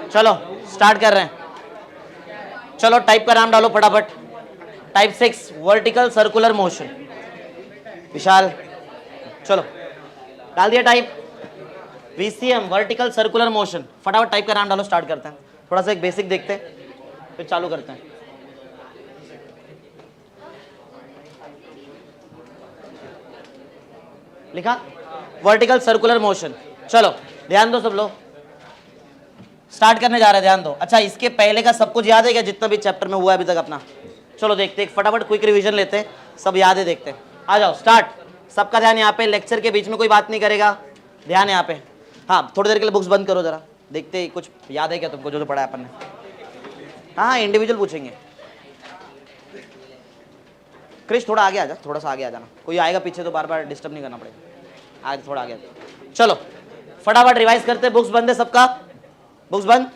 चलो स्टार्ट कर रहे हैं। चलो टाइप का नाम डालो फटाफट। Type 6 vertical circular motion. Vishal चलो डाल दिया type. VCM vertical circular motion, फटाफट टाइप का नाम डालो, स्टार्ट करते हैं। थोड़ा सा एक बेसिक देखते हैं फिर चालू करते हैं। लिखा वर्टिकल सर्कुलर मोशन। चलो ध्यान दो सब लोग, स्टार्ट करने जा रहे हैं, ध्यान दो। अच्छा इसके पहले का सब कुछ याद है क्या, जितना भी चैप्टर में हुआ है अभी तक अपना? चलो देखते हैं फटाफट, क्विक रिवीजन लेते हैं, सब याद है देखते हैं। आ जाओ स्टार्ट। सबका ध्यान यहाँ पे, लेक्चर के बीच में कोई बात नहीं करेगा, ध्यान यहाँ पे। हाँ थोड़ी देर के लिए बुक्स बंद करो जरा, देखते हैं कुछ याद है क्या तुमको जो पढ़ा है अपन ने। हाँ इंडिविजुअल पूछेंगे। क्रिश थोड़ा आगे आ जा, थोड़ा सा आगे आ जाना, कोई आएगा पीछे तो बार बार डिस्टर्ब नहीं करना पड़ेगा। आज थोड़ा आगे। चलो फटाफट रिवाइज करते हैं। बुक्स बंद है सबका, बुक्स बंद।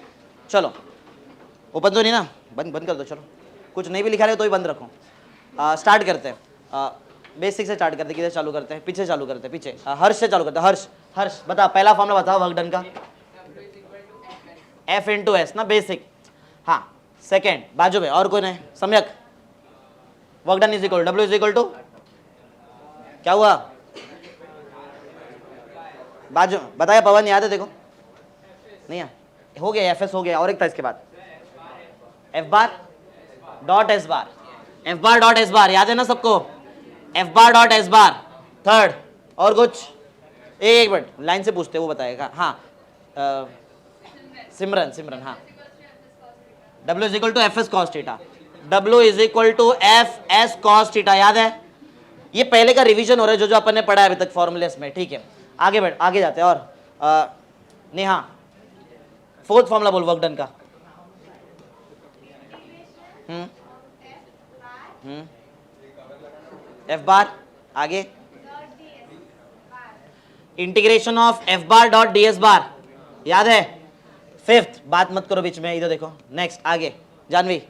चलो ओपन तो नहीं ना, बंद बंद कर दो। चलो कुछ नहीं भी लिखा रहे तो ही बंद रखो। स्टार्ट करते हैं, बेसिक से स्टार्ट करते हैं। किधर चालू करते हैं? पीछे चालू करते हैं, पीछे हर्ष से चालू करते हैं। हर्ष हर्ष बता, पहला फॉर्मूला बताओ वर्क डन का। F इंटू एस ना, बेसिक। हाँ सेकेंड बाजू में और कोई नहीं, सम्यक। Work done is equal W is equal to क्या हुआ? बाजू बताया पवन, याद है देखो? नहीं है, हो गया FS हो गया, और एक था इसके बाद F बार डॉट एस बार। F बार डॉट एस बार याद है ना सबको? F बार डॉट एस बार। थर्ड और कुछ? एक मिनट लाइन से पूछते वो बताएगा। हाँ सिमरन सिमरन हाँ। W is equal to F S cos theta. W is equal to F S cos theta, याद है? ये पहले का रिवीजन हो रहा है जो जो अपन ने पढ़ा है अभी तक फॉर्मूलेस में, ठीक है? आगे बढ़, आगे जाते हैं। और नेहा फोर्थ फॉर्मूला बोल वर्क डन का। एफ बार आगे, integration of F bar dot D S bar, याद है? फिफ्थ बात मत करो बीच में, इधर देखो। नेक्स्ट आगे Janvi,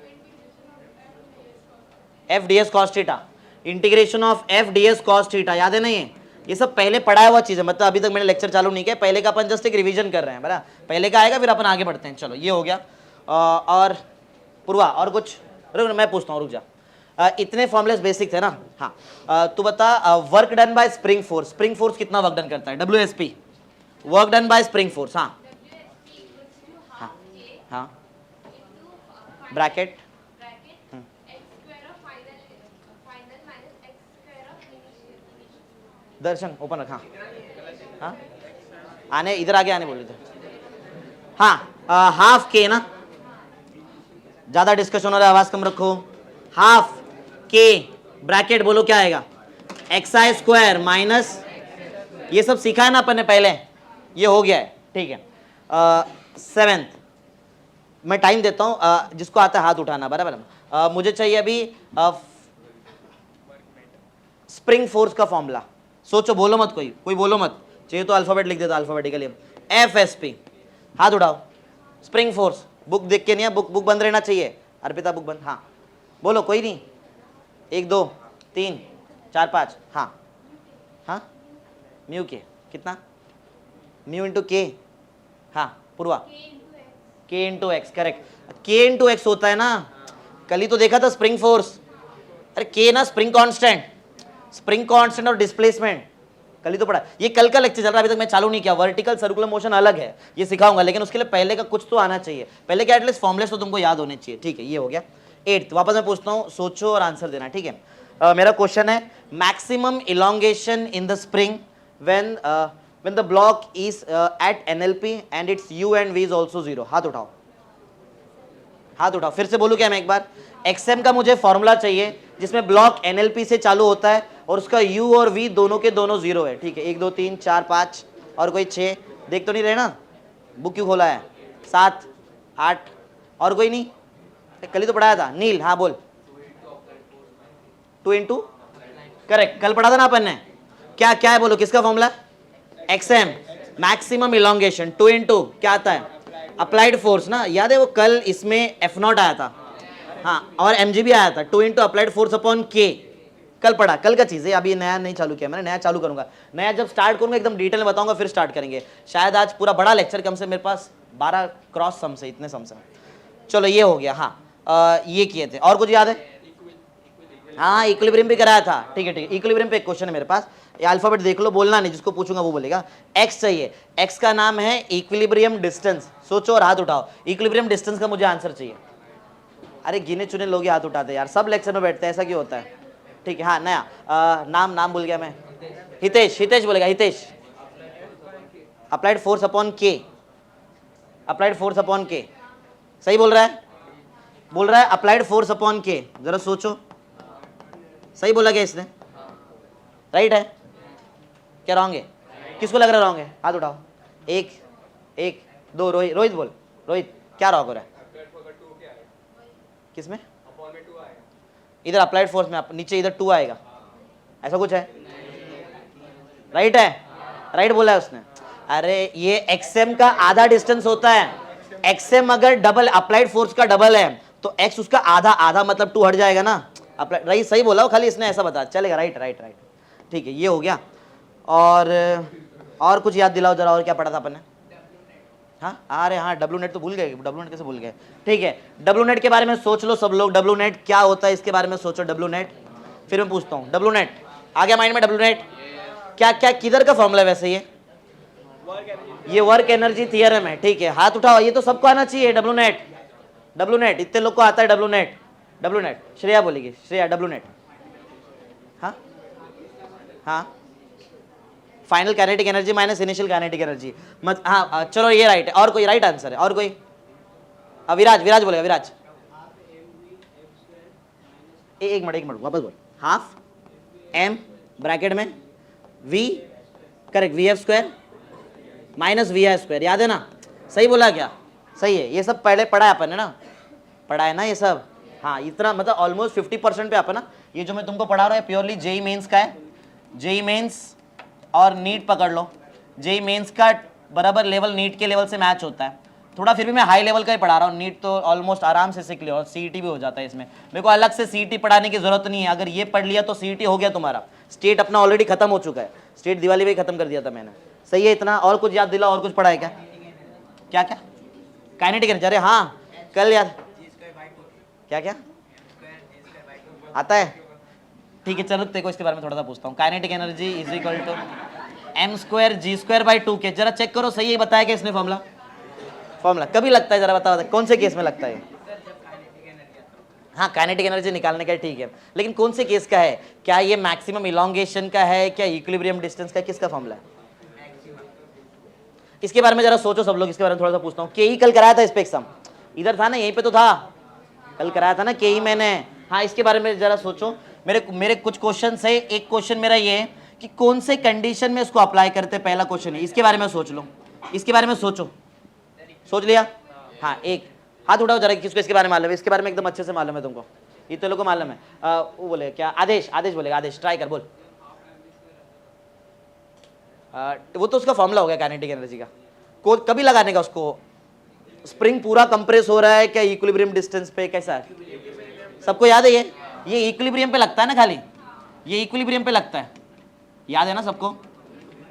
F D S cos theta, integration of F D S cos theta, याद है ना? ये सब पहले पढ़ाया हुआ चीज है, मतलब अभी तक मैंने लेक्चर चालू नहीं किया, पहले का अपन जस्ट एक रिवीजन कर रहे हैं, बराबर? पहले का आएगा फिर अपन आगे बढ़ते हैं। चलो ये हो गया। और पूर्वा और कुछ? रुक मैं पूछता हूँ, रुक जा। इतने फॉर्मुलेस बेसिक थे ना? हाँ तू बता, work done bye spring force, spring force कितना वर्क डन करता है? WSP work done bye spring force. हाँ हाँ हाँ ब्रैकेट दर्शन ओपन रखा। हाँ आने, इधर आगे आने बोल रहे थे। हाँ हाफ के ना, ज्यादा डिस्कशन हो रहा है, आवाज कम रखो। हाफ के ब्रैकेट बोलो क्या आएगा? XI स्क्वायर माइनस, ये सब सीखा है ना अपन ने पहले, ये हो गया है, ठीक है? सेवेंथ मैं टाइम देता हूँ, जिसको आता है हाथ उठाना, बराबर? मुझे चाहिए अभी स्प्रिंग फोर्स का फॉर्मूला। सोचो, बोलो मत, कोई बोलो मत, चाहिए तो अल्फाबेट लिख देता अल्फाबेटिकली। FSP, हाथ उठाओ। स्प्रिंग फोर्स, बुक देख के नहीं है, बुक बंद रहना चाहिए। अर्पिता बुक बंद। हाँ बोलो, कोई नहीं। 1 2 3 4 5। हाँ हाँ म्यू के कितना? म्यू इंटू के। हाँ पूर्वा, के इंटू एक्स, करेक्ट। के इंटू एक्स होता है ना, कल ही तो देखा था स्प्रिंग फोर्स। अरे के ना स्प्रिंग कांस्टेंट, स्प्रिंग कांस्टेंट और डिस्प्लेसमेंट कल ही तो पढ़ा। ये कल का लेक्चर चल रहा है, अभी तक मैं चालू नहीं किया। वर्टिकल सर्कुलर मोशन अलग है, ये सिखाऊंगा, लेकिन उसके लिए पहले का कुछ तो आना चाहिए। पहले क्या एटलीस्ट फॉर्मुलेस तो तुमको याद होने चाहिए, ठीक है? ये हो गया। 8th वापस मैं पूछता हूँ, सोचो और आंसर देना, ठीक है? मेरा क्वेश्चन है, maximum elongation in the spring when the block is at NLP and its U and V is also 0। हाथ उठाओ, हाथ उठाओ। फिर से बोलूं क्या मैं एक बार? XM का मुझे फॉर्मूला चाहिए जिसमें ब्लॉक NLP से चालू होता है और उसका U और V दोनों के दोनों 0 है, ठीक है? 1 2 3 4 5 और कोई 6, देख तो नहीं रहे ना? बुक क्यों खोला है? 7 8 और कोई नहीं? कल ही तो पढ़ाया था। नील हाँ बोल। 2 इंटू, करेक्ट, कल पढ़ा था ना अपन ने। क्या क्या है बोलो, किसका formula? XM maximum elongation. 2 into क्या आता है? अप्लाइड फोर्स ना, याद है वो कल इसमें F0 आया था। हाँ और mg भी आया था। 2 into applied force upon k, कल पढ़ा, कल का चीज़ है, अभी नया नहीं चालू किया मैंने, नया चालू करूंगा। नया जब स्टार्ट करूंगा एकदम डिटेल में बताऊंगा, फिर स्टार्ट करेंगे। शायद आज पूरा बड़ा लेक्चर, कम से मेरे पास 12 क्रॉस सम से, इतने सम से। चलो ये हो गया। हाँ ये किए थे। और कुछ याद है? हाँ इक्विलिब्रियम भी कराया था। ठीक है ठीक है, इक्विलिब्रियम पे एक क्वेश्चन है मेरे पास, ये अल्फाबेट देख लो, बोलना नहीं, जिसको पूछूंगा वो बोलेगा। एक्स चाहिए, एक्स का नाम है इक्विलिब्रियम डिस्टेंस। सोचो और हाथ उठाओ, इक्विलिब्रियम डिस्टेंस का मुझे आंसर चाहिए। अरे गिने चुने लोग ही हाथ उठाते हैं यार, सब लेक्चर में बैठते हैं, ऐसा क्यों होता है? ठीक है हाँ नया नाम भूल गया मैं। हितेश, हितेश बोलेगा, हितेश। अप्लाइड फोर्स अपॉन के, अप्लाइड फोर्स अपॉन के, सही बोल रहा है? बोल रहा है अप्लाइड फोर्स अपॉन के, जरा सोचो सही बोला क्या इसने? राइट है क्या रॉन्ग है? किसको लग रहा है रॉन्ग है? हाथ उठाओ। एक एक दो, रोहित, रोहित बोल, रोहित क्या रॉन्ग हो रहा है? किसमें? इधर अप्लाइड फोर्स में नीचे इधर 2 आएगा, ऐसा कुछ है? राइट है, राइट बोला है उसने। अरे ये एक्सएम का आधा डिस्टेंस होता है, एक्सएम अगर डबल अप्लाइड फोर्स का डबल है तो एक्स उसका आधा, आधा मतलब 2 हट जाएगा ना। अप्लाइड, राइट सही बोला, खाली इसने ऐसा बता, चलेगा। राइट राइट राइट, ठीक है ये हो गया। और कुछ याद दिलाओ जरा, और क्या पढ़ा था अपन ने? हाँ अरे हाँ डब्लू नेट तो भूल गए, डब्लू नेट कैसे भूल गए? ठीक है डब्लू नेट के बारे में सोच लो सब लोग, डब्लू नेट क्या होता है इसके बारे में सोचो। डब्लू नेट, फिर मैं पूछता हूँ, डब्लू नेट आ गया माइंड में? डब्लू नेट क्या क्या किधर का फॉर्मूला है वैसे? ये वर्क एनर्जी थियरम है। ठीक है हाथ उठाओ, ये तो सबको आना चाहिए। डब्लू नेट, डब्लू नेट इतने लोग को आता है। W net, W net Shreya बोलेगी, श्रेया डब्लू नेट। हाँ हाँ final kinetic energy minus initial kinetic energy मत। हाँ चलो ये राइट है। और कोई राइट आंसर है? और कोई? विराज, विराज बोलेगा, विराज। एक मिनट वापस बोल। हाफ एम ब्रैकेट में V, correct, V F square minus V I square, याद है ना? सही बोला क्या? सही है, ये सब पहले पढ़ा है अपन ने ना, पढ़ा है ना ये सब। हाँ इतना मतलब ऑलमोस्ट 50% पे अपन ना। ये जो मैं तुमको पढ़ा रहा हूँ प्योरली जेई मेंस का है। जेई मेंस और नीट पकड़ लो, जेई मेंस का बराबर लेवल नीट के लेवल से मैच होता है। थोड़ा फिर भी मैं हाई लेवल का ही पढ़ा रहा हूँ, नीट तो ऑलमोस्ट आराम से सीख लिया, और सीईटी भी हो जाता है इसमें। मेरे को अलग से सीईटी पढ़ाने की जरूरत नहीं है, अगर ये पढ़ लिया तो सीईटी हो गया तुम्हारा। स्टेट अपना ऑलरेडी खत्म हो चुका है, स्टेट दिवाली में खत्म कर दिया था मैंने। सही है इतना। और कुछ याद दिला, और कुछ पढ़ा है क्या? क्या क्या? काइनेटिक एनर्जी, अरे हाँ कल याद, क्या क्या आता है? ठीक है चलो देखो इसके बारे में थोड़ा सा पूछता हूँ। Kinetic energy is equal to M square G square by 2 के। जरा चेक करो सही है बताया क्या इसने फॉर्मूला? फॉर्मूला कभी लगता है? जरा बताओ कौन से केस में लगता है? हाँ काइनेटिक एनर्जी निकालने का ठीक है, लेकिन कौन से केस का है? क्या ये मैक्सिमम इलोंगेशन का है, क्या इक्विलिब्रियम डिस्टेंस का, किसका फॉर्मूला है? इसके बारे में जरा सोचो सब लोग, इसके बारे में थोड़ा सा पूछता हूँ। के ही कल कराया था इस पे एग्जाम, इधर था ना, यहीं पे तो था, कल कराया था ना के ही मैंने। हाँ इसके बारे में जरा सोचो। मेरे कुछ क्वेश्चन है। एक क्वेश्चन मेरा ये है कि कौन से कंडीशन में इसको अप्लाई करते, पहला क्वेश्चन है, इसके बारे में सोच लो। इसके बारे में सोचो, सोच लिया? हाँ एक हाथ उठाओ जरा, किसको इसके बारे में मालूम है? इसके बारे में एकदम अच्छे से मालूम है तुमको, इतने लोगों को मालूम है। वो बोले क्या? आदेश, आदेश बोलेगा, आदेश ट्राई कर बोल। वो तो उसका फॉर्मूला हो गया काइनेटिक एनर्जी का, कभी लगाने का उसको? स्प्रिंग पूरा कंप्रेस हो रहा है क्या इक्विलिब्रियम डिस्टेंस पे, कैसा है? सबको याद है ये इक्विलिब्रियम पे लगता है ना, खाली ये इक्विलिब्रियम पे लगता है, याद है ना सबको?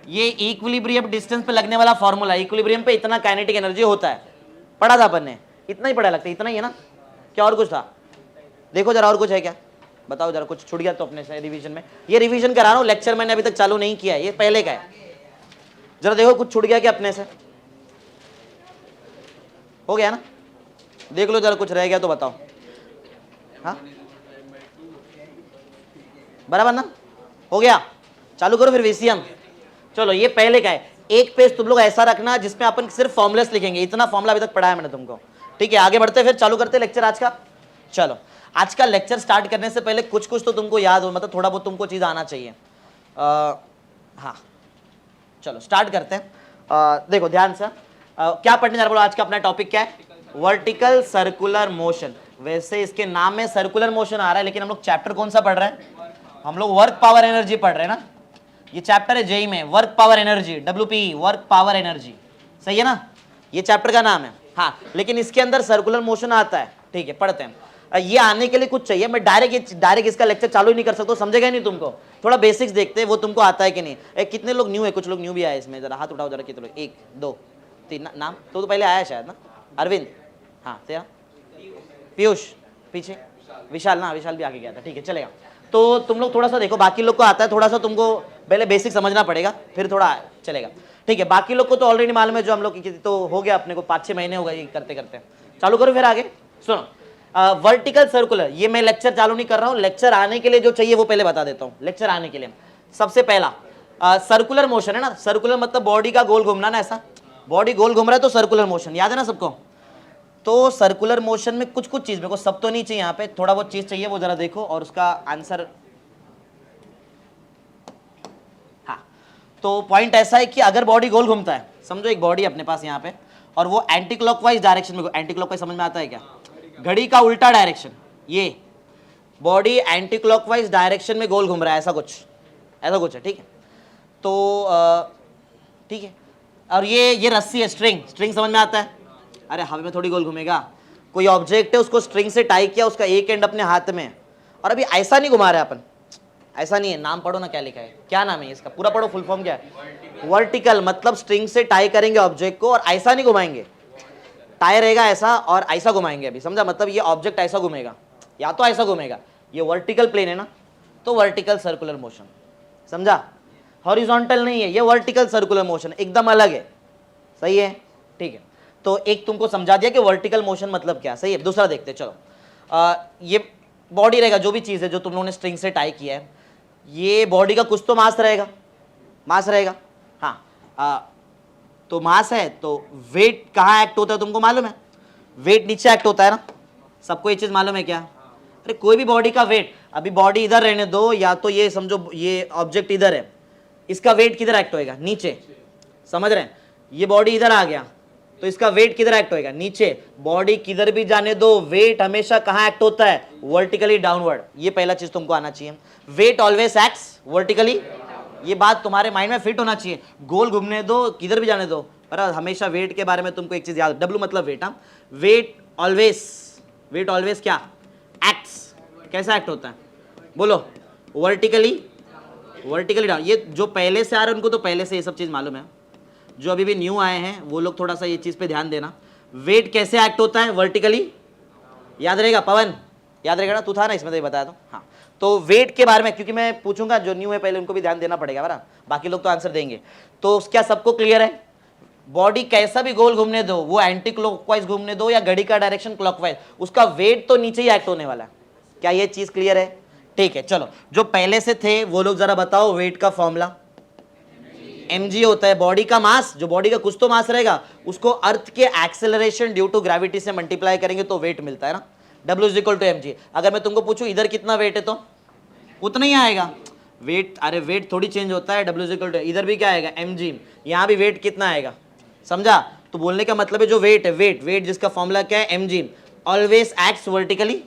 ये इक्विलिब्रियम डिस्टेंस पे लगने वाला फॉर्मूला, इक्विलिब्रियम पे इतना काइनेटिक एनर्जी होता है, पढ़ा था अपन ने, इतना ही पढ़ा लगता है, इतना ही है ना? क्या और कुछ था? देखो जरा और कुछ है क्या, बताओ जरा, कुछ छूट गया तो अपने से रिवीजन में। ये रिवीजन करा रहा हूँ, लेक्चर मैंने अभी तक चालू नहीं किया है, ये पहले का है। जरा देखो कुछ छूट गया क्या अपने से? हो गया ना? देख लो जरा, कुछ रह गया तो बताओ। हाँ बराबर ना? हो गया? चालू करो फिर वीसीएम। चलो ये पहले का है। एक पेज तुम लोग ऐसा रखना जिसमें अपन सिर्फ फॉर्मुलेस लिखेंगे, इतना फॉर्मुला अभी तक पढ़ाया मैंने तुमको। ठीक है आगे बढ़ते फिर चालू करते लेक्चर आज का। चलो आज का लेक्चर स्टार्ट करने से पहले कुछ कुछ तो तुमको याद हो, मतलब थोड़ा बहुत तुमको चीज़ आना चाहिए। हाँ चलो स्टार्ट करते हैं। देखो ध्यान से, क्या पढ़ने जा रहे हो? आज का अपना टॉपिक क्या है? Vertical circular motion. वैसे इसके नाम में सर्कुलर मोशन आ रहा है, लेकिन हम लोग चैप्टर कौन सा पढ़ रहे हैं? हम लोग वर्क पावर एनर्जी पढ़ रहे हैं ना। ये चैप्टर है जेई में, work power energy, WPE, work power energy, सही है ना? ये चैप्टर का नाम है। हाँ लेकिन इसके अंदर सर्कुलर मोशन आता है। ठीक है पढ़ते हैं। ये आने के लिए कुछ चाहिए, मैं डायरेक्ट इसका लेक्चर चालू ही नहीं कर सकता, समझेगा नहीं तुमको। थोड़ा बेसिक्स देखते हैं वो तुमको आता है कि नहीं। कितने लोग न्यू है? कुछ लोग न्यू भी आए इसमें, जरा हाथ उठाओ जरा, कितने लोग? 1 2 तीन नाम तो पहले आया शायद ना, अरविंद, हाँ तेरा पीयूष, पीछे विशाल ना, विशाल भी आगे गया था, ठीक है चलेगा। तो तुम लोग थोड़ा सा देखो, बाकी लोग को आता है, थोड़ा सा तुमको पहले बेसिक समझना पड़ेगा, फिर थोड़ा चलेगा, ठीक है। बाकी लोग को तो ऑलरेडी मालूम है, जो हम लोग की तो हो गया अपने को 5-6 महीने हो गए ये करते करते। चालू करो फिर आगे, सुनो। वर्टिकल सर्कुलर, ये मैं लेक्चर चालू नहीं कर रहा हूँ, लेक्चर आने के लिए जो चाहिए वो पहले बता देता हूँ। लेक्चर आने के लिए सबसे पहला सर्कुलर मोशन है ना, सर्कुलर मतलब बॉडी का गोल घूमना ना, ऐसा बॉडी गोल घूम रहा है तो सर्कुलर मोशन, याद है ना सबको। तो सर्कुलर मोशन में कुछ कुछ चीज, मेरे को सब तो नहीं चाहिए यहाँ पे, थोड़ा बहुत चीज चाहिए, वो जरा देखो और उसका आंसर। हाँ, तो पॉइंट ऐसा है कि अगर बॉडी गोल घूमता है, समझो एक बॉडी अपने पास यहाँ पे, और वो एंटी क्लॉकवाइज डायरेक्शन में, एंटी क्लॉकवाइज समझ में आता है क्या, घड़ी का उल्टा डायरेक्शन, ये बॉडी एंटी क्लॉकवाइज डायरेक्शन में गोल घूम रहा है, ऐसा कुछ है, ठीक है। तो ठीक है, और ये रस्सी है, स्ट्रिंग समझ में आता है, अरे हवा में थोड़ी गोल घूमेगा, कोई ऑब्जेक्ट है उसको स्ट्रिंग से टाई किया, उसका एक एंड अपने हाथ में है, और अभी ऐसा नहीं घुमा रहे अपन, ऐसा नहीं है, नाम पढ़ो ना क्या लिखा है, क्या नाम है इसका, पूरा पढ़ो, फुल फॉर्म क्या है, वर्टिकल, मतलब स्ट्रिंग से टाई करेंगे ऑब्जेक्ट को और ऐसा नहीं घुमाएंगे, टाई रहेगा ऐसा और ऐसा घुमाएंगे, अभी समझा, मतलब ये ऑब्जेक्ट ऐसा घूमेगा या तो ऐसा घूमेगा, ये वर्टिकल प्लेन है ना, तो वर्टिकल सर्कुलर मोशन, समझा, हॉरिजॉन्टल नहीं है, ये वर्टिकल सर्कुलर मोशन एकदम अलग है, सही है, ठीक है। तो एक तुमको समझा दिया कि वर्टिकल मोशन मतलब क्या, सही है। दूसरा देखते चलो, ये बॉडी रहेगा, जो भी चीज़ है जो तुम लोगों ने स्ट्रिंग से टाई किया है, ये बॉडी का कुछ तो मास रहेगा, हाँ, तो मास है, तो वेट कहाँ एक्ट होता है तुमको मालूम है, वेट नीचे एक्ट होता है ना, सबको ये चीज़ मालूम है क्या, अरे कोई भी बॉडी का वेट, अभी बॉडी इधर रहने दो, या तो ये समझो ये ऑब्जेक्ट इधर है, इसका वेट किधर एक्ट होएगा, नीचे, समझ रहे हैं, ये बॉडी इधर आ गया तो इसका वेट किधर एक्ट होएगा, नीचे, बॉडी किधर भी जाने दो, वेट हमेशा कहाँ एक्ट होता है, वर्टिकली डाउनवर्ड, ये पहला चीज तुमको आना चाहिए, वेट ऑलवेज एक्ट्स वर्टिकली, ये बात तुम्हारे माइंड में फिट होना चाहिए, गोल घूमने दो किधर भी जाने दो, पर हमेशा वेट के बारे में तुमको एक चीज याद, डब्ल्यू मतलब वेट, हाँ, वेट ऑलवेज क्या एक्ट्स, कैसा एक्ट होता है बोलो, वर्टिकली डाउन, ये जो पहले से आ रहे हैं उनको तो पहले से ये सब चीज मालूम है, जो अभी भी न्यू आए हैं वो लोग थोड़ा सा ये चीज पे ध्यान देना, वेट कैसे एक्ट होता है वर्टिकली, याद रहेगा, पवन याद रहेगा ना, तू था ना इसमें, तो ये बताया तो, हाँ, तो वेट के बारे में क्योंकि मैं पूछूंगा, जो न्यू है पहले उनको भी ध्यान देना पड़ेगा ना, बाकी लोग तो आंसर देंगे, तो क्या सबको क्लियर है, बॉडी कैसा भी गोल घूमने दो, वो एंटी क्लॉकवाइज घूमने दो या घड़ी का डायरेक्शन क्लॉकवाइज, उसका वेट तो नीचे ही एक्ट होने वाला है, क्या ये चीज क्लियर है, ठीक है। चलो जो पहले से थे वो लोग जरा बताओ, वेट का फॉर्मूला mg होता है, बॉडी का मास, जो बॉडी का कुछ तो मास रहेगा उसको अर्थ के एक्सेलरेशन ड्यू टू ग्रेविटी से मल्टीप्लाई करेंगे तो वेट मिलता है ना, W is equal to mg। अगर मैं तुमको पूछूं इधर कितना वेट है तो उतना ही आएगा वेट, अरे वेट थोड़ी चेंज होता है, W इज इक्वल टू, इधर भी क्या आएगा mg, यहाँ भी वेट कितना आएगा, समझा, तो बोलने का मतलब है जो वेट है, वेट जिसका फॉर्मूला क्या है mg, always acts vertically,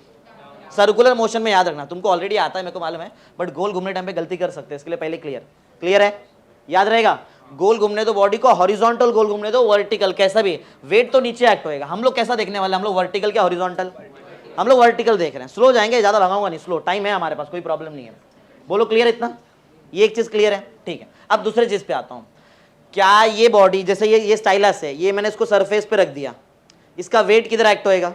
circular motion में याद रखना, तुमको ऑलरेडी आता है मेरे को मालूम है, बट गोल घूमने टाइम पे गलती कर सकते हैं, इसके लिए पहले क्लियर है, याद रहेगा, गोल घूमने दो बॉडी को, हॉरिजॉन्टल गोल घूमने दो, वर्टिकल कैसा भी, वेट तो नीचे एक्ट होएगा, हम लोग कैसा देखने वाले, हम लोग वर्टिकल क्या हॉरिजॉन्टल, हम लोग वर्टिकल देख रहे हैं, स्लो जाएंगे, ज्यादा भगाऊंगा नहीं, स्लो, टाइम है हमारे पास, कोई प्रॉब्लम नहीं है, बोलो क्लियर इतना, ये एक चीज क्लियर है, ठीक है। अब दूसरे चीज पे आता हूँ, क्या ये बॉडी जैसे ये स्टाइलस है, ये मैंने इसको सरफेस पे रख दिया, इसका वेट किधर एक्ट होएगा,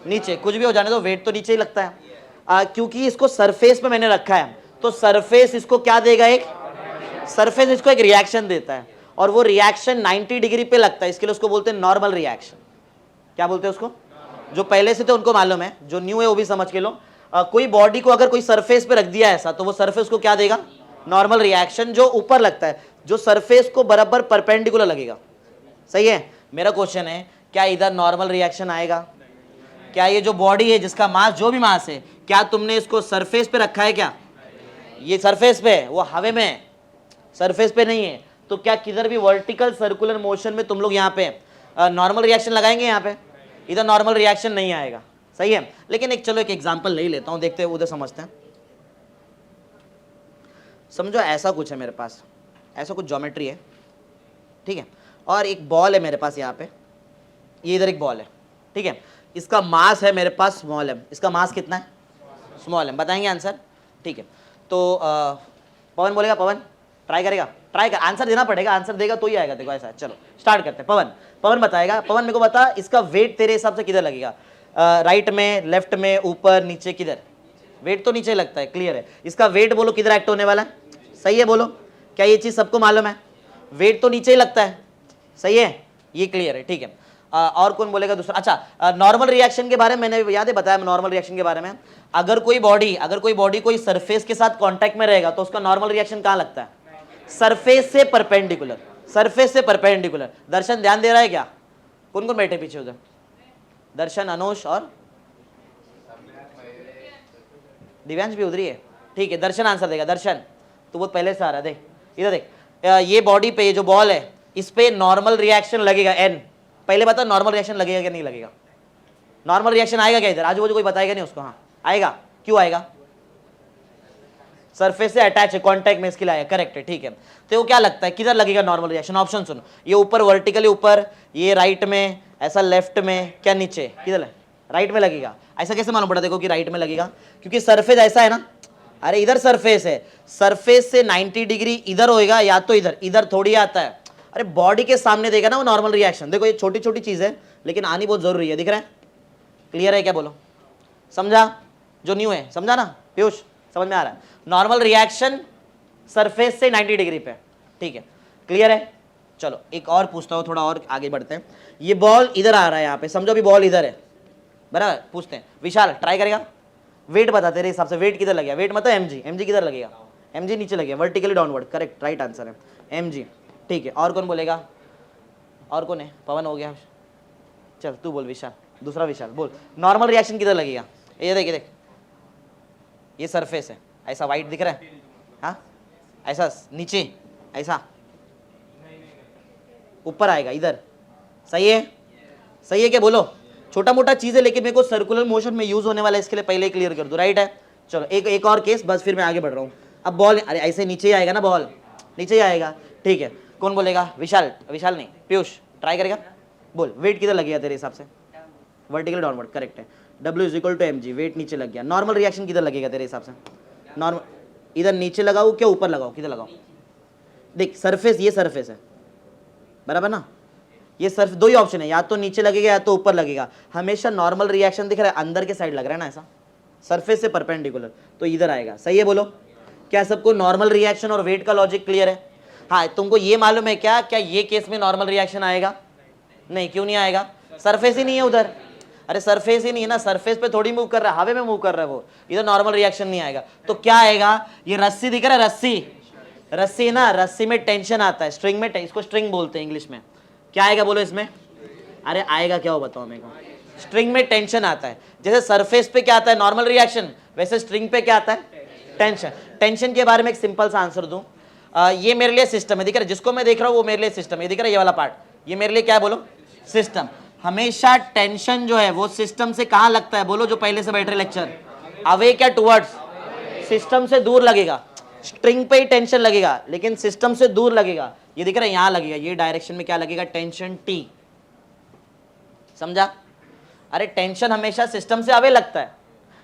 नीचे, कुछ भी हो जाने दो वेट तो नीचे ही लगता है, क्योंकि इसको सरफेस पे मैंने रखा है, तो सरफेस इसको क्या देगा, एक सरफेस इसको एक रिएक्शन देता है, और वो रिएक्शन 90 डिग्री पे लगता है, इसके लिए उसको बोलते हैं नॉर्मल रिएक्शन, क्या बोलते हैं उसको, जो पहले से थे उनको मालूम है, जो न्यू है वो भी समझ के लो, कोई बॉडी को अगर कोई सरफेस पे रख दिया ऐसा, तो वो सरफेस को क्या देगा, नॉर्मल रिएक्शन, जो ऊपर लगता है, जो सरफेस को बराबर परपेंडिकुलर लगेगा, सही है। मेरा क्वेश्चन है, क्या इधर नॉर्मल रिएक्शन आएगा, क्या ये जो बॉडी है जिसका मास जो भी मास है, क्या तुमने इसको सरफेस पे रखा है, क्या ये सरफेस पे है, वो हवे में है, सरफेस पे नहीं है, तो क्या किधर भी वर्टिकल सर्कुलर मोशन में तुम लोग यहाँ पे नॉर्मल रिएक्शन लगाएंगे, यहाँ पे इधर नॉर्मल रिएक्शन नहीं आएगा, सही है। लेकिन चलो एक एग्जांपल ले लेता हूँ, देखते हैं उधर समझते हैं, समझो ऐसा कुछ है मेरे पास, ऐसा कुछ ज्योमेट्री है, ठीक है, और एक बॉल है मेरे पास यहाँ पे, ये इधर एक बॉल है, ठीक है, इसका मास है मेरे पास स्मॉल एम, इसका मास कितना है, स्मॉल एम, बताएंगे आंसर, ठीक है। तो पवन बोलेगा, पवन ट्राई करेगा, ट्राई कर, आंसर देना पड़ेगा, आंसर देगा तो ही आएगा, देखो ऐसा, चलो स्टार्ट करते हैं। पवन पवन बताएगा। पवन मेरे को बता, इसका वेट तेरे हिसाब से किधर लगेगा? राइट में, लेफ्ट में, ऊपर, नीचे, किधर? वेट तो नीचे लगता है, क्लियर है। इसका वेट बोलो किधर एक्ट होने वाला है? सही है, बोलो। क्या ये चीज सबको मालूम है? वेट तो नीचे ही लगता है, सही है, ये क्लियर है, ठीक है। और कौन बोलेगा दूसरा? अच्छा, नॉर्मल रिएक्शन के बारे में मैंने याद है बताया, नॉर्मल रिएक्शन के बारे में। अगर कोई बॉडी कोई सरफेस के साथ कांटेक्ट में रहेगा तो उसका नॉर्मल रिएक्शन कहां लगता है? सरफेस से परपेंडिकुलर, सरफेस से परपेंडिकुलर। दर्शन ध्यान दे रहा है क्या? कौन कौन बैठे पीछे उधर? दर्शन, अनुष और दिव्यांश भी उधर ही है, ठीक है। दर्शन आंसर देगा। दर्शन तो बहुत पहले से आ रहा है, देख इधर देख। ये बॉडी पे, ये जो बॉल है, इस पे नॉर्मल रिएक्शन लगेगा एन। पहले बता नॉर्मल रिएक्शन लगेगा कि नहीं लगेगा? नॉर्मल रिएक्शन आएगा क्या इधर? आजू बाजू कोई बताएगा नहीं उसको? हाँ आएगा। क्यों आएगा? सरफेस से अटैच है, कांटेक्ट में इसके लिए आएगा, करेक्ट है, ठीक है। तो वो क्या लगता है किधर लगेगा नॉर्मल रिएक्शन? ऑप्शन सुनो, ये ऊपर वर्टिकली ऊपर, ये राइट में, ऐसा लेफ्ट में, क्या नीचे? किधर है? राइट में लगेगा। ऐसा कैसे मालूम पड़ा देखो कि राइट में लगेगा? क्योंकि सरफेस ऐसा है ना, अरे इधर सरफेस है, सरफेस से 90 डिग्री इधर होएगा या तो इधर, इधर थोड़ी आता है। अरे बॉडी के सामने देगा ना वो नॉर्मल रिएक्शन। देखो ये छोटी छोटी चीज है लेकिन आनी बहुत जरूरी है, दिख रहा है? क्लियर है क्या? बोलो, समझा? जो न्यू है समझा ना? पीयूष समझ में आ रहा है? नॉर्मल रिएक्शन सरफेस से 90 डिग्री पे, ठीक है, क्लियर है? चलो एक और पूछता हूँ, थोड़ा और आगे बढ़ते हैं। ये बॉल इधर आ रहा है यहाँ पे, समझो अभी बॉल इधर है, बराबर? पूछते हैं, विशाल ट्राई करेगा? वेट बता तेरे हिसाब से, वेट किधर लगेगा? वेट मतलब mg किधर लगेगा? mg नीचे लगेगा, vertically downward, correct, right answer है mg, ठीक है। और कौन बोलेगा? और कौन है? पवन हो गया, चल तू बोल विशाल, दूसरा विशाल बोल। नॉर्मल रिएक्शन किधर लगेगा? ये देख, ये देख, ये सरफेस है, ऐसा वाइट दिख रहा है, हाँ ऐसा नीचे, ऐसा ऊपर आएगा, इधर, सही है? सही है क्या? बोलो। छोटा मोटा चीज है लेकिन मेरे को सर्कुलर मोशन में यूज होने वाला है, इसके लिए पहले क्लियर कर दो, राइट है? चलो एक और केस बस, फिर मैं आगे बढ़ रहा हूँ। अब बॉल, अरे ऐसे नीचे ही आएगा ना, बॉल नीचे ही आएगा, ठीक है। कौन बोलेगा? विशाल, विशाल नहीं, पीयूष ट्राई करेगा? बोल, वेट किधर लगेगा तेरे हिसाब से? वर्टिकल डाउनवर्ड, करेक्ट है। W = mg, वेट नीचे लग गया। नॉर्मल रिएक्शन किधर लगेगा तेरे हिसाब से? नॉर्मल इधर नीचे लगाओ क्या ऊपर लगाओ? किधर लगाओ? देख सरफेस, ये सरफेस है, बराबर ना? ये सिर्फ दो ही ऑप्शन है, या तो नीचे लगेगा या तो ऊपर लगेगा। हमेशा नॉर्मल रिएक्शन दिख रहा है अंदर के साइड लग रहा है ना, ऐसा सरफेस से परपेंडिकुलर, तो इधर आएगा, सही है? बोलो, क्या सबको नॉर्मल रिएक्शन और वेट का लॉजिक क्लियर है? हाँ, तुमको ये मालूम है क्या क्या ये केस में नॉर्मल रिएक्शन आएगा? नहीं, क्यों नहीं आएगा? सरफेस ही नहीं है उधर। अरे सरफेस ही नहीं है ना, सरफेस पे थोड़ी मूव कर रहा है, हवा में मूव कर रहा है वो, इधर नॉर्मल रिएक्शन नहीं आएगा। तो क्या आएगा? ये रस्सी दिख रहा है, रस्सी, रस्सी ना, रस्सी में टेंशन आता है, स्ट्रिंग में, इसको स्ट्रिंग बोलते हैं इंग्लिश में। क्या आएगा बोलो इसमें? अरे आएगा क्या, वो बताओ मेरे को। स्ट्रिंग में टेंशन आता है। जैसे सरफेस पे क्या आता है? नॉर्मल रिएक्शन, वैसे स्ट्रिंग पे क्या आता है? टेंशन। टेंशन के बारे में एक सिंपल सा आंसर दूं, ये मेरे लिए सिस्टम है, दिख रहा है? जिसको मैं देख रहा हूं वो मेरे लिए सिस्टम है, दिख रहा है ये वाला पार्ट? ये मेरे लिए क्या है बोलो? सिस्टम। हमेशा टेंशन जो है वो सिस्टम से कहां लगता है बोलो? जो पहले से बैठ रहे लेक्चर, अवे क्या टुवर्ड्स? सिस्टम से दूर लगेगा। स्ट्रिंग पे ही टेंशन लगेगा लेकिन सिस्टम से दूर लगेगा। ये दिख रहा है यहां लगेगा, ये डायरेक्शन में क्या लगेगा? टेंशन टी, समझा? अरे टेंशन हमेशा सिस्टम से अवे लगता है।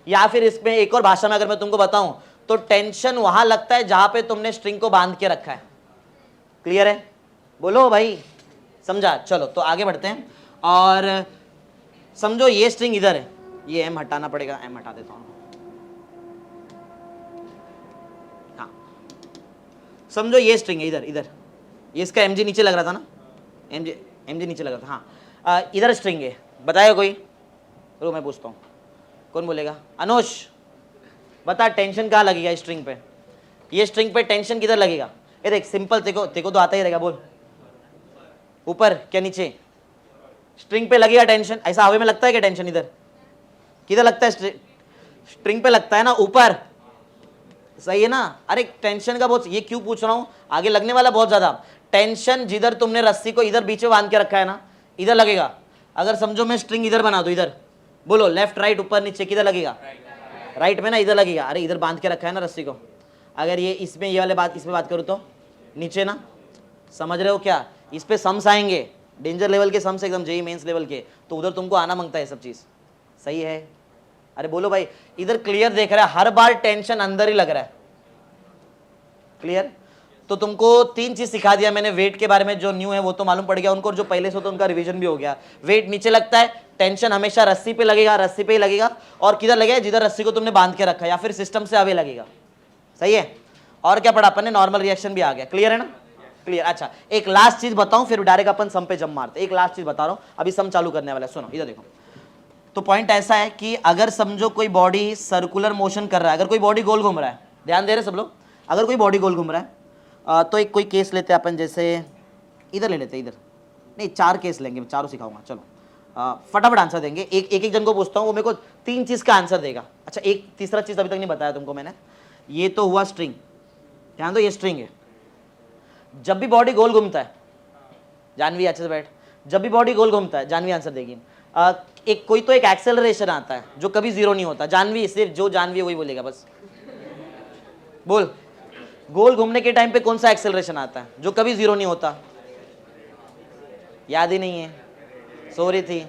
या फिर इसमें एक और भाषा में अगर मैं तुमको बताऊं तो टेंशन वहां लगता है जहां पे तुमने स्ट्रिंग को बांध के रखा है। क्लियर है? बोलो भाई, समझा? चलो तो आगे बढ़ते हैं। और समझो ये स्ट्रिंग इधर है, ये एम हटाना पड़ेगा, एम हटा देता हूं। हाँ, समझो ये स्ट्रिंग है इधर, इधर ये इसका mg नीचे लग रहा था ना, mg नीचे लग रहा था, हाँ। इधर स्ट्रिंग है, बताएगा कोई? रुको मैं पूछता हूँ, कौन बोलेगा? अनुष बता, टेंशन कहाँ लगेगा स्ट्रिंग पे? ये स्ट्रिंग पे टेंशन किधर लगेगा? ये देख सिंपल, तेको तो आता ही रहेगा, बोल। ऊपर क्या नीचे? स्ट्रिंग पे लगेगा टेंशन, ऐसा हवा में लगता है क्या टेंशन? इधर किधर लगता है? स्ट्रिंग पे लगता है ना, ऊपर, सही है ना? अरे टेंशन का बहुत, ये क्यों पूछ रहा हूं, आगे लगने वाला बहुत ज्यादा। टेंशन जिधर तुमने रस्सी को इधर बीच में बांध के रखा है ना, इधर लगेगा। अगर समझो मैं स्ट्रिंग इधर बना दूं, इधर बोलो, लेफ्ट राइट ऊपर नीचे, किधर लगेगा? राइट में ना, इधर लगेगा। अरे इधर बांध के रखा है ना रस्सी को, अगर ये इसमें, ये वाले बात इसमें बात करूँ तो नीचे ना, समझ रहे हो क्या? इस पे सम्स आएंगे, डेंजर लेवल के सम्स, एकदम जेई मेंस लेवल के, तो उधर तुमको आना मांगता है सब चीज, सही है? अरे बोलो भाई, इधर क्लियर देख रहा है, हर बार टेंशन अंदर ही लग रहा है, क्लियर? तो तुमको 3 चीज सिखा दिया मैंने। वेट के बारे में जो न्यू है वो तो मालूम पड़ गया उनको, और जो पहले से तो उनका रिवीजन भी हो गया। वेट नीचे लगता है, टेंशन हमेशा रस्सी पे लगेगा, रस्सी पे ही लगेगा, और किधर लगेगा, जिधर रस्सी को तुमने बांध के रखा, या फिर सिस्टम से आगे लगेगा। सही है। और क्या पढ़ा अपन ने, नॉर्मल रिएक्शन भी आ गया। क्लियर है ना, क्लियर। अच्छा एक लास्ट चीज बताऊं, फिर डायरेक्ट अपन सम पे जंप मारते। एक लास्ट चीज बता रहा हूं, अभी सम चालू करने वाला है, सुनो इधर देखो। तो पॉइंट ऐसा है कि अगर समझो कोई बॉडी सर्कुलर मोशन कर रहा है, अगर कोई बॉडी गोल घूम रहा है, ध्यान दे रहे सब लोग, अगर कोई बॉडी गोल घूम रहा है तो एक कोई केस लेते हैं अपन, जैसे इधर ले लेते हैं, इधर नहीं 4 केस लेंगे, चारों सिखाऊंगा। चलो फटाफट आंसर देंगे, एक जन को पूछता हूँ, वो मेरे को 3 चीज़ का आंसर देगा। अच्छा एक तीसरा चीज़ अभी तक नहीं बताया तुमको मैंने। ये तो हुआ स्ट्रिंग, ध्यान दो ये स्ट्रिंग है। जब भी बॉडी गोल घूमता है, जानवी अच्छे से बैठ, जब भी बॉडी गोल घूमता है, जानवी आंसर देगी। एक कोई तो एक एक्सेलरेशन आता है जो कभी जीरो नहीं होता। जानवी, सिर्फ जो जानवी है वही बोलेगा बस, बोल। गोल घूमने के टाइम पे कौन सा एक्सेलरेशन आता है जो कभी जीरो नहीं होता? याद ही नहीं है, सो रही थी।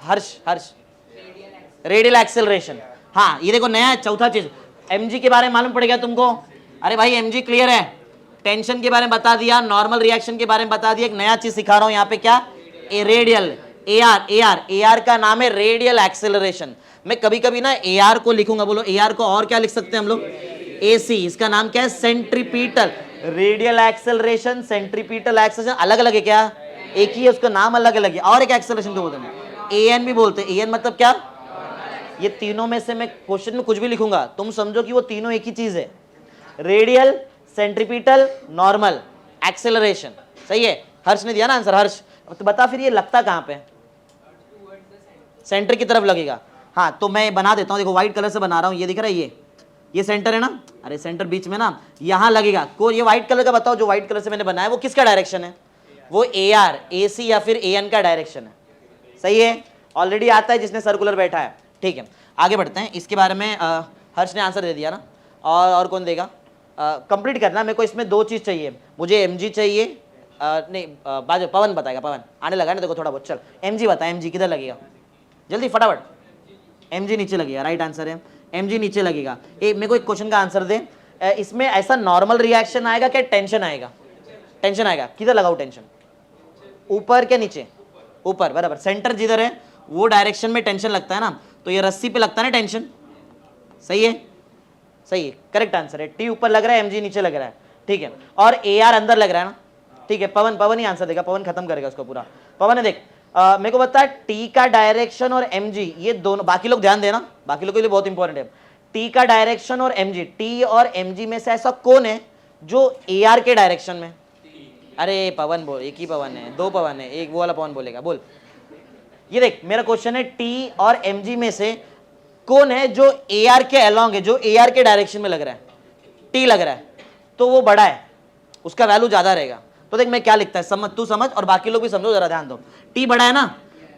हर्ष रेडियल एक्सेलरेशन। हाँ ये देखो नया है, चौथा चीज mg के बारे में मालूम पड़ गया तुमको। अरे भाई mg क्लियर है, टेंशन के बारे में बता दिया, नॉर्मल रिएक्शन के बारे में बता दिया। एक नया चीज सिखा रहा हूं यहाँ पे, क्या? रेडियल, AR का नाम है रेडियल एक्सेलरेशन। मैं कभी कभी ना AR को लिखूंगा, बोलो AR को और क्या लिख सकते हैं हम लोग? AC। इसका नाम क्या है? Centripetal. Radial acceleration, centripetal acceleration अलग अलग है क्या? एक ही है, उसका नाम अलग अलग है। और एक एक्सेलरेशन को बोलते हैं AN भी बोलते हैं। AN मतलब क्या? ये तीनों में से मैं क्वेश्चन में कुछ भी लिखूंगा, तुम समझो कि वो तीनों एक ही चीज है। Radial, centripetal, normal acceleration. सही है। हर्ष ने दिया ना आंसर। हर्ष तो बता फिर ये लगता कहाँ पे? सेंटर की तरफ लगेगा। हाँ तो मैं बना देता हूँ, देखो व्हाइट कलर से बना रहा हूँ, ये दिख रहा है, ये सेंटर है ना। अरे सेंटर बीच में ना, यहाँ लगेगा। को ये व्हाइट कलर का बताओ, जो व्हाइट कलर से मैंने बनाया वो किसका डायरेक्शन है? वो AR, AC या फिर AN का डायरेक्शन है। सही है, ऑलरेडी आता है जिसने सर्कुलर बैठा है। ठीक है आगे बढ़ते हैं। इसके बारे में हर्ष ने आंसर दे दिया ना, और कौन देगा? कंप्लीट करना। मेरे को इसमें 2 चीज़ चाहिए, मुझे mg चाहिए। नहीं बाजू पवन बताएगा, पवन आने लगा ना देखो थोड़ा बहुत। चल mg बता, mg किधर लगेगा जल्दी फटाफट? mg नीचे लगेगा, राइट आंसर है mg नीचे लगेगा। मेरे को एक क्वेश्चन का आंसर दे, इसमें ऐसा नॉर्मल रिएक्शन आएगा क्या टेंशन आएगा? टेंशन आएगा। किधर लगाओ टेंशन? ऊपर क्या नीचे? ऊपर, बराबर। सेंटर जिधर है वो डायरेक्शन में टेंशन लगता है ना, तो ये रस्सी पे लगता है ना टेंशन। सही है, सही है, करेक्ट आंसर है। T ऊपर लग रहा है, mg नीचे लग रहा है। ठीक है, और AR अंदर लग रहा है ना। ठीक है, पवन ही आंसर देगा, पवन खत्म करेगा उसको पूरा। पवन ने देख मेरे को बता, T का डायरेक्शन और mg ये दोनों, बाकी लोग ध्यान देना, बाकी लोग के लिए बहुत इंपॉर्टेंट है। T का डायरेक्शन और mg, T और mg में से ऐसा कौन है जो AR के डायरेक्शन में? अरे पवन बोल, एक ही पवन है, 2 पवन है, एक वो वाला पवन बोलेगा, बोल। ये देख मेरा क्वेश्चन है, T और mg में से कौन है जो AR के अलोंग है, जो AR के डायरेक्शन में लग रहा है? T लग रहा है, तो वो बड़ा है, उसका वैल्यू ज्यादा रहेगा। तो देख मैं क्या लिखता है, समझ, तू समझ और बाकी लोग भी समझो, जरा ध्यान दो। T बड़ा है ना,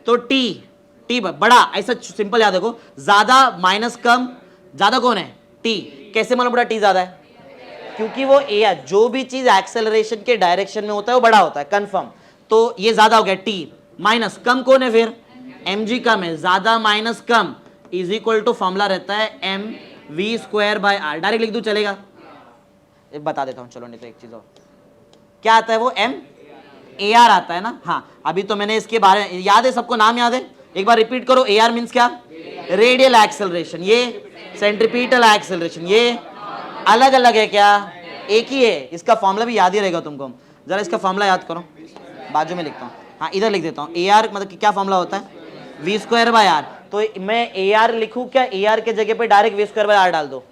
तो T बड़ा, ऐसा सिंपल याद रखो। ज्यादा माइनस कम, ज्यादा कौन है? T। कैसे मालूम पड़ा T ज्यादा है? क्योंकि वो AR, जो भी चीज एक्सेलरेशन के डायरेक्शन में होता है वो बड़ा होता है, कंफर्म। तो ये ज्यादा हो गया T। माइनस कम कौन है फिर? mg कम है। ज्यादा माइनस कम इज इक्वल टू फॉर्मूला रहता है mv²/r। डायरेक्ट लिख दूं चलेगा? बता देता हूं चलो, नहीं तो एक चीज और क्या आता है, वो AR आता है ना। हाँ अभी तो मैंने इसके बारे में, याद है सबको, नाम याद है? एक बार रिपीट करो। AR मीन्स क्या? Radial acceleration. ये सेंट्रीपिटल एक्सेलरेशन। ये अलग अलग है क्या? एक ही है। इसका फॉर्मूला भी याद ही रहेगा तुमको, जरा इसका फॉर्मूला याद करो, बाजू में लिखता हूँ। हाँ इधर लिख देता हूँ। AR मतलब क्या फॉर्मूला होता है? v²/r। तो मैं AR लिखूँ क्या? AR के जगह पे डायरेक्ट v²/r डाल दो।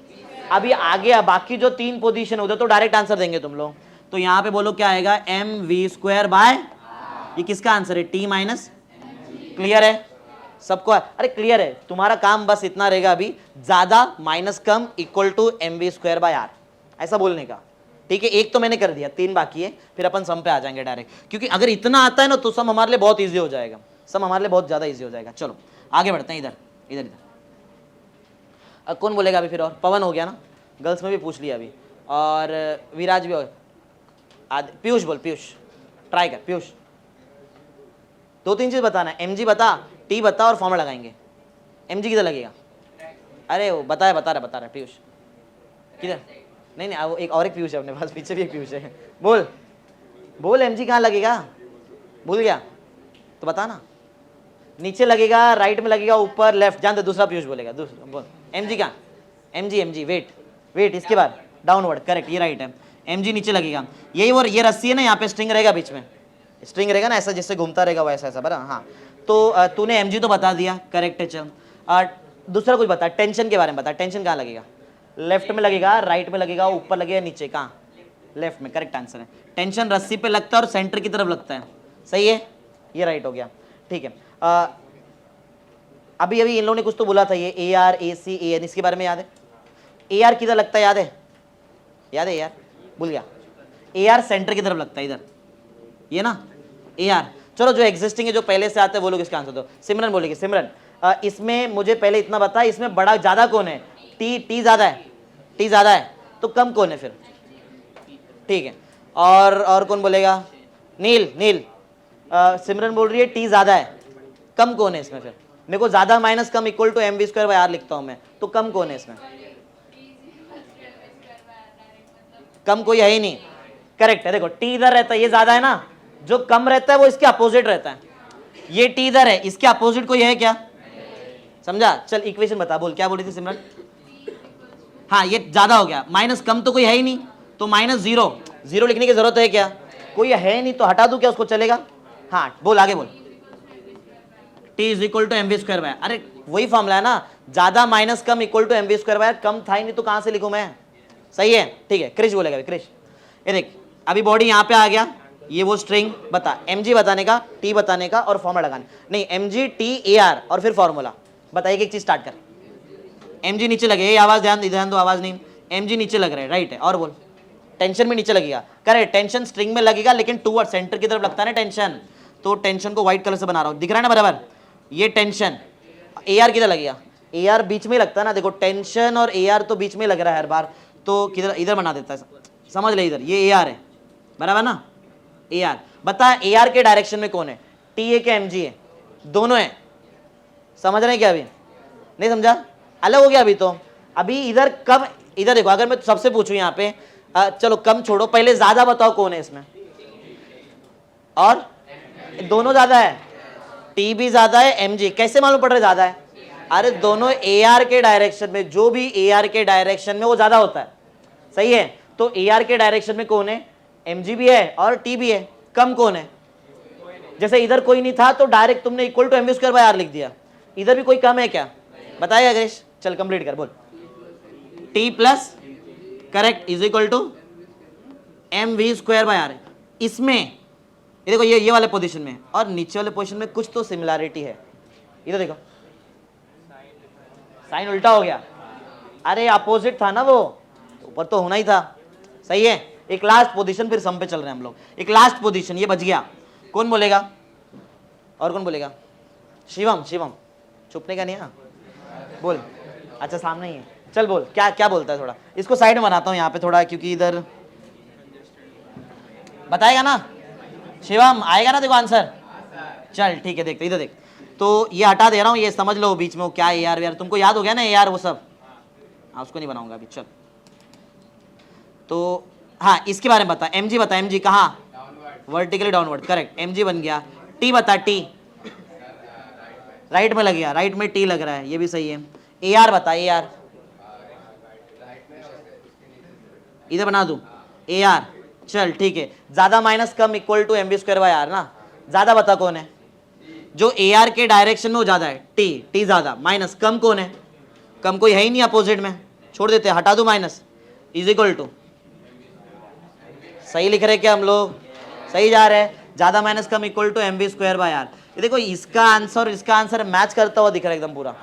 अभी आगे बाकी जो 3 पोजीशन उधर तो डायरेक्ट आंसर देंगे तुम लोग। तो यहाँ पे बोलो क्या आएगा? mv²/, ये किसका आंसर है? T minus. क्लियर है सबको? अरे क्लियर है, तुम्हारा काम बस इतना रहेगा अभी, ज्यादा माइनस कम इक्वल टू mv²/r ऐसा बोलने का। ठीक है, एक तो मैंने कर दिया, 3 बाकी है, फिर अपन सम पे आ जाएंगे डायरेक्ट, क्योंकि अगर इतना आता है ना तो सम हमारे लिए बहुत ईजी हो जाएगा, सम हमारे लिए बहुत ज्यादा ईजी हो जाएगा। चलो आगे बढ़ते हैं। इधर इधर इधर कौन बोलेगा अभी फिर? और पवन हो गया ना, गर्ल्स में भी पूछ लिया अभी, और विराज भी हो। पीयूष बोल, पीयूष ट्राई कर। पीयूष 2-3 चीज बताना है। mg बता, T बता और फॉर्मूला लगाएंगे। mg किधर लगेगा? अरे वो बता रहा पीयूष, किधर? नहीं नहीं, वो एक और एक पीयूष है अपने पास, पीछे भी एक पीयूष है। बोल बोल, एम जी कहाँ लगेगा? भूल गया तो बता ना। नीचे लगेगा, राइट में लगेगा, ऊपर, लेफ्ट? जान दे, दूसरा पीयूष बोलेगा। दूसरा बोल, एम जी कहाँ? एम जी, वेट वेट, इसके बाद डाउनवर्ड, करेक्ट, ये राइट है। एम जी नीचे लगेगा, यही वो ये रस्सी है ना, यहाँ पे स्ट्रिंग रहेगा, बीच में स्ट्रिंग रहेगा ना, ऐसा जिससे घूमता रहेगा वैसा ऐसा, बराबर? हाँ, तो तूने एम जी तो बता दिया, करेक्ट है। चल दूसरा कुछ बता, टेंशन के बारे में बता। टेंशन कहाँ लगेगा? लेफ्ट में लगेगा, राइट में लगेगा, ऊपर लगेगा, नीचे? कहाँ? लेफ्ट में, करेक्ट आंसर है। टेंशन रस्सी पे लगता है और सेंटर की तरफ लगता है, सही है, ये राइट हो गया। ठीक है, अभी इन लोगों ने कुछ तो बोला था, ये A R, A C, A N, इसके बारे में याद है? ए आर किधर लगता है, याद है? याद है यार? भूल गया। ए आर सेंटर की तरफ लगता है, इधर, ये ना ए आर। चलो जो एग्जिस्टिंग है, जो पहले से आते हैं वो लोग इसका आंसर दो। सिमरन बोलेगी। सिमरन, इसमें मुझे पहले इतना बता, इसमें बड़ा ज्यादा कौन है? टी ज्यादा है? टी ज्यादा है, तो कम कौन है फिर? ठीक है, और कौन बोलेगा? नील। सिमरन बोल रही है टी ज्यादा है, कम कौन है इसमें फिर? मेरे को ज्यादा माइनस कम equal to M V square by R लिखता हूं मैं, तो कम कौन है इसमें? कम कोई है ही नहीं, करेक्ट है। देखो टी इधर रहता है, ये ज्यादा है ना, जो कम रहता है वो इसके अपोजिट रहता है। ये टी इधर है, इसके अपोजिट कोई है क्या? समझा? चल इक्वेशन बता, बोल क्या बोल रही थी सिमरन? हाँ, ये ज्यादा हो गया, माइनस कम तो कोई है ही नहीं, तो माइनस जीरो लिखने की जरूरत है क्या? कोई है नहीं, तो हटा दूं क्या उसको, चलेगा? हाँ बोल, आगे बोल। T is equal to M V square by, अरे वही फॉर्मूला है ना, ज्यादा माइनस कम equal to M V square by, कम था ही नहीं तो कहां से लिखूं मैं? सही है, ठीक है। क्रिश बोलेगा, क्रिश ये देख, अभी बॉडी यहाँ पे आ गया, ये वो स्ट्रिंग बता, एम जी बताने का, टी बताने का और फॉर्मूला लगाने, नहीं M G T A R और फिर फॉर्मूला बता, एक चीज स्टार्ट कर। एम जी नीचे लगे, ये आवाज ध्यान दो, आवाज नहीं, एम जी नीचे लग रहा है, राइट है, और बोल। टेंशन में नीचे लगेगा, करेक्ट, टेंशन स्ट्रिंग में लगेगा लेकिन टूवर्ड सेंटर की तरफ लगता है ना टेंशन, तो टेंशन को व्हाइट कलर से बना रहा हूं, दिख रहा है ना बराबर? ये टेंशन, ए आर किधर लगेगा? ए आर बीच में लगता है ना, देखो टेंशन और ए आर तो बीच में लग रहा है हर बार, तो किधर? इधर बना देता है, समझ ले, इधर ये ए आर है, बराबर ना? ए आर बता, ए आर के डायरेक्शन में कौन है? टी है क्या एम जी है? दोनों है, समझ रहे हैं क्या? अभी नहीं समझा? अलग हो गया अभी तो। अभी इधर कम, इधर देखो, अगर मैं सबसे पूछूं यहाँ पे, चलो कम छोड़ो, पहले ज्यादा बताओ कौन है इसमें? और दोनों ज्यादा है, टी भी ज्यादा है, एम जी, कैसे मालूम पड़ रहा है ज्यादा है? अरे दोनों ए आर के डायरेक्शन में, जो भी ए आर के डायरेक्शन में वो ज्यादा होता है, सही है? तो ए आर के डायरेक्शन में कौन है? एम जी भी है और टी भी है, कम कौन है? जैसे इधर कोई नहीं था तो डायरेक्ट तुमने equal to M V square by R लिख दिया, इधर भी कोई कम है क्या? बताइए अग्रेश, चल कंप्लीट कर, बोल। T plus, correct, is equal to M V square by R. इसमें ये देखो, ये वाले पोजीशन में और नीचे वाले पोजीशन में कुछ तो सिमिलैरिटी है, इधर देखो, साइन उल्टा हो गया, अरे अपोजिट था ना वो, ऊपर तो होना ही था, सही है। एक लास्ट पोजीशन, फिर सम पे चल रहे हैं हम लोग, एक लास्ट पोजीशन, ये बच गया, कौन बोलेगा? और कौन बोलेगा? शिवम, छुपने का नहीं है, बोल। अच्छा सामने ही है, चल बोल, क्या बोलता है? थोड़ा इसको साइड में बनाता हूँ यहाँ पे थोड़ा, क्योंकि इधर बताएगा ना शिवम, आएगा ना देखो आंसर? चल ठीक है, देखते, इधर देख, तो ये हटा दे रहा हूँ, ये समझ लो बीच में वो क्या है यार, तुमको याद हो गया ना यार वो सब, हाँ उसको नहीं बनाऊंगा अभी। चल तो हाँ, इसके बारे में बता, एम जी बता, एम जी कहाँ? Vertically downward, correct, M G बन गया। टी बता, टी राइट में लग गया, राइट में टी लग रहा है, ये भी सही है। ए आर बता, ए आर इधर बना दूं, ए आर, चल ठीक है, ज्यादा माइनस कम equal to M V square by R ना, ज्यादा बता कौन है? जो ए आर के डायरेक्शन में वो ज्यादा है, टी ज्यादा, माइनस कम कौन है? कम कोई है ही नहीं अपोजिट में, छोड़ देते, हटा दो माइनस, इज इक्वल टू, सही लिख रहे क्या हम लोग? सही जा रहे हैं, ज्यादा माइनस कम equal to M V square by R. ये देखो इसका आंसर और इसका आंसर मैच करता हुआ दिख रहा है एकदम पूरा,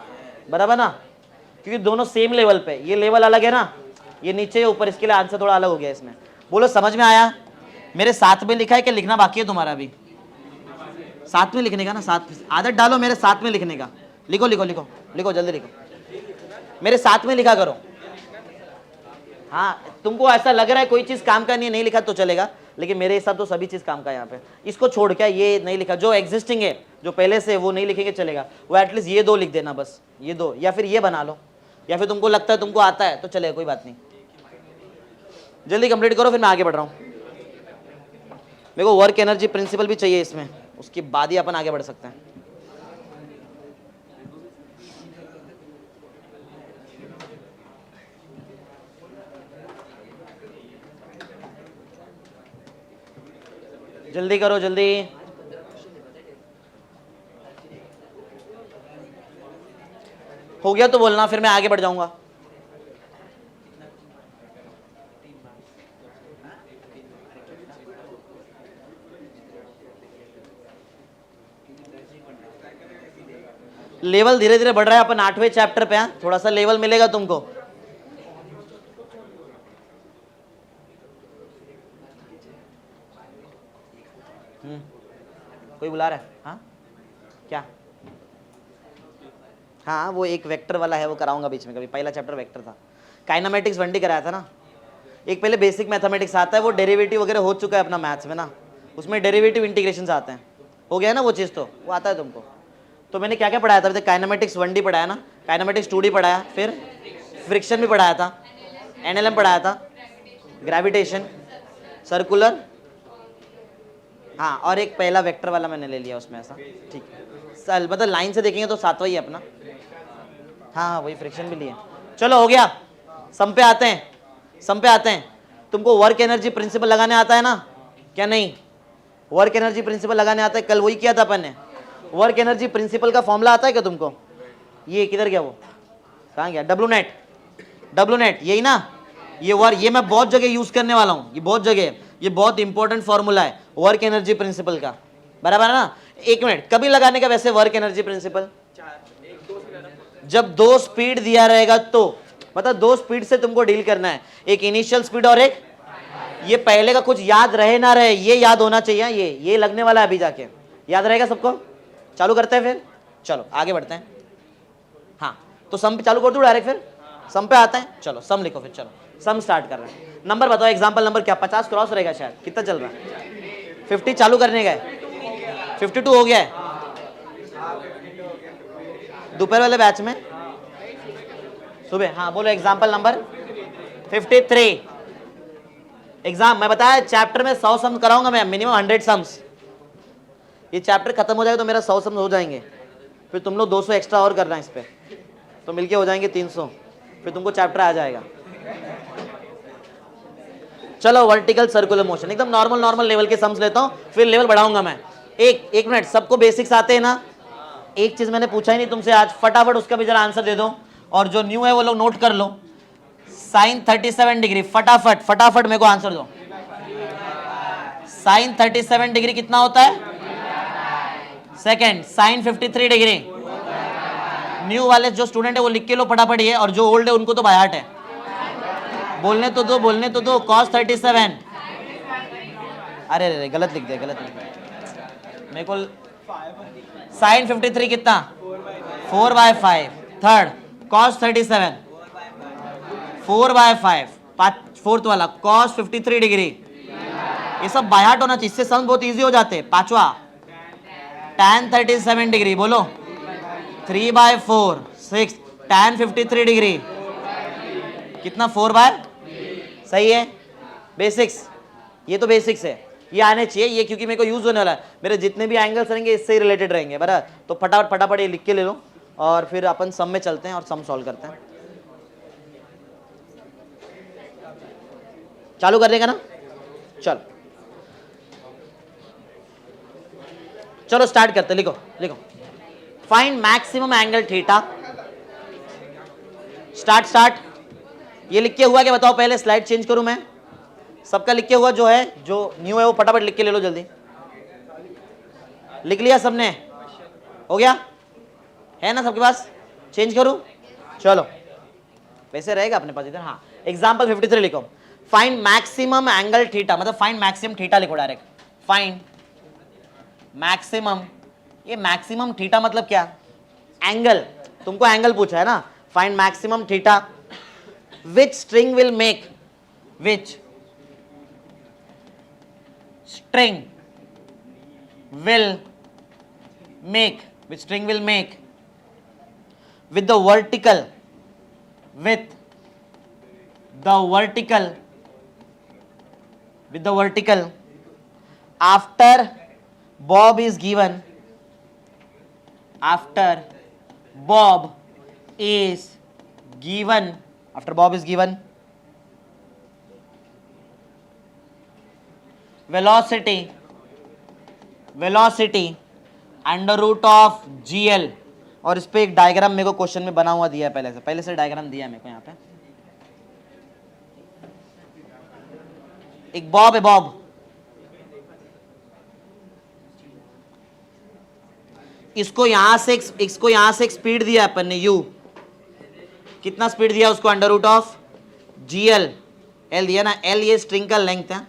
बराबर ना? क्योंकि दोनों सेम लेवल पे, ये लेवल अलग है ना, ये नीचे ऊपर, इसके लिए आंसर थोड़ा अलग हो गया इसमें। बोलो समझ में आया? मेरे साथ में लिखा है कि लिखना बाकी है तुम्हारा अभी? साथ में लिखने का ना, साथ आदत डालो मेरे साथ में लिखने का, लिखो लिखो लिखो लिखो, जल्दी लिखो, मेरे साथ में लिखा करो। हाँ तुमको ऐसा लग रहा है कोई चीज काम का नहीं है, नहीं लिखा तो चलेगा, लेकिन मेरे हिसाब तो सभी चीज काम का है यहाँ पे। इसको छोड़ के ये नहीं लिखा, जो एग्जिस्टिंग है, जो पहले से, वो नहीं लिखेंगे चलेगा, वो एटलीस्ट ये दो लिख देना बस, ये दो, या फिर ये बना लो, या फिर तुमको लगता है तुमको आता है तो चलेगा, कोई बात नहीं। जल्दी कंप्लीट करो, फिर मैं आगे बढ़ रहा हूँ। मेरे को वर्क एनर्जी प्रिंसिपल भी चाहिए इसमें, उसके बाद ही अपन आगे बढ़ सकते हैं। जल्दी करो जल्दी। हो गया तो बोलना, फिर मैं आगे बढ़ जाऊंगा। लेवल धीरे धीरे बढ़ रहा है, अपन 8वें चैप्टर पे हैं, थोड़ा सा लेवल मिलेगा तुमको। कोई बुला रहा है? हाँ क्या? हाँ वो एक वेक्टर वाला है, वो कराऊंगा बीच में कभी। पहला चैप्टर वेक्टर था, काइनामेटिक्स 1D कराया था ना। एक पहले बेसिक मैथमेटिक्स आता है, वो डेरिवेटिव वगैरह हो चुका है अपना मैथ्स में ना, उसमें डेरिवेटिव इंटीग्रेशंस आते हैं, हो गया ना वो चीज़, तो वो आता है तुमको। तो मैंने क्या क्या पढ़ाया था अभी तक? काइनामेटिक्स 1D पढ़ाया ना, काइनामेटिक्स 2D पढ़ाया, फिर फ्रिक्शन भी पढ़ाया था, NLM पढ़ाया था, ग्रेविटेशन, सर्कुलर, हाँ, और एक पहला वेक्टर वाला मैंने ले लिया उसमें ऐसा, ठीक है। मतलब लाइन से देखेंगे तो 7वां ही है अपना। हाँ वही फ्रिक्शन भी लिए। चलो हो गया, सम पे आते हैं, सम पे आते हैं। तुमको वर्क एनर्जी प्रिंसिपल लगाने आता है ना, क्या नहीं? वर्क एनर्जी प्रिंसिपल लगाने आता है, कल वही किया था अपन ने। वर्क एनर्जी प्रिंसिपल का फॉर्मूला आता है क्या तुमको? ये किधर गया, वो कहाँ गया? डब्ल्यू नेट, डब्ल्यू नेट यही ना, ये मैं बहुत जगह यूज करने वाला हूँ, ये बहुत जगह, ये बहुत इंपॉर्टेंट फॉर्मूला है वर्क एनर्जी प्रिंसिपल का, बराबर है ना? एक मिनट, कभी लगाने का वैसे वर्क एनर्जी प्रिंसिपल? जब 2 स्पीड दिया रहेगा तो, मतलब 2 स्पीड से तुमको डील करना है, एक इनिशियल स्पीड और एक, ये पहले का कुछ याद रहे ना रहे, ये याद होना चाहिए। ये लगने वाला है अभी जाके, याद रहेगा सबको? चालू करते हैं फिर, चलो आगे बढ़ते हैं। हाँ तो सम पे चालू कर दूं डायरेक्ट, फिर सम पे आते हैं। चलो सम लिखो फिर, चलो सम स्टार्ट कर रहे हैं। नंबर बताओ, एग्जाम्पल नंबर क्या? 50 क्रॉस रहेगा शायद, कितना चल रहा है? 50 चालू करने का है, 52 हो गया है दोपहर वाले बैच में, सुबह। हाँ बोलो एग्जाम्पल नंबर 53। एग्जाम मैं बताया चैप्टर में 100 सम कराऊंगा मैं, मिनिमम 100 सम्स। ये चैप्टर खत्म हो जाएगा तो मेरा 100 सम हो जाएंगे, फिर तुम लोग 200 एक्स्ट्रा और करना है इस पे, तो मिलके हो जाएंगे 300, फिर तुमको चैप्टर आ जाएगा। चलो वर्टिकल सर्कुलर मोशन, एकदम नॉर्मल लेवल के सम्स लेता हूँ, फिर लेवल बढ़ाऊंगा मैं। एक मिनट, सबको बेसिक्स आते हैं ना? एक चीज मैंने पूछा ही नहीं तुमसे आज, फटाफट उसका भी जरा आंसर दे दो, और जो न्यू है वो लोग नोट कर लो। साइन 37 डिग्री, फटाफट मेरे को आंसर दो। साइन 37 डिग्री कितना होता है? Second, sign 53 degree. न्यू वाले जो स्टूडेंट है वो लिख के लो फटाफट ये, और जो ओल्ड है उनको तो बाय हार्ट है। बोलने तो दो, cos 37। अरे गलत लिख दिया मेरे को। साइन 53 कितना? 4/5। Third, cos 37 4/5। फोर्थ वाला cos 53 डिग्री। ये सब बाय हार्ट होना चाहिए, इससे सम बहुत इजी हो जाते हैं। पांचवा, tan 37 डिग्री, बोलो 3/4। 6, tan 53 डिग्री कितना? 4/, सही है। बेसिक्स, ये तो बेसिक्स है, ये आने चाहिए ये, क्योंकि मेरे को यूज होने वाला है। मेरे जितने भी एंगल्स रहेंगे इससे ही रिलेटेड रहेंगे, बराबर? तो फटाफट ये लिख के ले लो, और फिर अपन सम में चलते हैं और सम सॉल्व करते हैं। चालू कर देगा ना? चलो स्टार्ट करते, लिखो। Find maximum angle theta. Start. ये लिख के हुआ क्या बताओ? पहले स्लाइड चेंज करूं मैं? सबका लिख के हुआ जो है, जो न्यू है वो फटाफट लिख के ले लो जल्दी। लिख लिया सबने? हो गया है ना सबके पास? चेंज करूं? चलो वैसे रहेगा अपने पास इधर। हाँ, एग्जाम्पल 53 लिखो। फाइंड मैक्सिमम एंगल थीटा, मतलब फाइंड मैक्सिमम थीटा लिखो डायरेक्ट। फाइंड मैक्सिमम, ये मैक्सिमम थीटा मतलब क्या? एंगल, तुमको एंगल पूछा है ना? Find maximum theta which string will make, which string will make, which string will make with the vertical with the vertical. After Bob is given, after Bob is given velocity under root of GL, और इस पे एक diagram मेरे को question में बना हुआ दिया है, पहले से डायग्राम दिया है मेरे को यहाँ पे। एक बॉब है, बॉब, इसको यहां से एक स्पीड दिया अपन ने u, कितना स्पीड दिया उसको, under root of GL, L दिया ना, L ये स्ट्रिंग का लेंथ है,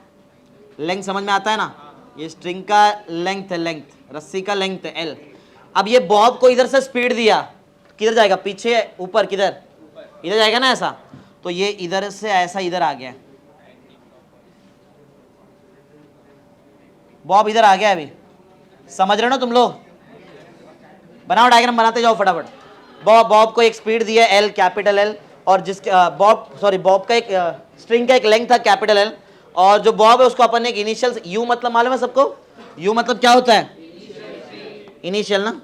लेंथ समझ में आता है ना, ये स्ट्रिंग का लेंथ है, लेंथ रस्सी का लेंथ है L। अब ये बॉब को इधर से स्पीड दिया, किधर जाएगा, पीछे ऊपर, किधर, इधर जाएगा ना ऐसा, तो ये इधर से ऐसा इधर आ गया, बॉब इधर आ गया अभी, समझ रहे हो ना तुम लोग, बनाओ डायग्राम, बनाते जाओ फटाफट। बॉब को एक स्पीड दिया L, कैपिटल L, और जिसके बॉब का एक स्ट्रिंग का एक लेंथ था कैपिटल L, और जो बॉब है उसको अपन ने एक इनिशियल, U मतलब मालूम है सबको, U मतलब क्या होता है, इनिशियल ना,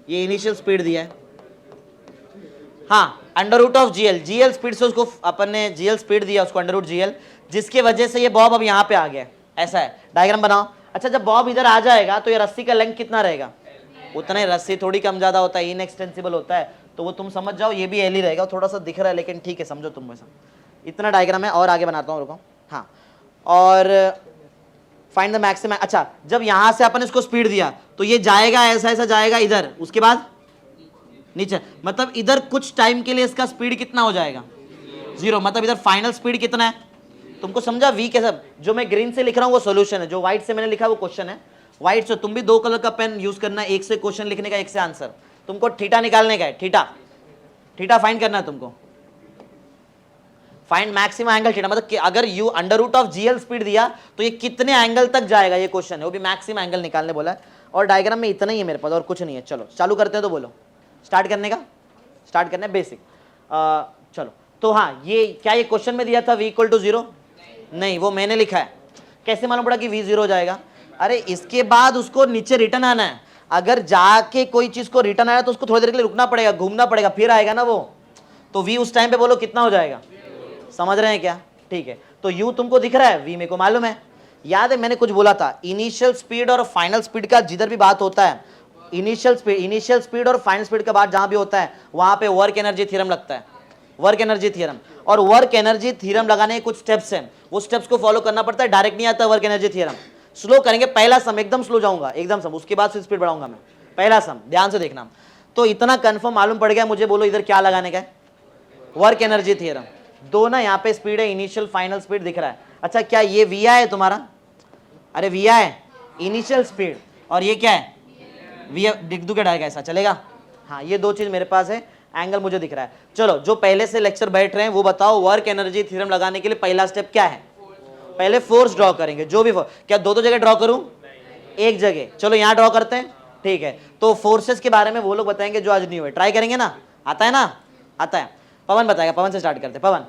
ये इनिशियल स्पीड दिया है, हाँ, under root of GL speed से उसको अपन ने GL स्पीड दिया उसको, अंडर रूट GL, जिसकी वजह से ये बॉब अब यहाँ पे आ गया, ऐसा है, डायग्राम बनाओ। अच्छा, जब बॉब इधर आ जाएगा तो ये रस्सी का लेंथ कितना रहेगा, उतना ही, रस्सी थोड़ी कम ज्यादा होता है, इनएक्सटेंसिबल होता है, तो वो तुम समझ जाओ, ये भी L ही रहेगा, थोड़ा सा दिख रहा है लेकिन ठीक है, समझो तुम वैसा, इतना डायग्राम है, और आगे बनाता हूँ, रुको, हाँ, और फाइंड द मैक्सिमम। अच्छा, जब यहां से अपन इसको स्पीड दिया तो ये जाएगा ऐसा ऐसा जाएगा इधर, उसके बाद नीचे, मतलब इधर कुछ टाइम के लिए इसका स्पीड कितना हो जाएगा, 0, मतलब इधर फाइनल स्पीड कितना है, तुमको समझा, V कैसा, जो मैं ग्रीन से लिख रहा हूँ वो सोल्यूशन है, जो व्हाइट से मैंने लिखा वो क्वेश्चन है, व्हाइट से तुम भी 2 कलर का पेन यूज करना है, एक से क्वेश्चन लिखने का, एक से आंसर, तुमको थीटा निकालने का है, थीटा फाइंड करना है तुमको, फाइंड मैक्सिमम एंगल थीटा, मतलब कि अगर you under root of GL speed दिया तो ये कितने एंगल तक जाएगा, ये क्वेश्चन है, वो भी मैक्सिमम एंगल निकालने बोला है, और डायग्राम में इतना ही है मेरे पास, और कुछ नहीं है। चलो चालू करते हैं, तो बोलो, स्टार्ट करना है बेसिक, चलो, तो हाँ, ये क्या ये क्वेश्चन में दिया था V = 0, नहीं, वो मैंने लिखा है, कैसे मालूम पड़ा कि V 0 हो जाएगा, अरे इसके बाद उसको नीचे रिटर्न आना है, अगर जाके कोई चीज को रिटर्न आया तो उसको थोड़ी देर के लिए रुकना पड़ेगा, घूमना पड़ेगा, फिर आएगा ना वो, तो V उस टाइम पे बोलो कितना हो जाएगा, समझ रहे हैं क्या, ठीक है, तो U तुमको दिख रहा है, V मेरे को मालूम है, याद है मैंने कुछ बोला था, इनिशियल स्पीड और फाइनल स्पीड का जिधर भी बात होता है, इनिशियल स्पीड और फाइनल स्पीड का बात जहां भी होता है, वहां पे वर्क एनर्जी थ्योरम लगता है, वर्क एनर्जी थ्योरम, और वर्क एनर्जी थ्योरम लगाने के कुछ स्टेप्स हैं, वो स्टेप्स को फॉलो करना पड़ता है, डायरेक्ट नहीं आता वर्क एनर्जी थ्योरम, स्लो करेंगे, पहला सम एकदम स्लो जाऊंगा, एकदम सम, उसके बाद फिर स्पीड बढ़ाऊंगा मैं, पहला सम ध्यान से देखना, तो इतना कंफर्म मालूम पड़ गया मुझे, बोलो इधर क्या लगाने का है, वर्क एनर्जी थ्योरम, दो ना यहाँ पे स्पीड है, इनिशियल फाइनल स्पीड दिख रहा है, अच्छा क्या ये VI है तुम्हारा, अरे VI है इनिशियल स्पीड, और ये क्या है V, दिख दू क्या डायरेक्ट, ऐसा चलेगा, हाँ, ये दो चीज मेरे पास है, एंगल मुझे दिख रहा है। चलो जो पहले से लेक्चर बैठ रहे हैं वो बताओ, वर्क एनर्जी थ्योरम लगाने के लिए पहला स्टेप क्या है, पहले फोर्स ड्रॉ करेंगे, जो भी क्या दो जगह ड्रॉ करूं, एक जगह, चलो यहाँ ड्रॉ करते हैं, ठीक है, तो फोर्सेस के बारे में वो लोग बताएंगे जो आज नहीं हुए, ट्राई करेंगे ना, आता है ना, आता है, पवन बताएगा, पवन से स्टार्ट करते, पवन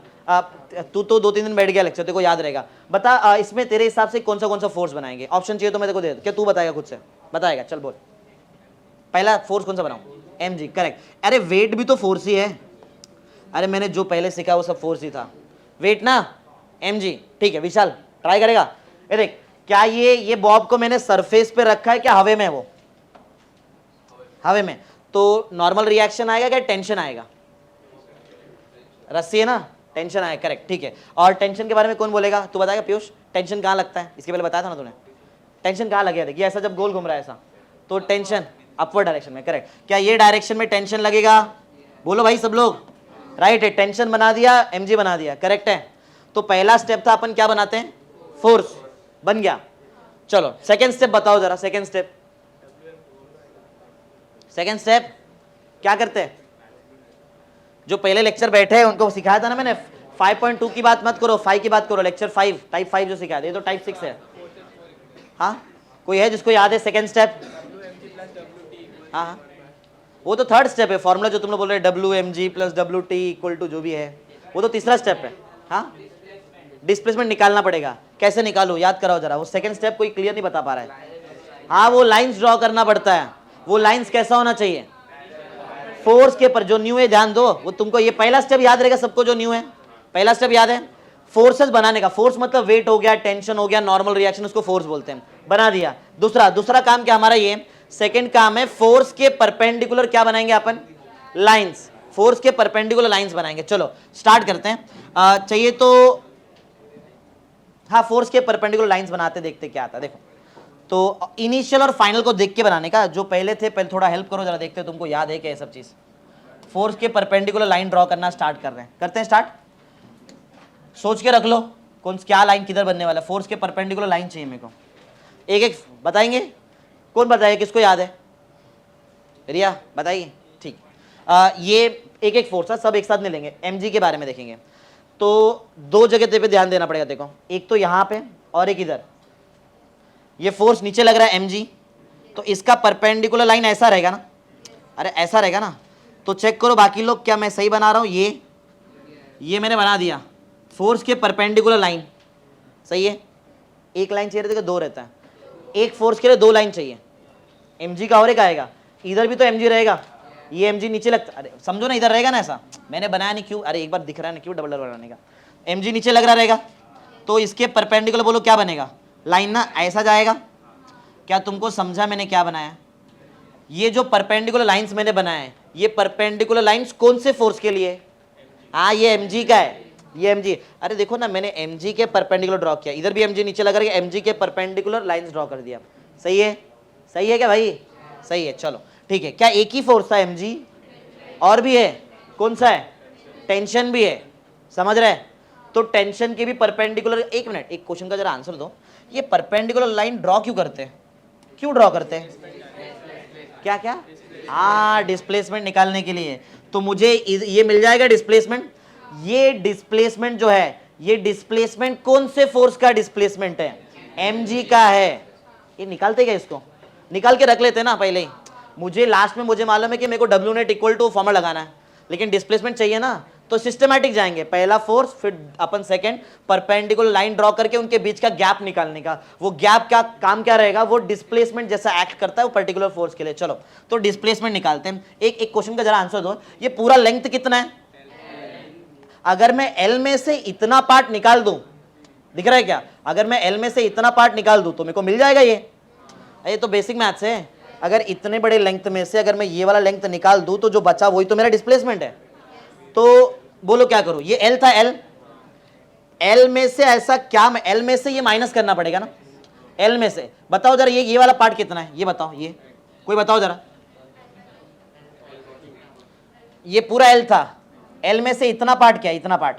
तू तो 2-3 दिन बैठ गया लेक्चर, तेरे को याद रहेगा, बता इसमें तेरे हिसाब से कौन सा फोर्स बनाएंगे, ऑप्शन चाहिए तो मैं तेरे को दे दूं, क्या तू बताएगा खुद से, बताएगा, चल बोल, पहला फोर्स कौन सा बनाऊं, mg, करेक्ट, अरे वेट भी तो फोर्स ही है, अरे मैंने जो पहले सीखा वो सब फोर्स ही था, वेट ना, mg, ठीक है, विशाल ट्राई करेगा, ये देख, क्या ये बॉब को मैंने सरफेस पे रखा है क्या हवे में, वो हवे में, तो नॉर्मल रिएक्शन आएगा क्या टेंशन आएगा, रस्सी है ना, टेंशन आएगा, करेक्ट, ठीक है, और टेंशन के बारे में कौन बोलेगा, तू बताएगा पीयूष, टेंशन कहाँ लगता है, इसके पहले बताया था ना तूने, टेंशन कहाँ लगेगा, देखिए ऐसा जब गोल घूम रहा है ऐसा, तो टेंशन अपवर्ड डायरेक्शन में, करेक्ट, क्या ये डायरेक्शन में टेंशन लगेगा, बोलो भाई सब लोग, राइट है, टेंशन बना दिया, mg बना दिया, करेक्ट है, तो पहला स्टेप था अपन क्या बनाते हैं, फोर्स बन गया, चलो सेकेंड स्टेप बताओ जरा, सेकेंड स्टेप क्या करते हैं, जो पहले लेक्चर बैठे हैं उनको सिखाया था ना मैंने, 5.2 की बात मत करो, 5 की बात करो, लेक्चर 5 टाइप 5 जो सिखाया था, ये तो टाइप 6 है, हाँ कोई है जिसको याद है सेकेंड स्टेप, हाँ वो तो थर्ड स्टेप है, फॉर्मूला जो तुम लोग बोल रहे हैं WMG + WT = जो भी है, वो तो तीसरा स्टेप है, हाँ डिस्प्लेसमेंट निकालना पड़ेगा। कैसे निकालो, याद कराओ जरा, वो सेकंड स्टेप कोई क्लियर नहीं बता पा रहा है। हाँ, वो लाइंस ड्रॉ करना पड़ता है। वो लाइंस कैसा होना चाहिए, फोर्स के पर, जो न्यू है ध्यान दो, वो तुमको ये पहला स्टेप याद रहेगा सबको, जो न्यू है पहला स्टेप याद है, फोर्सेस बनाने का। फोर्स मतलब वेट हो गया, टेंशन हो गया, नॉर्मल रिएक्शन, उसको फोर्स बोलते हैं, बना दिया। दूसरा काम क्या हमारा, ये सेकंड काम है, फोर्स के परपेंडिकुलर क्या बनाएंगे अपन, लाइंस। फोर्स के परपेंडिकुलर लाइंस बनाएंगे। चलो स्टार्ट करते हैं। चाहिए तो हाँ, फोर्स के परपेंडिकुलर लाइंस बनाते, देखते क्या आता है। देखो, तो इनिशियल और फाइनल को देख के बनाने का, जो पहले थे पहले थोड़ा हेल्प करो जरा, देखते तुमको याद है क्या ये सब चीज। फोर्स के परपेंडिकुलर लाइन ड्रॉ करना स्टार्ट कर रहे हैं, करते हैं स्टार्ट। सोच के रख लो कौन क्या लाइन किधर बनने वाला है। फोर्स के परपेंडिकुलर लाइन चाहिए मेरे को, एक एक बताएंगे। कौन बताएगा, किसको याद है, रिया बताइए। ठीक, ये एक एक फोर्स है, सब एक साथ मिलेंगे, mg के बारे में देखेंगे। तो दो जगह पे ध्यान देना पड़ेगा। देखो, एक तो यहाँ पे और एक इधर। ये फोर्स नीचे लग रहा है mg, तो इसका परपेंडिकुलर लाइन ऐसा रहेगा ना, अरे ऐसा रहेगा ना। तो चेक करो बाकी लोग, क्या मैं सही बना रहा हूँ। ये मैंने बना दिया, फोर्स के परपेंडिकुलर लाइन, सही है। एक लाइन चाहिए रहती है, दो रहता है। एक फोर्स के लिए दो लाइन चाहिए, mg का और एक आएगा। इधर भी तो mg रहेगा, ये mg नीचे लगता, अरे समझो ना, इधर रहेगा ना ऐसा, मैंने बनाया नहीं क्यों, अरे एक बार दिख रहा है ना क्यों, डबल डबल बनाने का। mg नीचे लग रहा रहेगा, तो इसके परपेंडिकुलर बोलो क्या बनेगा, लाइन ना ऐसा जाएगा। क्या तुमको समझा मैंने क्या बनाया, ये जो परपेंडिकुलर लाइंस मैंने बनाया है, ये परपेंडिकुलर लाइंस कौन से फोर्स के लिए, हाँ ये mg का है, ये mg। अरे देखो ना, मैंने mg के परपेंडिकुलर ड्रॉ किया, इधर भी mg नीचे लगा रहा, mg के परपेंडिकुलर लाइंस ड्रॉ कर दिया। सही है, सही है क्या भाई, सही है। चलो ठीक है, क्या एक ही फोर्स था mg, और भी है, कौन सा है, टेंशन भी है, समझ रहे। तो टेंशन के भी परपेंडिकुलर, एक मिनट, एक क्वेश्चन का जरा आंसर दो, ये परपेंडिकुलर लाइन ड्रॉ क्यों करते हैं, क्यों ड्रॉ करते हैं, क्या क्या, हाँ डिस्प्लेसमेंट निकालने के लिए। तो मुझे ये मिल जाएगा डिस्प्लेसमेंट। ये डिस्प्लेसमेंट जो है, ये डिस्प्लेसमेंट कौन से फोर्स का डिस्प्लेसमेंट है, mg का है। ये निकालते क्या, इसको निकाल के रख लेते ना पहले ही। मुझे लास्ट में मुझे मालूम है कि मेरे को W net equal to formula लगाना है, लेकिन डिस्प्लेसमेंट चाहिए ना, तो सिस्टमैटिक जाएंगे, पहला फोर्स, फिर अपन सेकंड परपेंडिकुलर लाइन ड्रॉ करके उनके बीच का गैप निकालने का। वो गैप का काम क्या रहेगा, वो डिस्प्लेसमेंट जैसा एक्ट करता है वो पर्टिकुलर फोर्स के लिए। चलो तो डिस्प्लेसमेंट निकालते हैं। एक क्वेश्चन का जरा आंसर दो, ये पूरा लेंथ कितना है, अगर मैं L में से इतना पार्ट निकाल दूं, दिख रहा है क्या, अगर मैं L में से इतना पार्ट निकाल दूं तो मेरे को मिल जाएगा ये तो बेसिक मैथ्स है। अगर इतने बड़े लेंथ में से अगर मैं ये वाला लेंथ निकाल दूं तो जो बचा वही तो मेरा डिस्प्लेसमेंट है। तो बोलो क्या करूं, ये L था, L में से ऐसा क्या, L में से ये माइनस करना पड़ेगा ना, L में से बताओ जरा, ये वाला पार्ट कितना है, ये बताओ, ये कोई बताओ जरा, ये पूरा L था, L में से इतना पार्ट क्या है, इतना पार्ट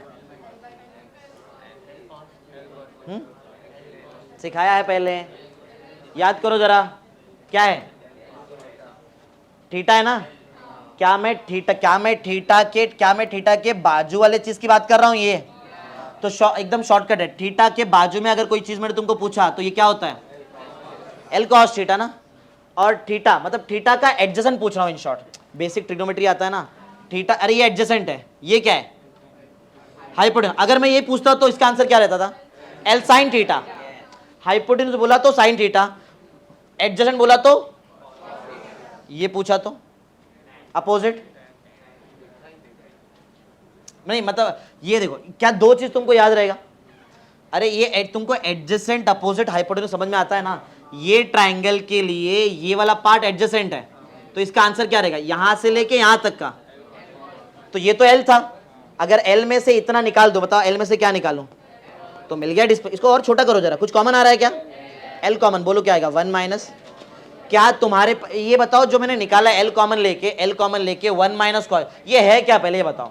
सिखाया है पहले, याद करो जरा, क्या है, थीटा है ना। क्या मैं थीटा के बाजू वाले चीज की बात कर रहा हूं, ये तो एकदम शॉर्टकट है। थीटा के बाजू में अगर कोई चीज मैंने तुमको पूछा तो ये क्या होता है, L cos थीटा ना। और थीटा मतलब थीटा का एडजेसेंट पूछ रहा हूं, इन शॉर्ट बेसिक ट्रिग्नोमेट्री आता है ना। थीटा, अरे ये एडजेसेंट है, ये क्या है, हाइपोटेन्यूज। अगर मैं ये पूछता तो इसका आंसर क्या रहता था, L sin थीटा। हाइपोटेन्यूज बोला तो sin थीटा, एडजेसेंट बोला तो, ये पूछा तो अपोजिट नहीं, मतलब ये देखो, क्या दो चीज तुमको याद रहेगा, अरे ये तुमको एडजेसेंट अपोजिट हाइपोटेन्यूज समझ में आता है ना। ये ट्राइंगल के लिए ये वाला पार्ट एडजेसेंट है, तो इसका आंसर क्या रहेगा, यहां से लेके यहां तक का। तो ये तो L था, अगर L में से इतना निकाल दो, बताओ L में से क्या निकालूं, तो मिल गया डिस्प्ले। इसको और छोटा करो जरा, कुछ कॉमन आ रहा है क्या, L कॉमन, बोलो क्या आएगा, 1 माइनस, क्या तुम्हारे ये बताओ जो मैंने निकाला L कॉमन लेके 1 माइनस कॉल, ये है क्या, पहले ये बताओ,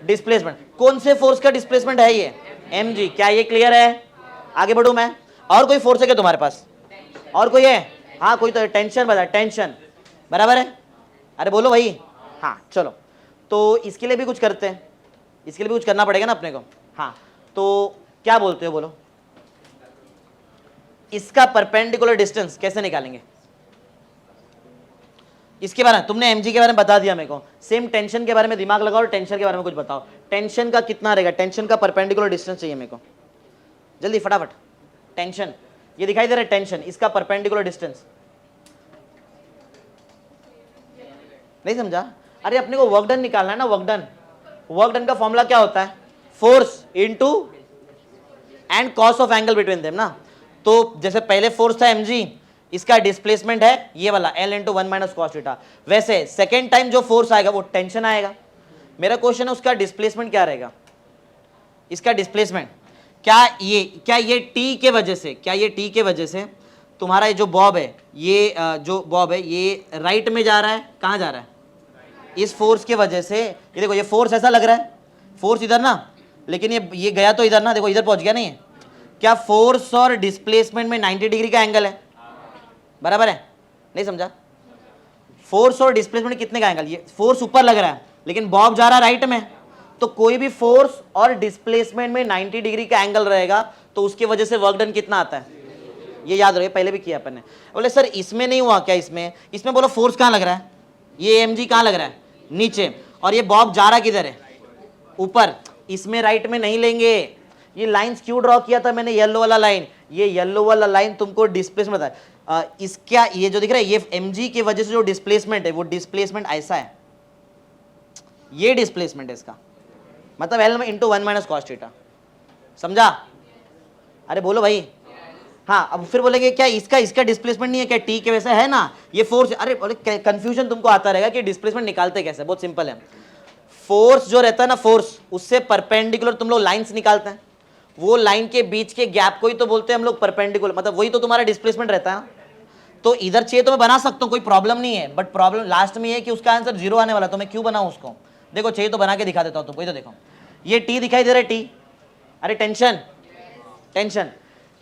डिस्प्लेसमेंट। कौन से फोर्स का डिस्प्लेसमेंट है ये, mg। क्या ये क्लियर है, आगे बढ़ू मैं, और कोई फोर्स है क्या तुम्हारे पास, और कोई है, हाँ कोई तो, टेंशन बता, टेंशन बराबर है, अरे बोलो भाई, हाँ चलो। तो इसके लिए भी कुछ करते हैं, इसके लिए भी कुछ करना पड़ेगा ना अपने को। हाँ तो क्या बोलते हो बोलो, इसका परपेंडिकुलर डिस्टेंस कैसे निकालेंगे, इसके बारे में तुमने mg के बारे में बता दिया मेरे को, सेम टेंशन के बारे में दिमाग लगाओ और टेंशन के बारे में कुछ बताओ। टेंशन का कितना रहेगा, टेंशन का परपेंडिकुलर डिस्टेंस चाहिए मेरे को। जल्दी फटाफट। टेंशन, ये दिखाई दे रहा है टेंशन, इसका परपेंडिकुलर डिस्टेंस। नहीं समझा? अरे अपने को वर्क डन निकालना है ना, वर्क डन। वर्क डन का फॉर्मूला क्या होता है? Force into and cos of angle between them ना। तो जैसे पहले फोर्स था mg, इसका डिस्प्लेसमेंट है ये वाला L into 1 minus cos theta. वैसे सेकेंड टाइम जो फोर्स आएगा वो टेंशन आएगा। मेरा क्वेश्चन है उसका डिस्प्लेसमेंट क्या रहेगा? इसका डिस्प्लेसमेंट क्या ये टी के वजह से, क्या ये टी के वजह से तुम्हारा ये जो बॉब है, ये जो बॉब है ये राइट में जा रहा है, कहाँ जा रहा है? इस फोर्स के वजह से। ये देखो, ये फोर्स ऐसा लग रहा है, फोर्स इधर ना, लेकिन ये गया तो इधर ना, देखो इधर पहुंच गया नहीं है क्या? फोर्स और डिस्प्लेसमेंट में 90 डिग्री का एंगल है, बराबर है? नहीं समझा? फोर्स और डिस्प्लेसमेंट कितने का एंगल? ये फोर्स ऊपर लग रहा है लेकिन बॉब जा रहा है राइट में, तो कोई भी फोर्स और डिस्प्लेसमेंट में 90 डिग्री का एंगल रहेगा, तो उसकी वजह से वर्क डन कितना आता है? ये याद रहे, पहले भी किया अपन ने। बोले सर इसमें नहीं हुआ क्या? इसमें बोलो फोर्स कहाँ लग रहा है? ये mg कहाँ लग रहा है? नीचे। और ये बॉब जा रहा किधर है? ऊपर। इसमें राइट में नहीं लेंगे। ये लाइंस क्यों ड्रॉ किया था मैंने? येलो वाला लाइन, ये येलो वाला लाइन तुमको डिस्प्लेसमेंट बताया। इसका ये जो दिख रहा है ये mg की वजह से जो डिस्प्लेसमेंट है वो डिस्प्लेसमेंट ऐसा है, ये डिस्प्लेसमेंट है इसका, मतलब L into 1 minus cos theta. समझा? अरे बोलो भाई। हाँ, अब फिर बोलेंगे क्या इसका डिस्प्लेसमेंट नहीं है क्या? टी के वैसे है ना, ये फोर्स। अरे बोले कंफ्यूजन तुमको आता रहेगा कि डिस्प्लेसमेंट निकालते कैसे। बहुत सिंपल है, फोर्स जो रहता है ना, फोर्स उससे परपेंडिकुलर तुम लोग लाइंस निकालते हैं, वो लाइन के बीच के गैप को ही तो बोलते हैं हम लोग परपेंडिकुलर, मतलब वही तो तुम्हारा डिस्प्लेसमेंट रहता है ना। तो इधर चाहिए तो मैं बना सकता हूँ, कोई प्रॉब्लम नहीं है, बट प्रॉब्लम लास्ट में ये है कि उसका आंसर 0 आने वाला, तो मैं क्यों बनाऊँ उसको? देखो चाहिए तो बना के दिखा देता हूँ तुमको। ये तो देखो, ये टी दिखाई दे रहा है, टी। अरे टेंशन, टेंशन,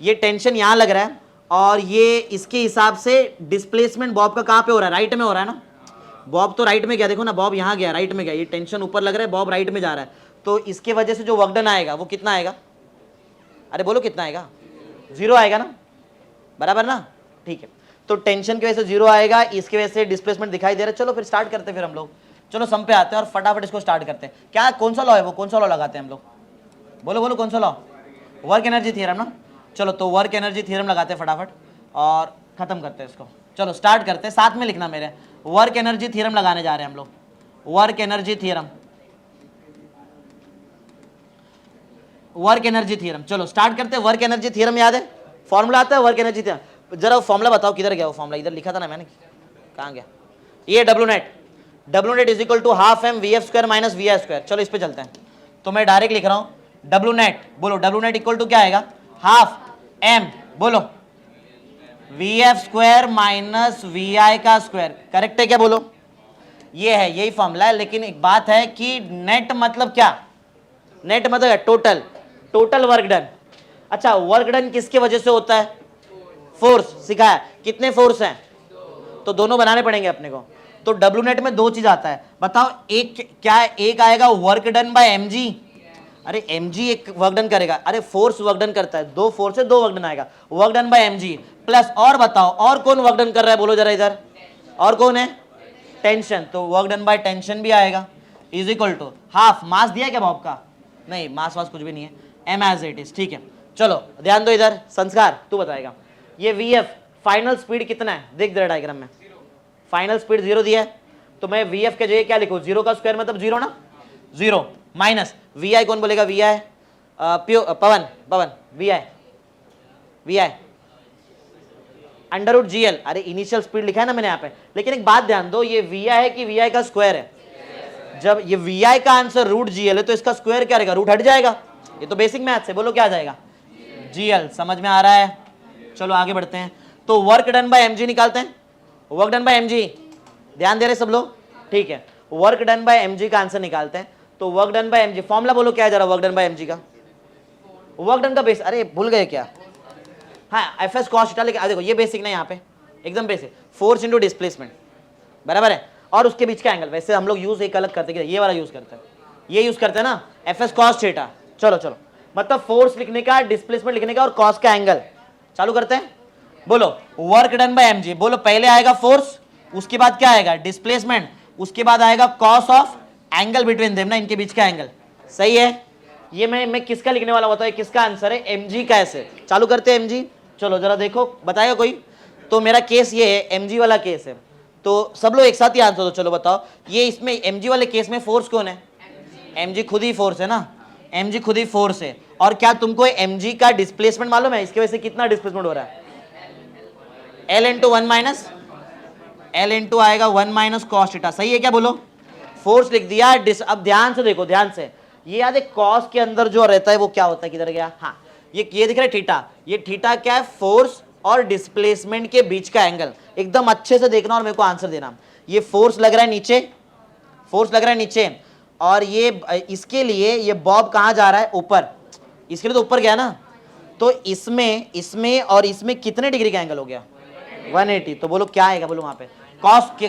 ये टेंशन यहाँ लग रहा है, और ये इसके हिसाब से डिस्प्लेसमेंट बॉब का कहाँ पे हो रहा है? राइट में हो रहा है ना। बॉब तो राइट में गया, देखो ना, बॉब यहाँ गया, राइट में गया, ये टेंशन ऊपर लग रहा है, बॉब राइट में जा रहा है, तो इसके वजह से जो वर्क डन आएगा वो कितना आएगा? अरे बोलो कितना आएगा? 0 आएगा ना, बराबर ना? ठीक है, तो टेंशन की वजह से 0 आएगा, इसकी वजह से डिस्प्लेसमेंट दिखाई दे रहा है। चलो फिर स्टार्ट करते हैं, फिर हम लोग चलो सम पे आते हैं और फटाफट इसको स्टार्ट करते हैं। क्या कौन सा लॉ है वो? कौन सा लॉ लगाते हैं हम लोग? बोलो बोलो कौन सा लॉ? वर्क एनर्जी थ्योरम ना। चलो तो वर्क एनर्जी थ्योरम लगाते हैं फटाफट और खत्म करते हैं इसको। चलो स्टार्ट करते हैं, साथ में लिखना मेरे। वर्क एनर्जी थ्योरम लगाने जा रहे हैं हम लोग, work energy theorem, work energy theorem. चलो स्टार्ट करते हैं। वर्क एनर्जी थ्योरम याद है? फॉर्मूला आता है वर्क एनर्जी थ्योरम? जरा फॉर्मूला बताओ, किधर गया वो फॉर्मूला? इधर लिखा था ना मैंने, कहाँ गया? ये W net is equal to half M V F square minus V I square. चलो इस पे चलते हैं, तो मैं डायरेक्ट लिख रहा हूँ डब्ल्यू नेट। बोलो डब्ल्यू नेट इक्वल टू क्या आएगा? हाफ एम, बोलो V F square minus V I का स्क्वायर। करेक्ट है क्या? बोलो ये है, यही फॉर्मूला है। लेकिन एक बात है कि नेट मतलब क्या? नेट मतलब टोटल, टोटल वर्क डन। अच्छा, वर्क डन किसके वजह से होता है? फोर्स। सिखाया कितने फोर्स हैं? तो दोनों बनाने पड़ेंगे अपने को। तो डब्ल्यू नेट में 2 चीज आता है, बताओ। एक क्या? एक आएगा वर्क डन बाय एमजी। अरे एमजी एक वर्क डन करेगा, अरे फोर्स वर्क डन करता है, 2 फोर्स है 2 वर्क डन आएगा, work done bye MG plus, और बताओ और कौन वर्क डन कर रहा है? बोलो जरा इधर, और कौन है? टेंशन, तो वर्क डन बाय टेंशन भी आएगा, इज इक्वल टू हाफ। मास दिया क्या बॉब का? नहीं, मास वास कुछ भी नहीं है, एम एज इट इज। ठीक है, चलो ध्यान दो इधर। संस्कार तू बताएगा, ये वी एफ फाइनल स्पीड कितना है? देख दे डायग्राम में, फाइनल स्पीड 0 दिया है, तो मैं वी एफ के जगह क्या लिखूँ? 0 का स्क्वायर मतलब 0 ना, 0 माइनस वी आई। कौन बोलेगा? V I Pawan V I under root G L. अरे इनिशियल स्पीड लिखा है ना मैंने यहाँ पे, लेकिन एक बात ध्यान दो, ये वी आई है कि वी आई का स्क्वायर है? जब ये वी आई का आंसर रूट जी एल है तो इसका स्क्वायर क्या रहेगा? रूट हट जाएगा। ये तो बेसिक मैथ से, बोलो क्या आ जाएगा? G L. समझ में आ रहा है? चलो आगे बढ़ते हैं। तो वर्क डन बाय एमजी निकालते हैं, वर्क डन बाय एमजी। ध्यान दे रहे सब लोग? ठीक है, वर्क डन बाय एमजी का आंसर निकालते हैं। तो work done bye MG, formula बोलो क्या है जरा वर्क डन बाय एमजी का? वर्क डन का बेस, अरे भूल गए क्या? हाँ, एफ एस कॉस थीटा। लेकिन देखो ये बेसिक ना, यहाँ पे एकदम बेसिक, फोर्स इंटू डिस्प्लेसमेंट, बराबर है, और उसके बीच का एंगल। वैसे हम लोग यूज एक अलग करते हैं, ये वाला यूज करते हैं, ये यूज करते हैं ना, एफ एस कॉस थीटा। चलो चलो, मतलब फोर्स लिखने का, डिस्प्लेसमेंट लिखने का और कॉस का एंगल। चालू करते हैं, बोलो वर्क डन बाय एमजी। बोलो पहले आएगा फोर्स, उसके बाद क्या आएगा? डिस्प्लेसमेंट, उसके बाद आएगा cos of angle between them ना, इनके बीच का एंगल। सही है? ये मैं किसका लिखने वाला बताओ, किसका आंसर है, mg का। ऐसे चालू करते हैं mg। चलो जरा देखो, बताएगा कोई? तो मेरा केस ये है, mg वाला केस है, तो सब लोग एक साथ ही आंसर दो। चलो बताओ, ये इसमें mg वाले केस में फोर्स कौन है? mg खुद ही फोर्स है ना, mg खुद ही फोर्स है। और क्या तुमको mg का डिस्प्लेसमेंट मालूम है? इसकी वजह से कितना डिस्प्लेसमेंट हो रहा है? L into one minus L into आएगा 1 माइनस कॉस थीटा। सही है क्या? बोलो। फोर्स लिख दिया। अब ध्यान से देखो, ध्यान से, ये याद है कॉस के अंदर जो रहता है वो क्या होता है? किधर गया? हाँ, ये दिख रहा है थीटा। ये थीटा क्या है? फोर्स और डिस्प्लेसमेंट के बीच का एंगल। एकदम अच्छे से देखना और मेरे को आंसर देना। ये फोर्स लग रहा है नीचे, फोर्स लग रहा है नीचे, और ये इसके लिए ये बॉब कहाँ जा रहा है? ऊपर। इसके लिए तो ऊपर गया ना, तो इसमें और इसमें कितने डिग्री का एंगल हो गया? 180। तो बोलो क्या आएगा? बोलो वहां पे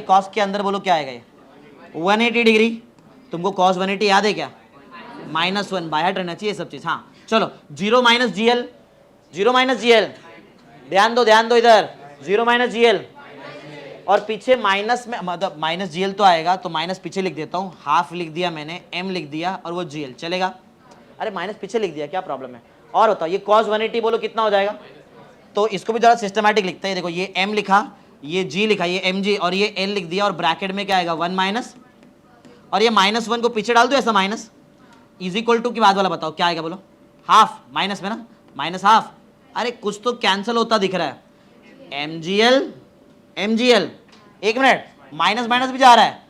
कॉस के अंदर बोलो क्या आएगा? ये 180 डिग्री। तुमको कॉस 180 याद है क्या? -1 बाय हार्ट रहना चाहिए सब चीज। हाँ चलो, 0 माइनस जीएल, ध्यान दो इधर, 0 माइनस जीएल, और पीछे माइनस में मतलब माइनस जीएल तो आएगा, तो माइनस पीछे लिख देता हूँ, हाफ लिख दिया मैंने, एम लिख दिया, और वो जीएल चलेगा। अरे माइनस पीछे लिख दिया, क्या प्रॉब्लम है? और बताओ, ये कॉस 180 बोलो कितना हो जाएगा? तो इसको भी जरा सिस्टमैटिक लिखते हैं। देखो, ये m लिखा, ये g लिखा, ये mg, और ये l लिख दिया, और ब्रैकेट में क्या आएगा? 1 माइनस, और ये -1 को पीछे डाल दो ऐसा, माइनस इज इक्वल टू की बाद वाला बताओ क्या आएगा? बोलो हाफ, माइनस में ना, माइनस हाफ। अरे कुछ तो कैंसिल होता दिख रहा है। mgl, एक मिनट, माइनस माइनस भी जा रहा है,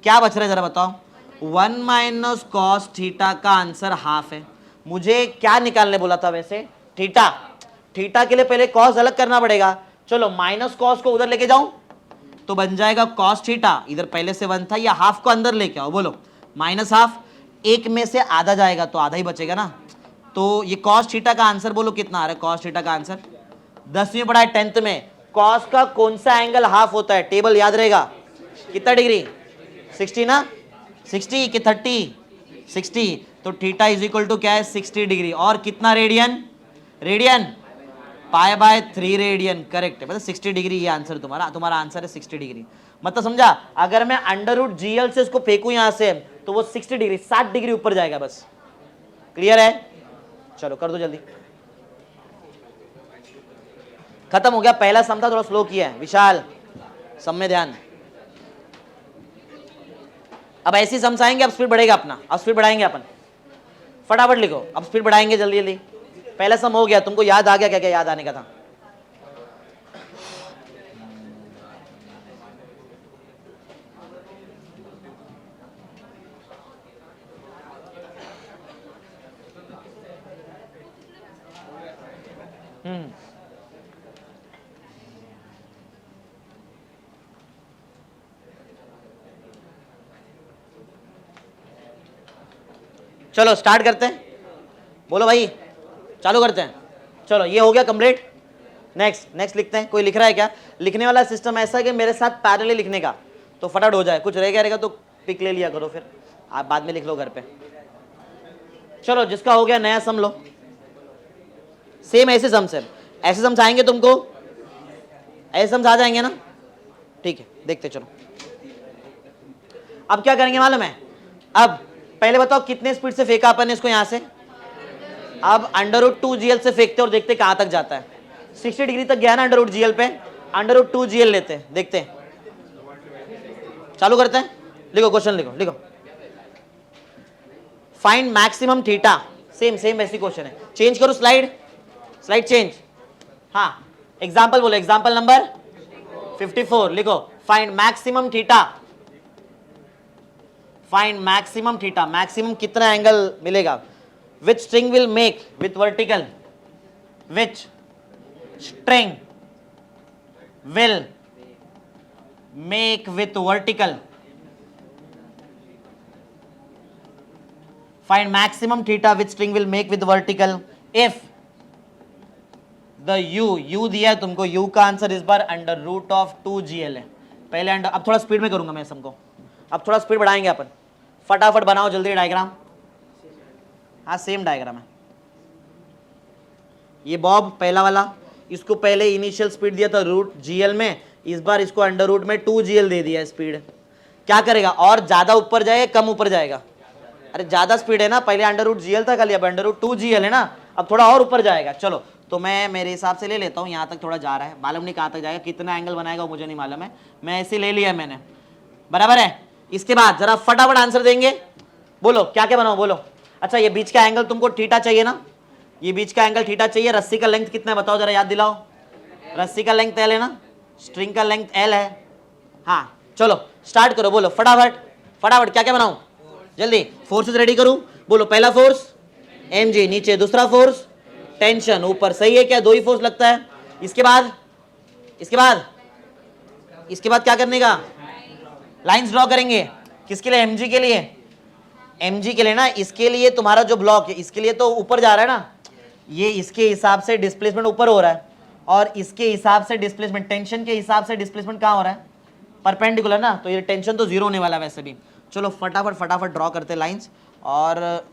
क्या बच रहा है जरा बताओ? 1 माइनस कॉस थीटा का आंसर हाफ है। मुझे क्या निकालने बोला था वैसे? थीटा। थीटा के लिए पहले कॉस अलग करना पड़ेगा। चलो, माइनस कॉस को उधर लेके जाऊं तो बन जाएगा कॉस थीटा, इधर पहले से 1 था, या हाफ को अंदर लेके आओ, बोलो माइनस हाफ, एक में से आधा जाएगा तो आधा ही बचेगा ना। तो ये कॉस थीटा का आंसर बोलो कितना आ रहा है? कॉस थीटा का आंसर 10वीं पढ़ा है, 10th में, कॉस का कौन सा एंगल हाफ होता है? टेबल याद रहेगा, कितना डिग्री? 60 ना, 60 कि 30? 60। तो थीटा इज इक्वल टू क्या है? 60 डिग्री। और कितना radian? Pi by 3 radian, correct है। मतलब 60 डिग्री ये आंसर तुम्हारा आंसर है 60 डिग्री। मतलब समझा? अगर मैं अंडर रूट जीएल से इसको फेंकू यहां से, तो वो 60 डिग्री, 60 डिग्री ऊपर जाएगा बस। क्लियर है? चलो कर दो जल्दी। खत्म हो गया पहला सम था, थोड़ा स्लो किया है विशाल, सम में ध्यान। अब ऐसी सम्स आएंगे, अब स्पीड बढ़ेगा अपना, अब स्पीड बढ़ाएंगे अपन, फटाफट लिखो, अब स्पीड बढ़ाएंगे जल्दी जल्दी। पहला सम हो गया, तुमको याद आ गया क्या क्या याद आने का था? चलो स्टार्ट करते हैं, बोलो भाई, चालू करते हैं। चलो ये हो गया कंप्लीट। नेक्स्ट लिखते हैं। कोई लिख रहा है क्या? लिखने वाला सिस्टम ऐसा है कि मेरे साथ पैरेलली लिखने का, तो फटाफट हो जाए। कुछ रह गया रहेगा तो पिक ले लिया करो, फिर आप बाद में लिख लो घर पे। चलो जिसका हो गया नया सम लो। सेम ऐसे सम्स है, ऐसे सम्स आएंगे तुमको, ऐसे सम्स आ जाएंगे ना? ठीक है, देखते चलो। अब क्या करेंगे मालूम है? अब पहले बताओ कितने स्पीड से फेंका अपन ने इसको यहां से? अब √2gl से फेंकते और देखते कहां तक जाता है। 60 डिग्री तक गया ना √gl पे, √2gl लेते हैं, देखते हैं। चालू करते हैं, लिखो क्वेश्चन, लिखो। Find maximum theta. सेम वैसी क्वेश्चन है। चेंज करो स्लाइड चेंज। हाँ, एग्जाम्पल बोलो, एग्जाम्पल नंबर 54 लिखो। Find maximum theta, find maximum theta, maximum कितना एंगल मिलेगा? विच string will make with vertical, which string will make with vertical, find maximum theta which string will make with vertical if the u दिया है तुमको, u का answer इस बार √2gl है। पहले under, अब थोड़ा स्पीड में करूंगा मैं सबको, अब थोड़ा स्पीड बढ़ाएंगे अपन। फटाफट बनाओ जल्दी डायग्राम। हाँ सेम डायग्राम है। ये बॉब पहला वाला, इसको पहले इनिशियल स्पीड दिया था √gl में, इस बार इसको √2gl दे दिया स्पीड। क्या करेगा? और ज्यादा ऊपर जाएगा कम ऊपर जाएगा? अरे ज्यादा स्पीड है ना, पहले √GL था खाली, अब √2GL है ना, अब थोड़ा और ऊपर जाएगा। चलो तो मैं मेरे हिसाब से ले लेता हूँ, यहाँ तक थोड़ा जा रहा है, मालूम नहीं कहाँ तक जाएगा, कितना एंगल बनाएगा वो मुझे नहीं मालूम है, मैं ऐसे ले लिया मैंने, बराबर है। इसके बाद जरा फटाफट आंसर देंगे, बोलो क्या क्या बनाओ बोलो। अच्छा ये बीच का एंगल तुमको थीटा चाहिए ना, ये बीच का एंगल थीटा चाहिए। रस्सी का लेंथ कितना है बताओ जरा, याद दिलाओ। रस्सी का लेंथ L है ना, स्ट्रिंग का लेंथ L है। हाँ चलो स्टार्ट करो, बोलो फटाफट फटाफट, क्या क्या बनाऊं जल्दी। फोर्सेस रेडी करूं, बोलो। पहला फोर्स mg नीचे, दूसरा फोर्स टेंशन ऊपर, सही है क्या, दो ही फोर्स लगता है। इसके बाद क्या करने का, लाइंस ड्रॉ करेंगे। किसके लिए, mg के लिए, mg के लिए ना। इसके लिए तुम्हारा जो ब्लॉक है, इसके लिए तो ऊपर जा रहा है ना, ये इसके हिसाब से डिस्प्लेसमेंट ऊपर हो रहा है, और इसके हिसाब से डिस्प्लेसमेंट, टेंशन के हिसाब से डिस्प्लेसमेंट कहाँ हो रहा है, परपेंडिकुलर ना, तो ये टेंशन तो जीरो होने वाला है वैसे भी। चलो फटाफट फटाफट ड्रॉ करते लाइंस, और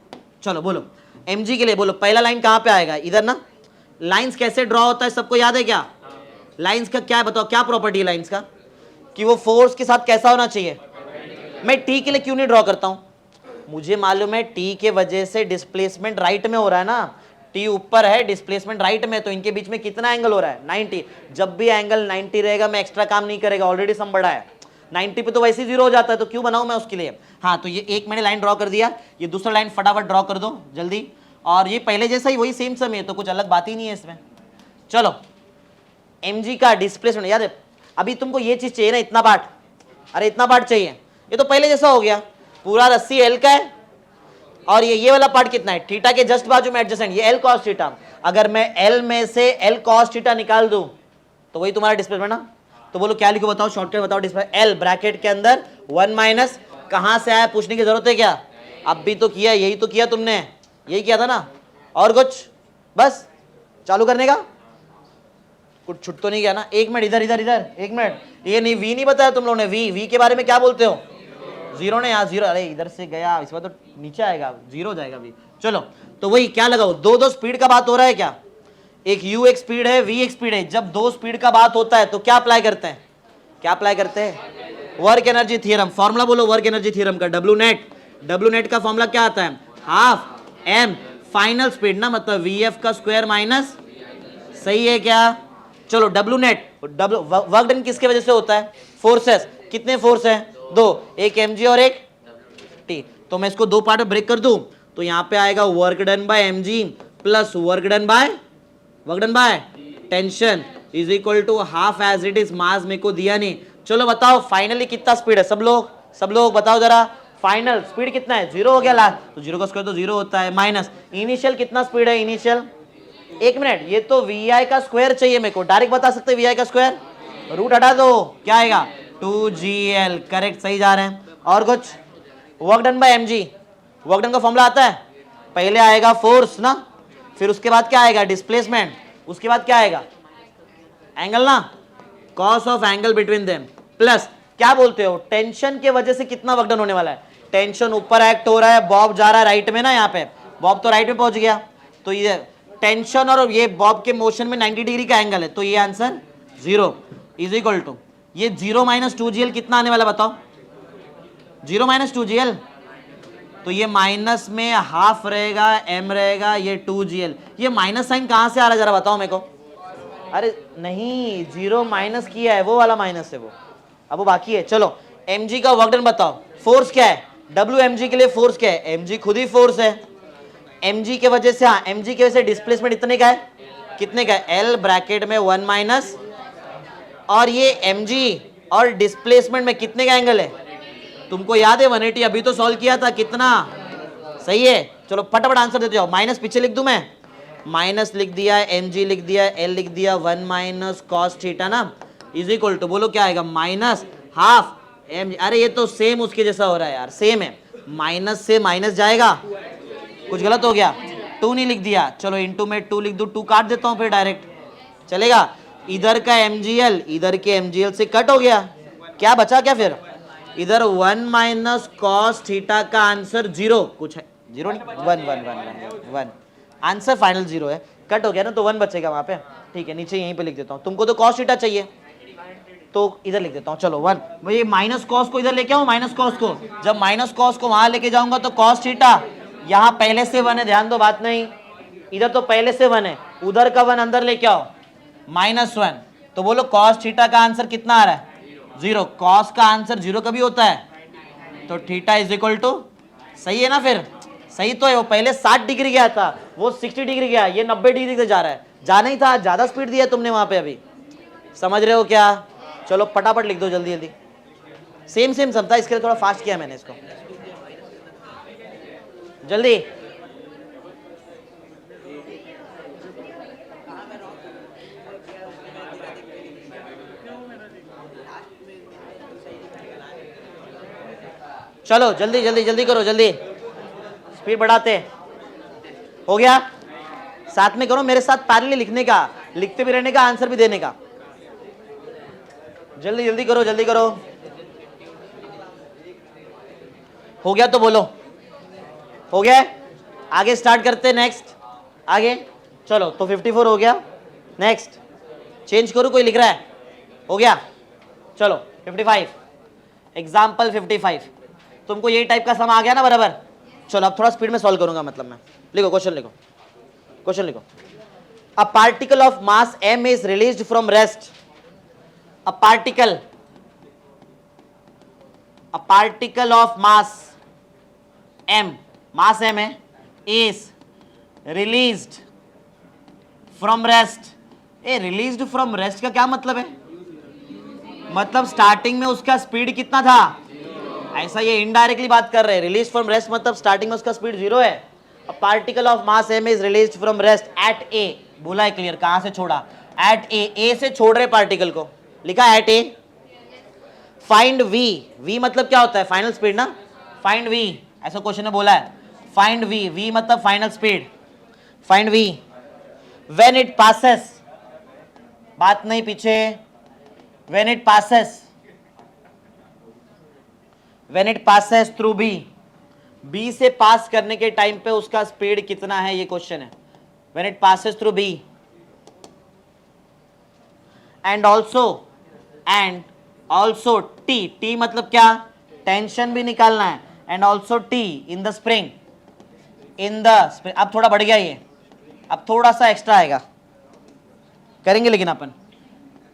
चलो बोलो mg के लिए बोलो। पहला लाइन कहाँ पे आएगा, इधर ना। लाइंस कैसे ड्रॉ होता है सबको याद है क्या, लाइंस का क्या है बताओ, क्या प्रॉपर्टी है लाइंस का, कि वो फोर्स के साथ कैसा होना चाहिए। मैं टी के लिए क्यों नहीं ड्रॉ करता हूं, मुझे मालूम है टी के वजह से डिस्प्लेसमेंट राइट में हो रहा है ना, टी ऊपर है डिस्प्लेसमेंट राइट में, तो इनके बीच में कितना एंगल हो रहा है 90। जब भी एंगल 90 रहेगा मैं एक्स्ट्रा काम नहीं करेगा, ऑलरेडी सम बड़ा है 90 पे, तो वैसे ही जीरो हो जाता है, तो क्यों बनाऊं मैं उसके लिए। हाँ तो ये एक मैंने लाइन ड्रॉ कर दिया, ये दूसरा लाइन फटाफट ड्रॉ कर दो जल्दी, और ये पहले जैसा ही वही सेम सम है, तो कुछ अलग बात ही नहीं है इसमें। चलो mg का डिस्प्लेसमेंट याद है, अभी तुमको ये चीज चाहिए ना, इतना पार्ट, अरे इतना पार्ट चाहिए, ये तो पहले जैसा हो गया, पूरा रस्सी L का है, और ये वाला पार्ट कितना है, थीटा के जस्ट बाजू में एडजेसेंट, ये L cos थीटा। अगर मैं L में से L cos थीटा निकाल दूं तो वही तुम्हारा डिस्प्लेसमेंट ना। तो बोलो क्या लिखो बताओ, शॉर्टकट बताओ। डिस्प्ले L ब्रैकेट के अंदर 1 माइनस, कहां से आया पूछने की जरूरत है क्या, अब भी तो किया, यही तो किया तुमने, यही किया था ना, और कुछ बस चालू करने का, कुछ छुट तो नहीं गया ना। एक मिनट, इधर इधर इधर एक मिनट, ये नहीं वी नहीं बताया तुम लोगों ने, वी के बारे में क्या बोलते हो, जीरो ने, यहाँ जीरो, अरे इधर से गया, इस बार तो नीचे आएगा, जीरो हो जाएगा भी। चलो तो वही क्या लगाओ, दो स्पीड का बात हो रहा है क्या, एक u एक स्पीड है, v एक स्पीड है। जब दो स्पीड का बात होता है तो क्या अप्लाई करते हैं, क्या अप्लाई करते हैं, वर्क एनर्जी थ्योरम। फॉर्मूला बोलो वर्क एनर्जी थ्योरम का, डब्ल्यू नेट का फॉर्मूला क्या आता है, हाफ m फाइनल स्पीड ना, मतलब vf का स्क्वायर माइनस, सही है क्या। चलो डब्ल्यू नेट, वर्क डन किसके वजह से होता है, फोर्सेस, कितने फोर्स है, दो, एक mg और एक t। तो मैं इसको दो पार्ट में ब्रेक कर दूं, तो यहाँ पे आएगा work done by mg plus work done by tension is equal to half as it is mass, मेरे को दिया नहीं। चलो बताओ फाइनली कितना स्पीड है, सब लोग बताओ जरा, फाइनल स्पीड कितना है, जीरो हो गया लास्ट, तो जीरो का स्क्वायर तो जीरो होता है, माइनस इनिशियल कितना स्पीड है, इनिशियल, एक मिनट, ये तो vi का स्क्वायर चाहिए मेरे को, डायरेक्ट बता सकते vi का स्क्वायर, रूट हटा दो, क्या आएगा 2gl, करेक्ट, सही जा रहे हैं। और कुछ, work done by mg, work done का फॉर्मूला आता है, पहले आएगा फोर्स ना, फिर उसके बाद क्या आएगा डिस्प्लेसमेंट, उसके बाद क्या आएगा एंगल ना, cos of angle between them, plus क्या बोलते हो, टेंशन के वजह से कितना वर्क डन होने वाला है, टेंशन ऊपर एक्ट हो रहा है, बॉब जा रहा है राइट में ना, यहाँ पे बॉब तो राइट में पहुंच गया, तो ये टेंशन और ये बॉब के मोशन में 90 डिग्री का एंगल है, तो ये answer zero is equal to, ये 0 माइनस 2gl कितना आने वाला बताओ, 0 माइनस 2gl, तो ये माइनस में हाफ रहेगा, m रहेगा, ये 2gl, ये माइनस साइन कहां से आ रहा है जरा बताओ मेरे को, अरे नहीं 0 माइनस किया है, वो वाला माइनस है वो, अब वो बाकी है। चलो mg का वर्क डन बताओ, फोर्स क्या है, mg के लिए फोर्स क्या है, mg खुद ही फोर्स है, mg के वजह से, हाँ mg की वजह से डिस्प्लेसमेंट इतने का है, कितने का है, l ब्रैकेट में 1 माइनस, और ये mg और डिस्प्लेसमेंट में कितने का एंगल है, तुमको याद है 180, अभी तो सॉल्व किया था, कितना, सही है। चलो फटाफट आंसर देते जाओ, माइनस पीछे लिख दूं मैं, माइनस लिख दिया, mg लिख दिया, l लिख दिया, 1 माइनस कॉस थीटा ना, इज इक्वल टू, बोलो क्या आएगा, माइनस हाफ mg, अरे ये तो सेम उसके जैसा हो रहा है यार, सेम है, माइनस से माइनस जाएगा, कुछ गलत हो गया, 2 नहीं लिख दिया, चलो इंटू में 2 लिख दूं, 2 काट देता हूं फिर डायरेक्ट चलेगा, इधर का mgl इधर के mgl से कट हो गया, क्या बचा क्या फिर, इधर 1 माइनस कॉस थीटा का आंसर जीरो, कुछ है जीरो नहीं, 1 आंसर फाइनल जीरो है, कट हो गया ना, तो 1 बचेगा वहां पे, ठीक है, नीचे यहीं पे लिख देता हूं, तुमको तो कॉस थीटा चाहिए, तो इधर लिख देता हूँ, चलो 1, मैं ये माइनस कॉस को इधर लेके आऊँ, माइनस कॉस को, जब माइनस कॉस को वहां लेके जाऊंगा तो कॉस थीटा यहाँ पहले से 1 है, ध्यान दो बात नहीं, इधर तो पहले से 1 है, उधर का 1 अंदर लेके आओ -1, तो बोलो कॉस थीटा का आंसर कितना आ रहा है 0, कॉस का आंसर 0 कभी होता है, तो थीटा इज इक्वल टू, सही है ना, फिर सही तो है, वो पहले 60 डिग्री गया था, वो 60 डिग्री गया, ये 90 डिग्री से जा रहा है, जाना ही था, ज्यादा स्पीड दिया तुमने वहां पे अभी, समझ रहे हो क्या, चलो फटाफट लिख दो जल्दी जल्दी, सेम सेम समता, इसके लिए थोड़ा फास्ट किया मैंने इसको, जल्दी चलो जल्दी जल्दी जल्दी करो, जल्दी स्पीड बढ़ाते, हो गया, साथ में करो मेरे साथ पैरेलली लिखने का, लिखते भी रहने का, आंसर भी देने का, जल्दी जल्दी करो, जल्दी करो, हो गया तो बोलो, हो गया, आगे स्टार्ट करते, नेक्स्ट आगे, चलो तो 54 हो गया, नेक्स्ट चेंज करो, कोई लिख रहा है, हो गया, चलो 55, एग्जाम्पल 55, तुमको यही टाइप का सम आ गया ना बराबर, चलो अब थोड़ा स्पीड में सॉल्व करूंगा, मतलब मैं, लिखो क्वेश्चन, लिखो क्वेश्चन, लिखो, a particle of mass m is released from rest, a particle of mass m, mass m है, is released from rest, A released from rest का क्या मतलब है, मतलब स्टार्टिंग में उसका स्पीड कितना था, ऐसा ये इनडायरेक्टली बात कर रहे हैं, रिलीज फ्रॉम रेस्ट मतलब स्टार्टिंग में उसका स्पीड 0 है, particle of mass m is released from rest at a, बोला है क्लियर, कहां से छोड़ा, एट a से छोड़ रहे पार्टिकल को, लिखा एट a, फाइंड v मतलब क्या होता है, फाइनल स्पीड ना, फाइंड v, ऐसा क्वेश्चन में बोला है, फाइंड v मतलब final speed, find v when it passes, बात नहीं पीछे, when it passes through B से पास करने के टाइम पे उसका स्पीड कितना है, ये क्वेश्चन है, when it passes through B, and also T मतलब क्या, टेंशन भी निकालना है, and also T in the spring, अब थोड़ा बढ़ गया ये, अब थोड़ा सा एक्स्ट्रा आएगा, करेंगे लेकिन अपन,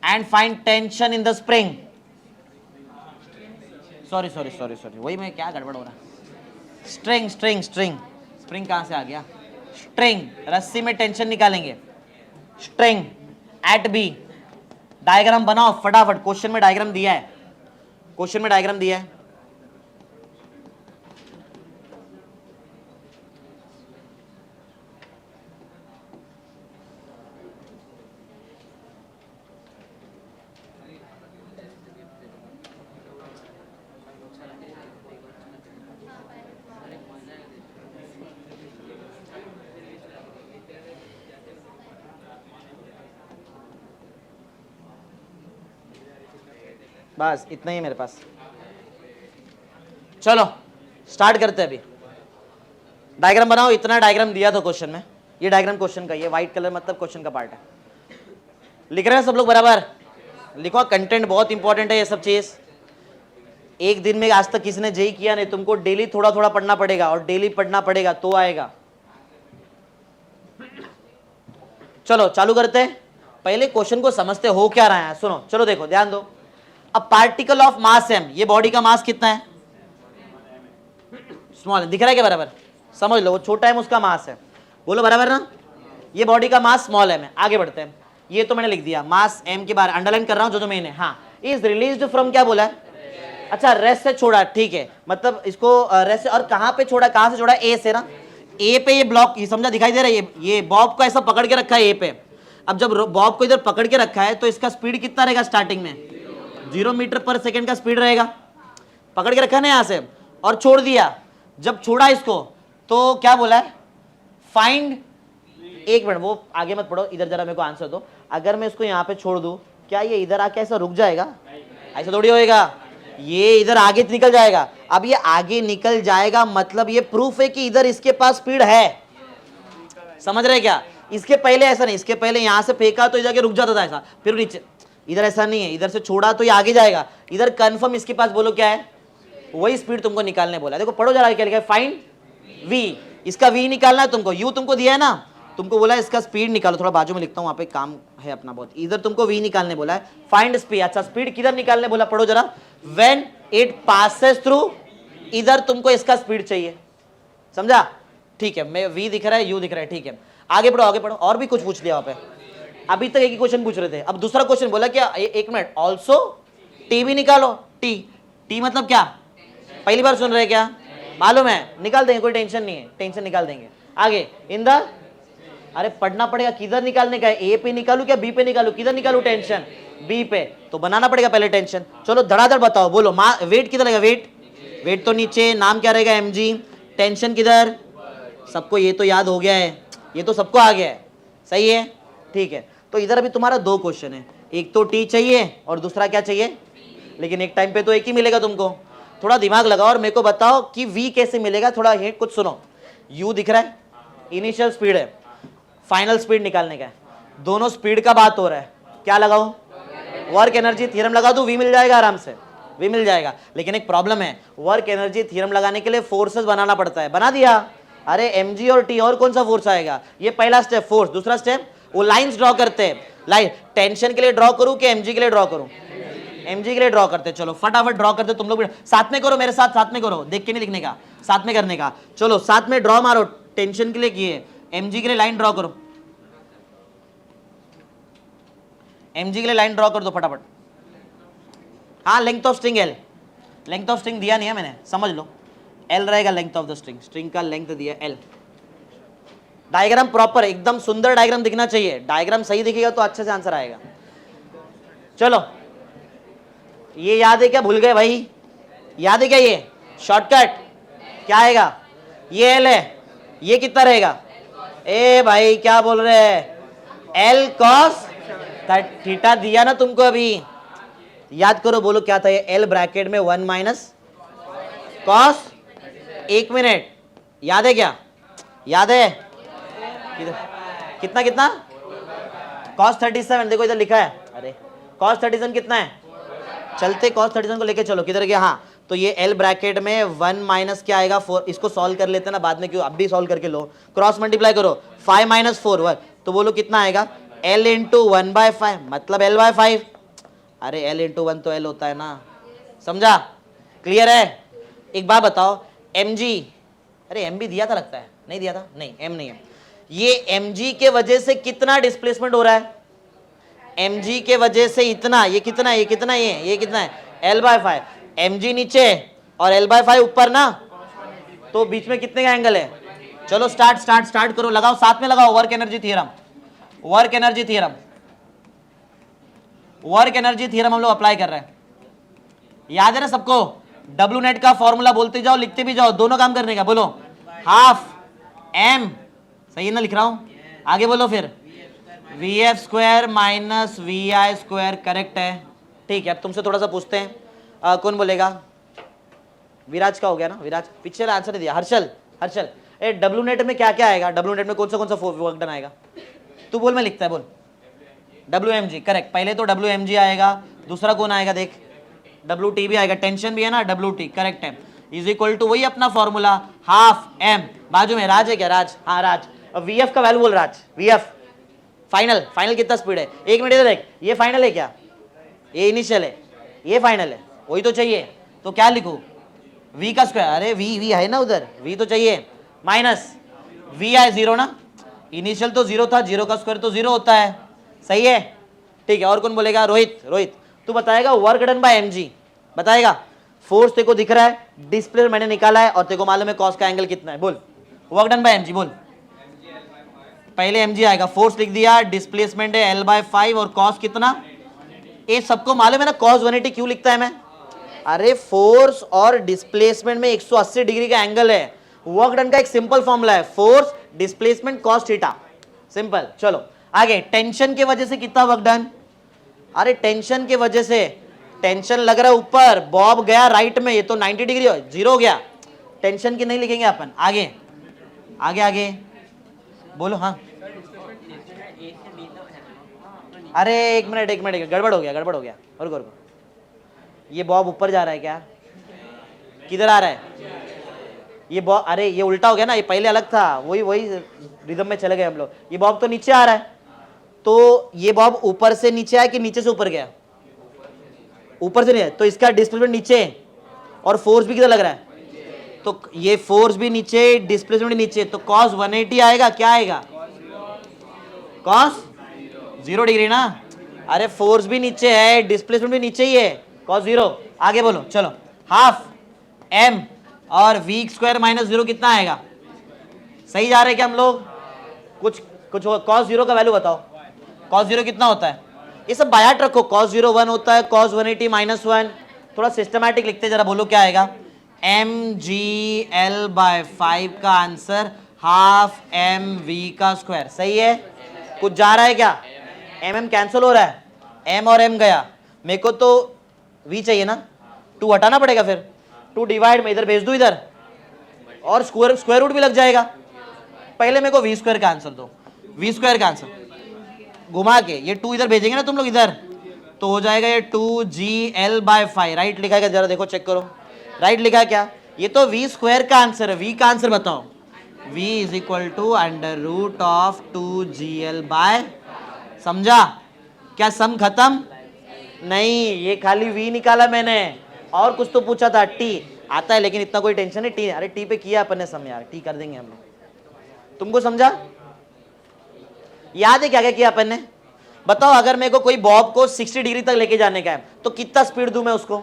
and find tension in the spring, sorry वही मैं क्या गड़बड़ हो रहा है, स्प्रिंग कहां से आ गया, स्ट्रिंग, रस्सी में टेंशन निकालेंगे, स्ट्रिंग एट बी, डायग्राम बनाओ फटाफट, क्वेश्चन में डायग्राम दिया है, बस इतना ही है मेरे पास, चलो स्टार्ट करते हैं, अभी डायग्राम बनाओ, इतना डायग्राम दिया था क्वेश्चन में, ये डायग्राम क्वेश्चन का, ये व्हाइट कलर मतलब क्वेश्चन का पार्ट है, लिख रहे हैं सब लोग बराबर, लिखो, कंटेंट बहुत इंपॉर्टेंट है ये सब चीज, एक दिन में आज तक किसी ने जेई किया नहीं, तुमको डेली थोड़ा थोड़ा पढ़ना पड़ेगा, और डेली पढ़ना पड़ेगा तो आएगा, चलो चालू करते हैं, पहले क्वेश्चन को समझते हो क्या रहा है, सुनो, चलो देखो, ध्यान दो, a particle of mass m, ये बॉडी का मास कितना है, स्मॉल, दिख रहा है क्या बराबर, समझ लो, वो छोटा है उसका मास है, बोलो बराबर ना, ये बॉडी का मास स्मॉल m है, आगे बढ़ते हैं, ये तो मैंने लिख दिया, मास m के बारे अंडरलाइन कर रहा हूं, जो मेन है, हाँ, इज रिलीज्ड फ्रॉम, क्या बोला है, अच्छा रेस्ट से छोड़ा, ठीक है, मतलब इसको रेस्ट से, और कहां पे छोड़ा, कहां से छोड़ा, ए से ना, ए पे ये ब्लॉक, ये समझा, दिखाई दे रहा है, ये बॉब को ऐसा पकड़ के रखा है ए पे, अब जब बॉब को इधर पकड़ के रखा है तो इसका स्पीड कितना रहेगा, स्टार्टिंग में 0 मीटर पर सेकेंड का स्पीड रहेगा, पकड़ के रखा है ना यहां से, और छोड़ दिया, जब छोड़ा इसको तो क्या बोला है, फाइंड, एक मिनट वो आगे मत पढ़ो, इधर जरा मेरे को आंसर दो, अगर मैं इसको यहाँ पे छोड़ दूं, क्या ये इधर आके ऐसा रुक जाएगा, ऐसा थोड़ी होएगा, ये इधर आगे निकल जाएगा, अब ये आगे निकल जाएगा मतलब ये प्रूफ है कि इधर इसके पास स्पीड है, समझ रहे क्या, इसके पहले ऐसा नहीं, इसके पहले यहां से फेंका तो इधर रुक जाता था ऐसा, फिर नीचे, इधर ऐसा नहीं है, इधर से छोड़ा तो ये आगे जाएगा, इधर कंफर्म इसके पास बोलो क्या है, वही स्पीड तुमको निकालने बोला। देखो पढ़ो जरा क्या लिखा है, फाइंड v, इसका v निकालना है तुमको, u तुमको दिया है ना, तुमको बोला है इसका स्पीड निकालो, थोड़ा बाजू में लिखता हूं, वहां पे काम है अपना बहुत, इधर तुमको v निकालने बोला है, फाइंड स्पीड। अच्छा स्पीड किधर निकालने बोला, पढ़ो जरा, व्हेन इट पासेस थ्रू, इधर तुमको इसका स्पीड चाहिए, समझा, ठीक है, मैं v दिख रहा है, u दिख रहा है, ठीक है, आगे पढ़ो आगे पढ़ो, और भी कुछ पूछ लिया वहां पे, अभी तक एक ही क्वेश्चन पूछ रहे थे, अब दूसरा क्वेश्चन बोला क्या, एक मिनट, ऑल्सो टी भी निकालो, टी, टी मतलब क्या, पहली बार सुन रहे क्या, मालूम है, निकाल देंगे, कोई टेंशन नहीं है, टेंशन निकाल देंगे। आगे इन द, अरे पढ़ना पड़ेगा, किधर निकालने का है, ए पे निकालू क्या बी पे निकालू, किधर निकालू टेंशन, बी पे, तो बनाना पड़ेगा पहले टेंशन। चलो धड़ाधड़ बताओ, बोलो वेट किधर रहेगा, वेट, वेट तो नीचे, नाम क्या रहेगा mg, टेंशन किधर, सबको ये तो याद हो गया है, ये तो सबको आ गया है, सही है, ठीक है। तो इधर अभी तुम्हारा दो क्वेश्चन है, एक तो टी चाहिए और दूसरा क्या चाहिए, लेकिन एक टाइम पे तो एक ही मिलेगा तुमको, थोड़ा दिमाग लगाओ और मेरे को बताओ कि v कैसे मिलेगा, थोड़ा हिंट कुछ सुनो। u दिख रहा है, इनिशियल स्पीड है, फाइनल स्पीड निकालने का है, दोनों स्पीड का बात हो रहा है, क्या लगाऊं, वर्क एनर्जी थ्योरम लगा दूं, v मिल जाएगा आराम से, v मिल जाएगा, लेकिन एक प्रॉब्लम है, वर्क एनर्जी थ्योरम लगाने के लिए फोर्सेस बनाना पड़ता है, बना दिया, अरे mg और t, और कौन सा फोर्स आएगा, ये पहला स्टेप फोर्स, दूसरा स्टेप वो लाइंस ड्रॉ करते हैं, लाइन टेंशन के लिए ड्रॉ करूं कि mg के लिए ड्रॉ करूं, mg के लिए ड्रॉ करते, चलो फटाफट ड्रॉ करते, तुम लोग भी साथ में करो मेरे साथ, साथ में करो, देख के नहीं लिखने का, साथ में करने का, चलो साथ में ड्रॉ मारो, टेंशन के लिए किए, mg के लिए लाइन ड्रॉ करो, mg के लिए लाइन ड्रॉ कर दो फटाफट। हाँ length of string l, length of string दिया नहीं है मैंने, समझ लो, l रहेगा length of the string, string का लेंथ दिया l। डायग्राम प्रॉपर एकदम सुंदर डायग्राम दिखना चाहिए, डायग्राम सही दिखेगा तो अच्छे से आंसर आएगा। चलो ये याद है क्या, भूल गए भाई, याद है क्या, ये शॉर्टकट क्या आएगा, ये l है, ये कितना रहेगा, ए भाई क्या बोल रहे हैं, l cos थीटा दिया ना तुमको अभी, याद करो, बोलो क्या था ये, l ब्रैकेट में 1 माइनस कॉस, एक मिनट, याद है क्या, याद है, कितना कितना, कॉस 37, देखो इधर लिखा है, अरे कॉस 37 कितना है, चलते कॉस 37 को लेके चलो, किधर गया, हाँ तो ये l ब्रैकेट में 1 माइनस क्या आएगा 4, इसको सॉल्व कर लेते ना बाद में, क्यों अब भी सॉल्व करके लो, क्रॉस मल्टीप्लाई करो, 5 माइनस 4 1, तो बोलो कितना आएगा, l इंटू 1/5 मतलब l/5, अरे l इंटू 1 तो l होता है ना, समझा, क्लियर है। एक बात बताओ mg, अरे m भी दिया था लगता है, नहीं दिया था, नहीं m नहीं है, ये mg के वजह से कितना डिस्प्लेसमेंट हो रहा है, mg के वजह से इतना, ये कितना है, ये कितना है, ये कितना है l/5, mg नीचे और l/5 ऊपर ना, तो बीच में कितने का एंगल है, चलो स्टार्ट स्टार्ट स्टार्ट करो, लगाओ साथ में लगाओ, work energy theorem, work energy theorem, work energy theorem हम लोग अप्लाई कर रहे हैं, याद है ना सबको, डब्ल्यू नेट का फॉर्मूला बोलते जाओ लिखते भी जाओ, दोनों काम करने का, बोलो हाफ m, सही है ना लिख रहा हूं, आगे बोलो फिर V F square minus V I square, correct है, ठीक है। अब तुमसे थोड़ा सा पूछते हैं, कौन बोलेगा, विराज का हो गया ना, विराज पीछे आंसर नहीं दिया, Harshal, Harshal A W net में क्या क्या आएगा, डब्ल्यू नेट में कौन सा वर्क डन आएगा, तू बोल मैं लिखता है, बोल डब्ल्यू एम जी, करेक्ट, पहले तो डब्ल्यू एम जी आएगा, दूसरा कौन आएगा देख, डब्ल्यू टी भी आएगा, टेंशन भी है ना, डब्ल्यू टी, करेक्ट है, इज इक्वल टू वही अपना फॉर्मूला हाफ एम, बाजू में राज है क्या, राज, हाँ राज, अब वी एफ का वैल्यू बोल, राज वी एफ फाइनल, फाइनल कितना स्पीड है, एक मिनट इधर देख, ये फाइनल है क्या, ये इनिशियल है, ये फाइनल है, वही तो चाहिए, तो क्या लिखूं, v का स्क्वायर, अरे v है ना उधर, v तो चाहिए, माइनस वी आई जीरो ना, इनिशियल तो जीरो था, जीरो का स्क्वायर तो जीरो होता है, सही है, ठीक है। और कौन बोलेगा, रोहित, रोहित तू बताएगा वर्क डन बाय mg, बताएगा, फोर्स तेको दिख रहा है, डिस्प्ले मैंने निकाला है और तेको मालूम है कॉस का एंगल कितना है, बोल वर्क डन बाय mg, बोल पहले mg आएगा, फोर्स लिख दिया, डिस्प्लेसमेंट है l/5 और कॉस कितना, ये सबको मालूम है ना, कॉस 180 क्यों लिखता है मैं, अरे फोर्स और डिस्प्लेसमेंट में 180 डिग्री का एंगल है, वर्क डन का एक सिंपल फॉर्मूला है, force displacement cos theta, simple. चलो आगे, टेंशन के वजह से कितना वर्क डन, अरे टेंशन के वजह से, टेंशन लग रहा है ऊपर, बॉब गया राइट में, ये तो 90 डिग्री जीरो हो गया, टेंशन की नहीं लिखेंगे अपन, आगे आगे आगे बोलो, हाँ अरे एक मिनट एक मिनट, गड़बड़ हो गया गड़बड़ हो गया, रुको रुको, ये बॉब ऊपर जा रहा है क्या, किधर आ रहा है ये बॉब, अरे ये उल्टा हो गया ना, ये पहले अलग था, वही वही रिदम में चले गए हम लोग। ये बॉब तो नीचे आ रहा है, तो ये बॉब ऊपर से नीचे आया कि नीचे से ऊपर गया, ऊपर से नहीं है, तो इसका डिस्प्लेसमेंट नीचे और फोर्स भी किधर लग रहा है, तो ये फोर्स भी नीचे डिस्प्लेसमेंट नीचे, तो cos 180 आएगा, क्या आएगा cos 0 डिग्री ना, अरे फोर्स भी नीचे है डिस्प्लेसमेंट भी नीचे ही है, cos 0। आगे बोलो चलो, हाफ m और v स्क्वायर माइनस 0 कितना आएगा, सही जा रहे क्या हम लोग, कुछ कुछ cos 0 का वैल्यू बताओ, cos 0 कितना होता है, ये सब बायाट रखो, cos 0 1 होता है, cos 180 माइनस 1, थोड़ा सिस्टमैटिक लिखते जरा, बोलो क्या आएगा, mgl/5 का आंसर हाफ mv का स्क्वायर, सही है, कुछ जा रहा है क्या, mm कैंसिल हो रहा है, m और m गया, मेरे को तो v चाहिए ना, 2 हटाना पड़ेगा, फिर 2 डिवाइड में इधर भेज दूं इधर, और स्क्वायर रूट भी लग जाएगा, पहले मेरे को v स्क्वायर का आंसर दो, v स्क्वायर का आंसर घुमा के, ये 2 इधर भेजेंगे ना तुम लोग इधर, तो हो जाएगा ये 2gl/5, राइट लिखा है क्या, जरा देखो चेक करो, राइट लिखा है क्या, ये तो v स्क्वायर का आंसर है, v का आंसर बताओ, v is equal to under root of 2gl/, समझा क्या, सम खत्म, नहीं ये खाली v निकाला मैंने, और कुछ तो पूछा था, t आता है लेकिन इतना कोई टेंशन नहीं, t, अरे t पे किया अपन ने सम यार, t कर देंगे हम लोग, तुमको समझा, याद है क्या क्या किया अपन ने, बताओ, अगर मेरे को कोई बॉब को 60 डिग्री तक लेके जाने का है तो कितना स्पीड दूं मैं उसको,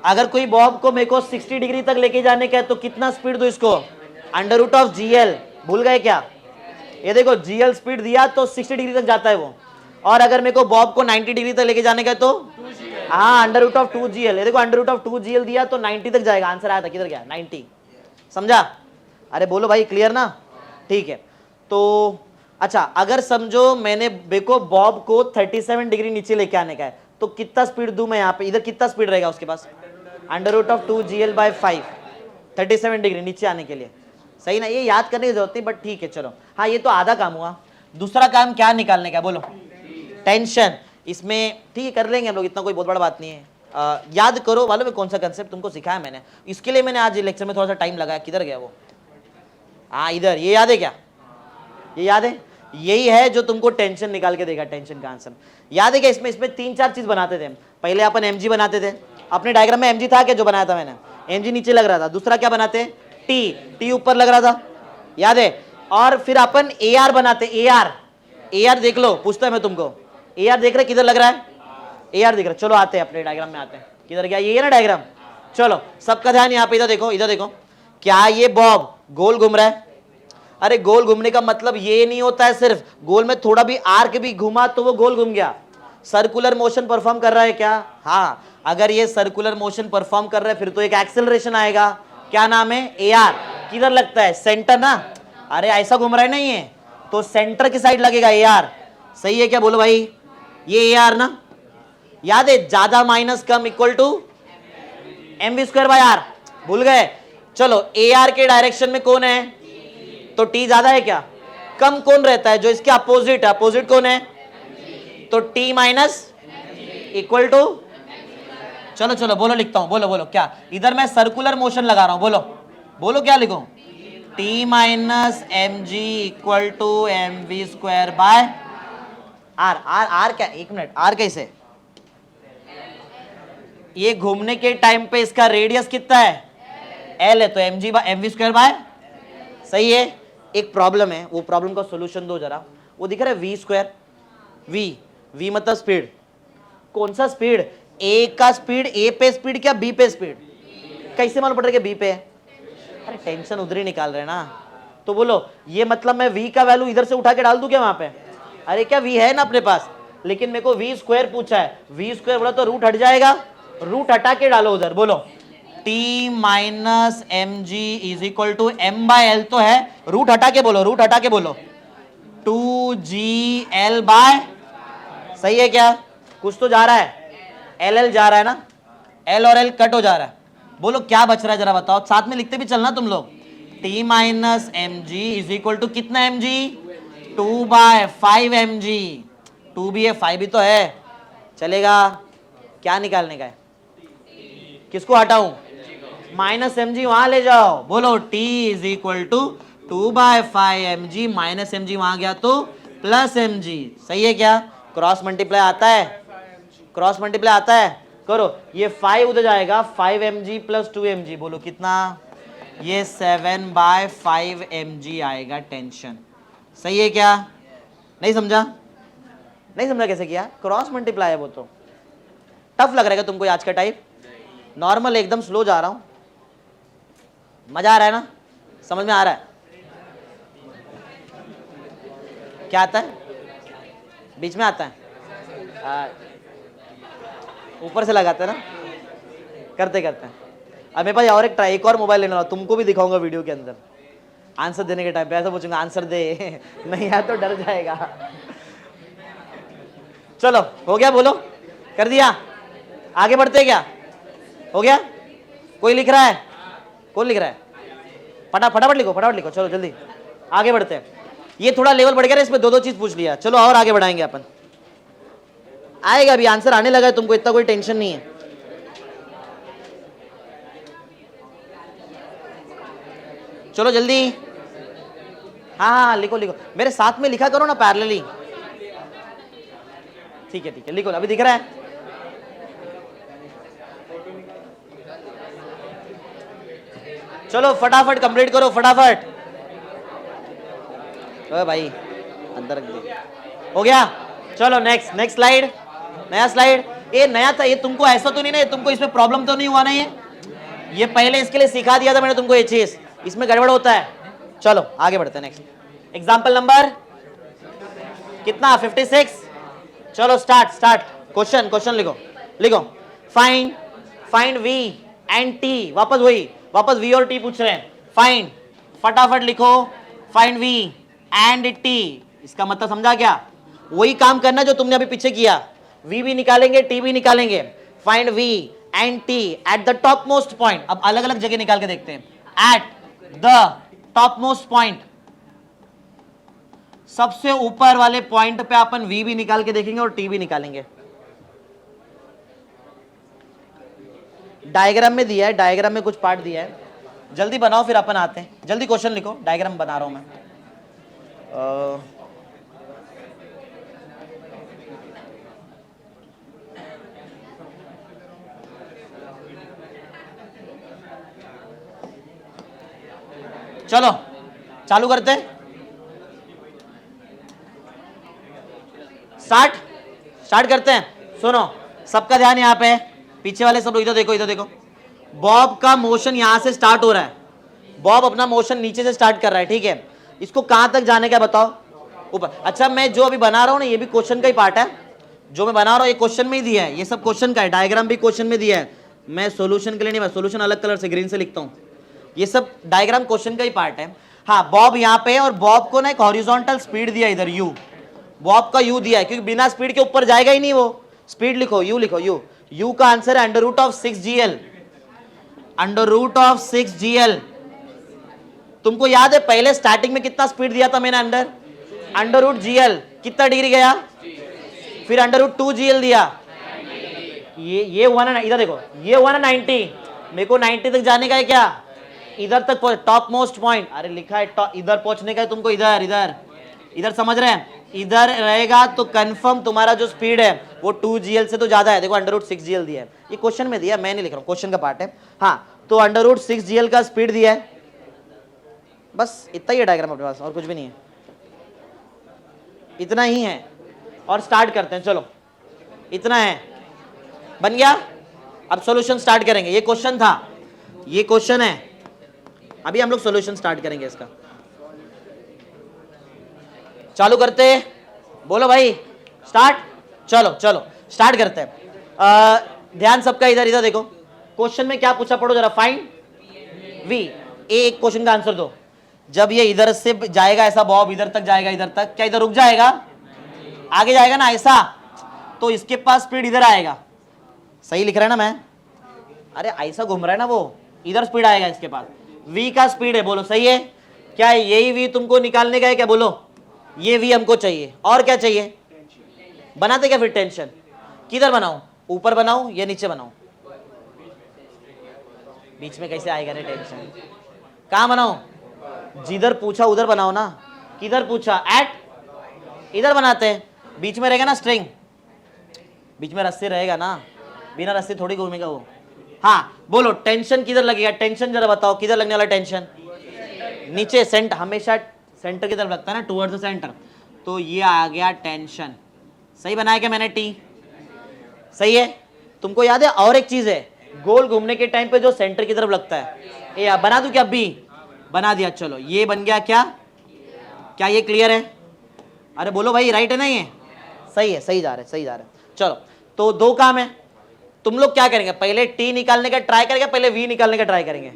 अगर कोई बॉब को मेरे को 60 डिग्री तक लेके जाने का है तो कितना स्पीड दूं इसको, अंडर रूट ऑफ GL, भूल गए क्या, ये देखो GL स्पीड दिया तो 60 डिग्री तक जाता है वो, और अगर मेरे को बॉब को 90 डिग्री तक लेके जाने का है तो हाँ अंडर रूट ऑफ 2GL, ये देखो अंडर रूट ऑफ 2GL दिया तो 90 तक जाएगा, आंसर आया था किधर गया 90, समझा, अरे बोलो भाई क्लियर ना, ठीक है, तो अच्छा अगर समझो मैंने बेको बॉब को 37 डिग्री नीचे लेके आने का है तो कितना स्पीड दूं मैं यहाँ पे, इधर कितना स्पीड रहेगा उसके पास, under root of 2gl/5, 37 degree नीचे आने के लिए, सही ना, ये याद करने की जरूरत नहीं, बट ठीक है चलो, हाँ ये तो आधा काम हुआ, दूसरा काम क्या निकालने का बोलो, टेंशन, इसमें ठीक है कर लेंगे हम लोग, इतना कोई बहुत बड़ा बात नहीं है, याद करो, मालूम है कौन सा कंसेप्ट तुमको सिखाया मैंने, इसके लिए मैंने आज लेक्चर में थोड़ा सा टाइम लगाया, किधर गया वो, हाँ इधर, ये याद है क्या, ये याद है, यही है जो तुमको टेंशन निकाल के देगा, टेंशन का आंसर याद है क्या, इसमें इसमें 3-4 चीज बनाते थे, पहले अपन mg बनाते थे, अपने डायग्राम में mg था क्या जो बनाया था मैंने, mg नीचे लग रहा था, दूसरा क्या बनाते t ऊपर लग रहा था, याद है, और फिर अपन ar बनाते, ar देख लो, पूछता है मैं तुमको, ar देख रहे किधर लग रहा है, ar दिख रहा है, चलो आते हैं अपने डायग्राम में आते हैं, किधर गया, ये है ना डायग्राम, चलो सबका ध्यान यहाँ पे, इधर देखो इधर देखो, क्या ये बॉब गोल घूम रहा है, अरे गोल घूमने का मतलब ये नहीं होता है सिर्फ गोल में थोड़ा भी आर्क भी घुमा तो वो गोल घूम गया, सर्कुलर मोशन परफॉर्म कर रहा है क्या, हाँ अगर ये सर्कुलर मोशन परफॉर्म कर रहा है फिर तो एक एक्सेलरेशन आएगा, क्या नाम है AR, किधर लगता है सेंटर ना, अरे ऐसा घूम रहा है नहीं है तो सेंटर की साइड लगेगा AR, सही है क्या बोलो भाई, ये AR ना, याद है ज्यादा माइनस कम इक्वल टू mv²/r, भूल गए, चलो AR के डायरेक्शन में कौन है, तो t ज्यादा है क्या, कम कौन रहता है, जो इसके अपोजिट है, अपोजिट कौन है, तो t माइनस इक्वल टू, चलो चलो बोलो लिखता हूं, बोलो बोलो क्या, इधर मैं सर्कुलर मोशन लगा रहा हूं, बोलो बोलो क्या लिखूं, t minus mg equal to mv²/r, r क्या, एक मिनट, r कैसे, ये घूमने के टाइम पे इसका रेडियस कितना है, l है, तो mv²/, सही है, एक प्रॉब्लम है, वो प्रॉब्लम का सॉल्यूशन दो जरा, वो दिख रहा है v², v मतलब स्पीड, कौन सा स्पीड, a का स्पीड, a पे स्पीड क्या b पे स्पीड, कैसे मालूम पड़ रहा है कि b पे है, अरे टेंशन उधर ही निकाल रहे हैं ना, तो बोलो ये मतलब मैं v का वैल्यू इधर से उठा के डाल दूं क्या वहां पे, अरे क्या v है ना अपने पास, लेकिन मेरे को v² पूछा है, v² बोला तो रूट हट जाएगा, रूट हटा के डालो उधर, बोलो t minus mg is equal to m/l तो है, रूट हटा के बोलो, रूट हटा के बोलो 2gl/, सही है क्या, कुछ तो जा रहा है, LL जा रहा है ना, L और L कट हो जा रहा है, बोलो क्या बच रहा है जरा बताओ, साथ में लिखते भी चलना तुम लोग, t minus mg is equal to कितना mg, 2/5 mg, 2 भी है, 5 भी तो है, चलेगा। क्या निकालने का है? किसको हटाऊं? माइनस एम जी वहां ले जाओ, बोलो t is equal to 2/5 mg minus M G वहां गया तो प्लस एम जी। सही है क्या? क्रॉस मल्टीप्लाई आता है? क्रॉस मल्टीप्लाई आता है? करो, ये 5 उधर जाएगा, 5 mg प्लस 2 mg, बोलो कितना? ये 7/5 mg आएगा टेंशन। सही है क्या? नहीं समझा? नहीं समझा कैसे किया? क्रॉस मल्टीप्लाई है वो तो। टफ लग रहा है तुमको आज का टाइप? नॉर्मल एकदम स्लो जा रहा हूं, मजा आ रहा है ना? समझ में आ रहा है? क्या आता है? बीच में आता है, ऊपर से लगाते हैं ना, करते करते हैं। अब मेरे पास और एक और मोबाइल लेने वाला, तुमको भी दिखाऊंगा वीडियो के अंदर। आंसर देने के टाइम पे ऐसा पूछूंगा, आंसर दे नहीं आया तो डर जाएगा। चलो हो गया, बोलो कर दिया, आगे बढ़ते क्या? हो गया? कोई लिख रहा है? कौन लिख रहा है? फटाफट लिखो, फटाफट लिखो, चलो जल्दी आगे बढ़ते हैं। ये थोड़ा लेवल बढ़ गया, इसमें दो चीज पूछ लिया। चलो और आगे बढ़ाएंगे अपन, आएगा अभी आंसर आने लगा है, तुमको इतना कोई टेंशन नहीं है। चलो जल्दी, हाँ लिखो लिखो, मेरे साथ में लिखा करो ना पैरेलली। ठीक है लिखो, अभी दिख रहा है? चलो फटाफट कंप्लीट करो, फटाफट। ओ भाई अंदर रख दे। हो गया? चलो नेक्स्ट स्लाइड, नया स्लाइड। ये नया था, ये तुमको ऐसा तो नहीं ना, तुमको इसमें प्रॉब्लम तो नहीं हुआ ना? ये पहले इसके लिए सिखा दिया था मैंने तुमको, ये चीज इसमें गड़बड़ होता है। चलो आगे बढ़ते हैं। नेक्स्ट एग्जांपल नंबर कितना? 56। चलो स्टार्ट। क्वेश्चन लिखो। फाइंड v एंड t, वापस v और t पूछ रहे हैं। फाइंड, फटाफट लिखो, फाइंड v एंड t। इसका मतलब समझा क्या? वही काम करना जो तुमने अभी पीछे किया, v भी निकालेंगे t भी निकालेंगे। Find v and t at the top most point. अब अलग अलग जगह निकाल के देखते हैं। At the top most point, सबसे ऊपर वाले पॉइंट पे अपन v भी निकाल के देखेंगे और t भी निकालेंगे। डायग्राम में दिया है, डायग्राम में कुछ पार्ट दिया है, जल्दी बनाओ फिर अपन आते हैं। जल्दी क्वेश्चन लिखो, डायग्राम बना रहा हूं मैं। चलो चालू करते हैं। स्टार्ट करते हैं। सुनो, सबका ध्यान यहाँ पे, पीछे वाले सब लोग इधर देखो। बॉब का मोशन यहां से स्टार्ट हो रहा है, बॉब अपना मोशन नीचे से स्टार्ट कर रहा है, ठीक है? इसको कहां तक जाने का बताओ? ऊपर। अच्छा, मैं जो अभी बना रहा हूं ना, ये भी क्वेश्चन का ही पार्ट है। जो मैं बना रहा हूं ये क्वेश्चन में ही दिया है, ये सब क्वेश्चन का है, डायग्राम भी क्वेश्चन में दिया है। मैं सोल्यूशन के लिए नहीं, मैं सोल्यूशन अलग कलर से ग्रीन से लिखता हूँ। ये सब डायग्राम क्वेश्चन का ही पार्ट है। हाँ, बॉब यहाँ पे, और बॉब को ना एक हॉरिजॉन्टल स्पीड दिया इधर u, बॉब का u दिया है, क्योंकि बिना स्पीड के ऊपर जाएगा ही नहीं वो। स्पीड लिखो, u लिखो, u का आंसर है √6gl, √6gl। तुमको याद है पहले स्टार्टिंग में कितना स्पीड दिया था मैंने? √gl, कितना डिग्री गया? फिर √2gl दिया, ये हुआ ना, इधर देखो, ये हुआ ना 90। मेरे को 90 तक जाने का है क्या? इधर तक टॉप मोस्ट पॉइंट, अरे लिखा है इधर पहुंचने का है तुमको, इधर समझ रहे हैं? इधर रहेगा तो कंफर्म तुम्हारा जो स्पीड है वो 2gl से तो ज्यादा है। देखो √6gl दिया है, ये क्वेश्चन में दिया, मैं नहीं लिख रहा हूं, क्वेश्चन का पार्ट है। हाँ, तो √6gl का स्पीड दिया है, बस इतना ही है डायग्राम अपने पास, और कुछ भी नहीं है, इतना ही है। और स्टार्ट करते हैं, चलो इतना है, बन गया। अब सॉल्यूशन स्टार्ट करेंगे। ये क्वेश्चन था, ये क्वेश्चन है, अभी हम लोग सॉल्यूशन स्टार्ट करेंगे इसका। चालू करते, बोलो भाई स्टार्ट। चलो स्टार्ट करते हैं। ध्यान सबका इधर देखो, क्वेश्चन में क्या पूछा, पढ़ो जरा। फाइंड v, एक क्वेश्चन का आंसर दो। जब ये इधर से जाएगा ऐसा, बॉब इधर तक जाएगा, इधर तक, क्या इधर रुक जाएगा? आगे जाएगा ना ऐसा, तो इसके पास स्पीड इधर आएगा। सही लिख रहा है ना मैं? अरे ऐसा घूम रहा है ना वो, इधर स्पीड आएगा इसके पास। v का स्पीड है, बोलो सही है क्या? यही v तुमको निकालने का है क्या? बोलो, ये v हमको चाहिए, और क्या चाहिए? बनाते क्या फिर टेंशन? किधर बनाऊं, ऊपर बनाऊं या नीचे बनाऊं? बीच में कैसे आएगा रे टेंशन? कहां बनाऊं? जिधर पूछा उधर बनाओ ना। किधर पूछा? एट, इधर बनाते हैं। बीच में रहेगा ना स्ट्रिंग, बीच में रस्सी रहेगा ना, बिना रस्सी थोड़ी घूमेगा वो। हाँ बोलो टेंशन किधर लगेगा? टेंशन जरा बताओ किधर लगने वाला टेंशन? नीचे, सेंटर, हमेशा सेंटर की तरफ लगता है ना, टुवर्ड्स द सेंटर। तो ये आ गया टेंशन। सही बनाया क्या मैंने? टी सही है। तुमको याद है और एक चीज है, गोल घूमने के टाइम पे जो सेंटर की तरफ लगता है, ये बना दूं क्या? बी बना दिया। चलो ये बन गया क्या? क्या ये क्लियर है? अरे बोलो भाई, राइट है ना ये? सही है, सही जा रहे, सही जा रहे। चलो तो दो काम है, तुम लोग क्या करेंगे? पहले टी निकालने का ट्राई करेंगे, पहले वी निकालने का ट्राई करेंगे?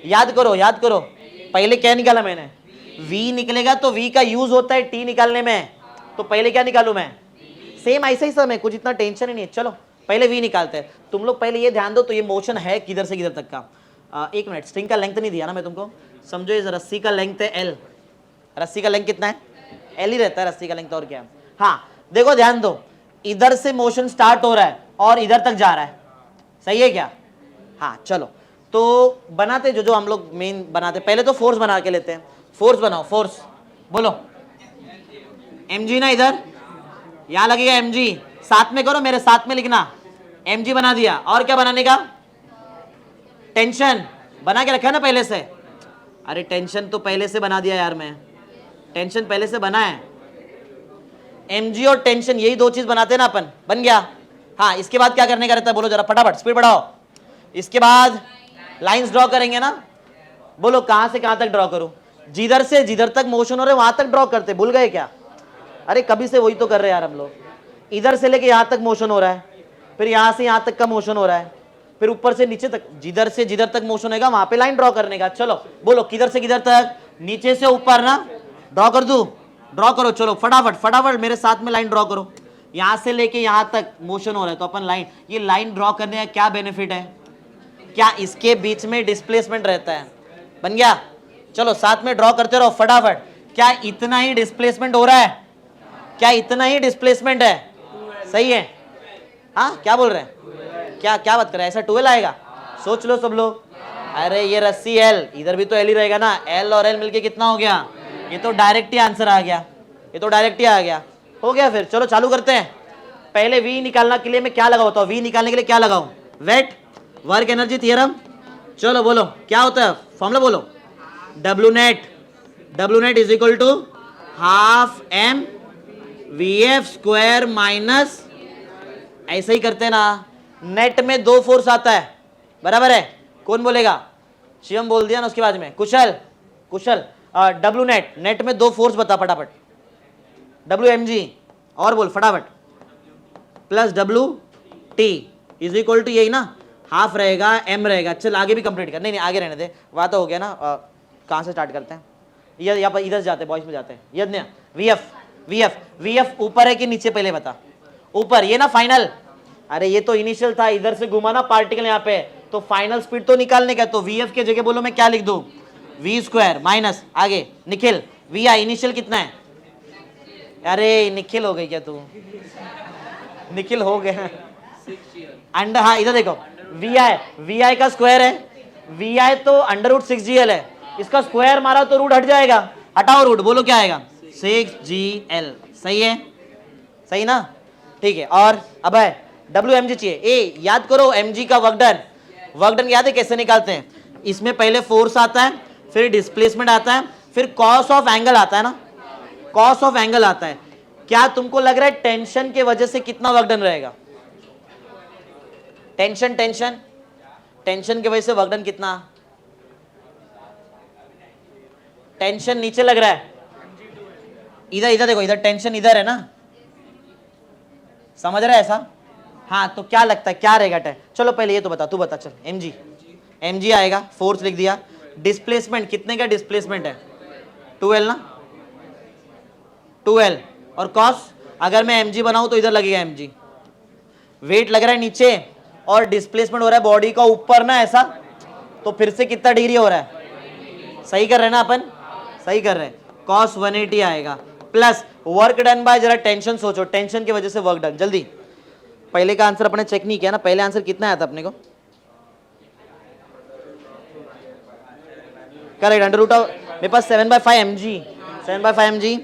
याद करो, याद करो, पहले क्या निकाला मैंने? वी निकलेगा तो वी का यूज होता है टी निकालने में, तो पहले क्या निकालू मैं? सेम ऐसा ही सब है, कुछ इतना टेंशन ही नहीं है। चलो पहले वी निकालते हैं। तुम लोग पहले ये ध्यान दो, तो ये मोशन है किधर से किधर तक का। एक मिनट, स्ट्रिंग का लेंथ नहीं दिया ना मैं तुमको, समझो इस रस्सी का लेंथ है एल। रस्सी का लेंथ कितना है? एल ही रहता है रस्सी का लेंथ, और क्या है? हाँ देखो ध्यान दो, इधर से मोशन स्टार्ट हो रहा है और इधर तक जा रहा है, सही है क्या? हाँ चलो तो बनाते जो जो हम लोग मेन बनाते, पहले तो फोर्स बना के लेते हैं। फोर्स बनाओ, फोर्स बोलो। mg ना, इधर यहां लगेगा mg, साथ में करो, मेरे साथ में लिखना। mg बना दिया, और क्या बनाने का? टेंशन बना के रखा ना पहले से। अरे टेंशन तो पहले से बना दिया यार मैं, टेंशन पहले से बना है। mg और टेंशन यही दो चीज बनाते हैं ना अपन, बन गया। हाँ इसके बाद क्या करने का रहता है? बोलो जरा फटाफट, स्पीड बढ़ाओ। इसके बाद लाइंस ड्रॉ करेंगे ना, बोलो कहां से कहां तक ड्रॉ करूं? जिधर से जिधर तक मोशन हो रहे वहां तक ड्रॉ करते, भूल गए क्या? अरे कभी से वही तो कर रहे हैं यार हम लोग। इधर से लेके यहां तक मोशन हो रहा है, फिर यहां से यहां तक का मोशन हो रहा है, फिर ऊपर से नीचे तक, जिधर से जिधर तक मोशन होगा वहां पे लाइन ड्रॉ करने का। चलो बोलो किधर से किधर तक? नीचे से ऊपर ना, ड्रॉ कर दूं? ड्रॉ करो, चलो फटाफट फटाफट मेरे साथ में लाइन ड्रॉ करो। यहां से लेके यहां तक मोशन हो रहा है, तो अपन लाइन, ये लाइन ड्रॉ करने का क्या बेनिफिट है? क्या इसके बीच में डिस्प्लेसमेंट रहता है? बन गया। चलो साथ में ड्रॉ करते रहो फटाफट। क्या इतना ही डिस्प्लेसमेंट हो रहा है? क्या इतना ही डिस्प्लेसमेंट है? सही है। हाँ क्या बोल रहे हैं? क्या क्या बात कर रहे हैं? ऐसा 12 आएगा? सोच लो सब लोग। अरे ये रस्सी एल, इधर भी तो एल ही रहेगा ना, एल और एल मिलके कितना हो गया? ये तो डायरेक्ट ही आंसर आ गया, ये तो डायरेक्ट ही आ गया। हो गया फिर, चलो चालू करते हैं। पहले वी निकालने के लिए मैं क्या लगाऊं? बताओ वी निकालने के लिए क्या लगाऊं? Wait work energy theorem. चलो बोलो क्या होता है फॉर्मूला, बोलो। W net is equal to half M V F square minus, ऐसे ही करते ना। नेट में दो फोर्स आता है, बराबर है? कौन बोलेगा? शिवम बोल दिया ना उसके बाद में, कुशल कुशल। डब्ल्यू नेट में दो फोर्स बता फटाफट। डब्ल्यू एम जी, और बोल फटाफट, plus W T is equal to, यही ना, हाफ रहेगा एम रहेगा। चल आगे भी कंप्लीट कर, नहीं नहीं आगे रहने दे, वहाँ तो हो गया ना। कहाँ से स्टार्ट करते हैं? ये यहाँ पर इधर से जाते हैं, बॉयज में जाते हैं। यज्ञ वी एफ ऊपर है कि नीचे? पहले बता। ऊपर, ये ना फाइनल। अरे ये तो इनिशियल था, इधर से घुमा ना पार्टिकल यहाँ पे, तो फाइनल स्पीड तो निकालने का। तो वी एफ के जगह बोलो मैं क्या लिख दूं? वी स्क्वायर माइनस, आगे निखिल, वी आई इनिशियल कितना है? अरे निखिल हो गई क्या तू? निखिल हो गया अंडर, हाँ इधर देखो, वी आई का स्क्वायर है, वी आई तो अंडर रूट 6GL है, इसका स्क्वायर मारा तो रूट हट जाएगा, हटाओ रूट, बोलो क्या आएगा? 6GL। सही है, सही ना? ठीक है। और अब है डब्ल्यू एम जी चाहिए। ए याद करो mg का वर्क डन याद है कैसे निकालते हैं? इसमें पहले फोर्स आता है, फिर डिस्प्लेसमेंट आता है, फिर कॉस ऑफ एंगल आता है ना, कॉस ऑफ एंगल आता है। क्या तुमको लग रहा है टेंशन के वजह से कितना वर्क डन रहेगा? टेंशन की वजह से वर्क डन कितना? टेंशन नीचे लग रहा है, इधर देखो, इधर टेंशन इधर है ना, समझ रहा है ऐसा? हाँ तो क्या लगता है क्या रहेगा? चलो पहले ये तो बता, तू बता। चल mg आएगा, फोर्स लिख दिया। डिस्प्लेसमेंट कितने का डिस्प्लेसमेंट है? 2L ना, 2L। और कॉस, अगर मैं mg बनाऊं तो इधर लगेगा mg। वेट लग रहा है नीचे और डिस्प्लेसमेंट हो रहा है बॉडी का ऊपर ना, ऐसा, तो फिर से कितना डिग्री हो रहा है? सही कर रहे हैं ना अपन? सही कर रहे हैं। कॉस 180 आएगा प्लस वर्क डन बाय, जरा टेंशन सोचो, टेंशन की वजह से वर्क डन। जल्दी, पहले का आंसर अपने चेक नहीं किया ना, पहले आंसर कितना आया था अपने को? करेक्ट, अंडर रूट ऑफ, मेरे पास 7/5 mg, 7/5 mg,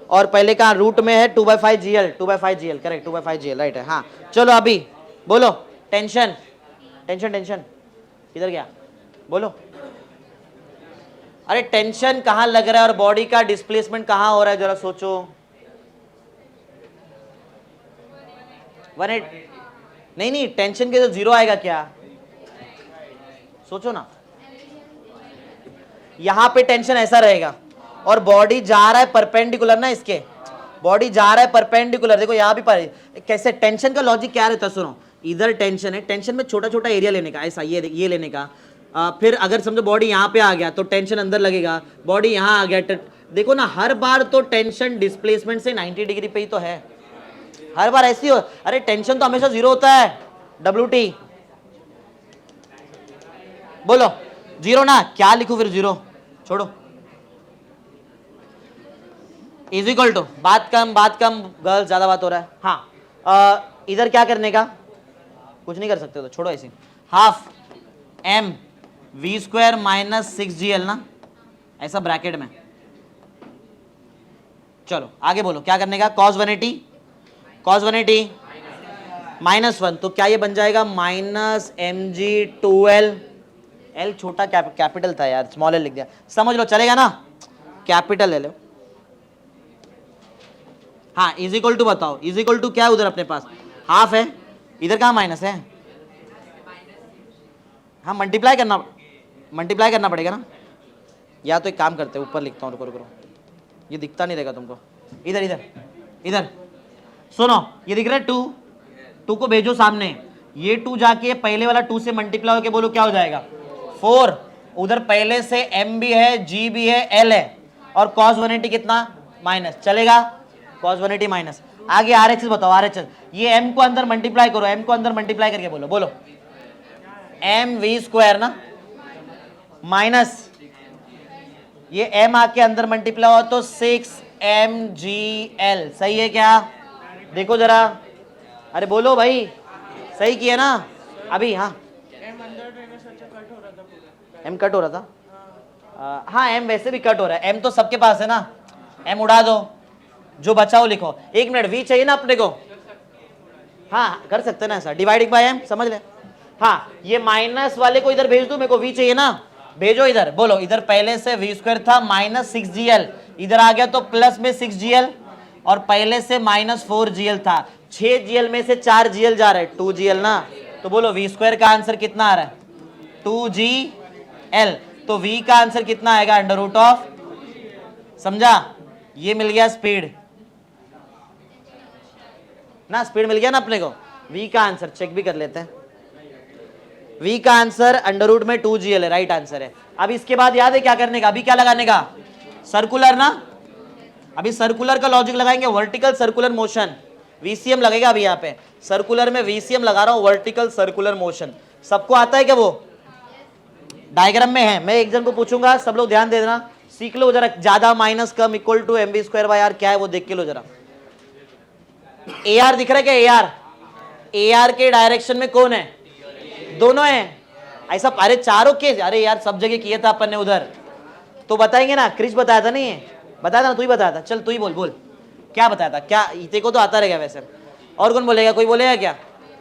और पहले का रूट में है 2/5 gl, 2/5 gl, correct, 2/5 gl, right है। हाँ चलो अभी बोलो, टेंशन टेंशन टेंशन किधर गया, बोलो। अरे टेंशन कहां लग रहा है और बॉडी का डिस्प्लेसमेंट कहां हो रहा है, जरा सोचो। 180, नहीं नहीं, टेंशन के तो जीरो आएगा क्या, सोचो ना। यहां पे टेंशन ऐसा रहेगा और बॉडी जा रहा है परपेंडिकुलर ना, इसके बॉडी जा रहा है परपेंडिकुलर। देखो यहां भी पर कैसे टेंशन का लॉजिक क्या रहता है, सुनो। इधर टेंशन है, टेंशन में छोटा छोटा एरिया लेने का, ऐसा ये लेने का। फिर अगर समझो बॉडी यहाँ पे आ गया तो टेंशन अंदर लगेगा, बॉडी यहाँ आ गया। देखो ना, हर बार तो टेंशन डिस्प्लेसमेंट से 90 डिग्री पे ही तो है, हर बार ऐसी हो। अरे टेंशन तो हमेशा जीरो होता है, WT बोलो, जीरो ना, क्या लिखूं फिर, जीरो छोड़ो। इज इक्वल टू, बात कम गर्ल्स, ज्यादा बात हो रहा है। हाँ इधर क्या करने का, कुछ नहीं कर सकते तो छोड़ो ऐसे, half m v² minus 6gl ना, ऐसा ब्रैकेट में। चलो आगे बोलो क्या करने का, cos 180 -1, तो क्या ये बन जाएगा -mg2l, l छोटा कैपिटल था यार, स्मॉल l लिख दिया, समझ लो चलेगा ना, कैपिटल ले लो। हाँ इज इक्वल टू बताओ, इज इक्वल टू क्या है उधर अपने पास, हाफ है, इधर कहाँ माइनस है, हाँ मल्टीप्लाई करना पड़ेगा ना। या तो एक काम करते हैं, ऊपर लिखता हूँ, रुको, ये दिखता नहीं रहेगा तुमको, इधर सुनो, ये दिख रहा है 2 को भेजो सामने, ये 2 जाके पहले वाला 2 से मल्टीप्लाई होके बोलो क्या हो जाएगा 4, उधर पहले से m भी है, g भी है, l है, और cos 180 कितना माइनस, चलेगा cos 180 माइनस। आगे RHS बताओ, RHS, ये m को अंदर मल्टीप्लाई करो, m को अंदर मल्टीप्लाई करके बोलो mv² ना, माइनस ये m आके अंदर मल्टीप्लाई हुआ तो 6mgl, सही है क्या, देखो जरा, अरे बोलो भाई, सही किया ना अभी। हाँ m कट हो रहा था, हाँ m वैसे भी कट हो रहा है, m तो सबके पास है ना, m उड़ा दो, जो बचाओ लिखो। 1 मिनट, v चाहिए ना अपने को, हाँ कर सकते ना ऐसा, डिवाइडिंग बाय m, समझ ले। हाँ ये माइनस वाले को इधर भेज दो, मेरे को v चाहिए ना, भेजो इधर, बोलो इधर पहले से v² था -6gl, इधर आ गया तो प्लस में 6gl, और पहले से -4gl था, 6gl में से 4gl जा रहा है, 2gl ना, तो बोलो v² का आंसर कितना आ रहा है 2gl, तो v का आंसर कितना आएगा अंडर रूट ऑफ, समझा, ये मिल गया स्पीड ना, स्पीड मिल गया ना अपने को। v का आंसर चेक भी कर लेते हैं, v का आंसर अंडर रूट में 2gl है, राइट आंसर है। अब इसके बाद याद है क्या करने का, अभी क्या लगाने का, सर्कुलर ना, अभी सर्कुलर का लॉजिक लगाएंगे, वर्टिकल सर्कुलर मोशन, VCM लगेगा अभी यहाँ पे, सर्कुलर में VCM लगा रहा हूँ, वर्टिकल सर्कुलर मोशन, सबको आता है क्या, वो डायग्राम में है, मैं एक जन को पूछूंगा, सब लोग ध्यान दे देना, सीख लो जरा, ज्यादा माइनस कम इक्वल टू mv²/r क्या है वो देख के लो जरा। AR दिख रहा है क्या, AR के डायरेक्शन में कौन है, दोनों है, ऐसा, अरे चारों केस, अरे यार सब जगह किया था अपन ने उधर, तो बताएंगे ना, क्रिश बताया था नहीं, बताया था ना, तू ही बताया था, चल तू ही बोल क्या बताया था, क्या इते को तो आता रहेगा वैसे, और कौन बोलेगा, कोई बोलेगा क्या,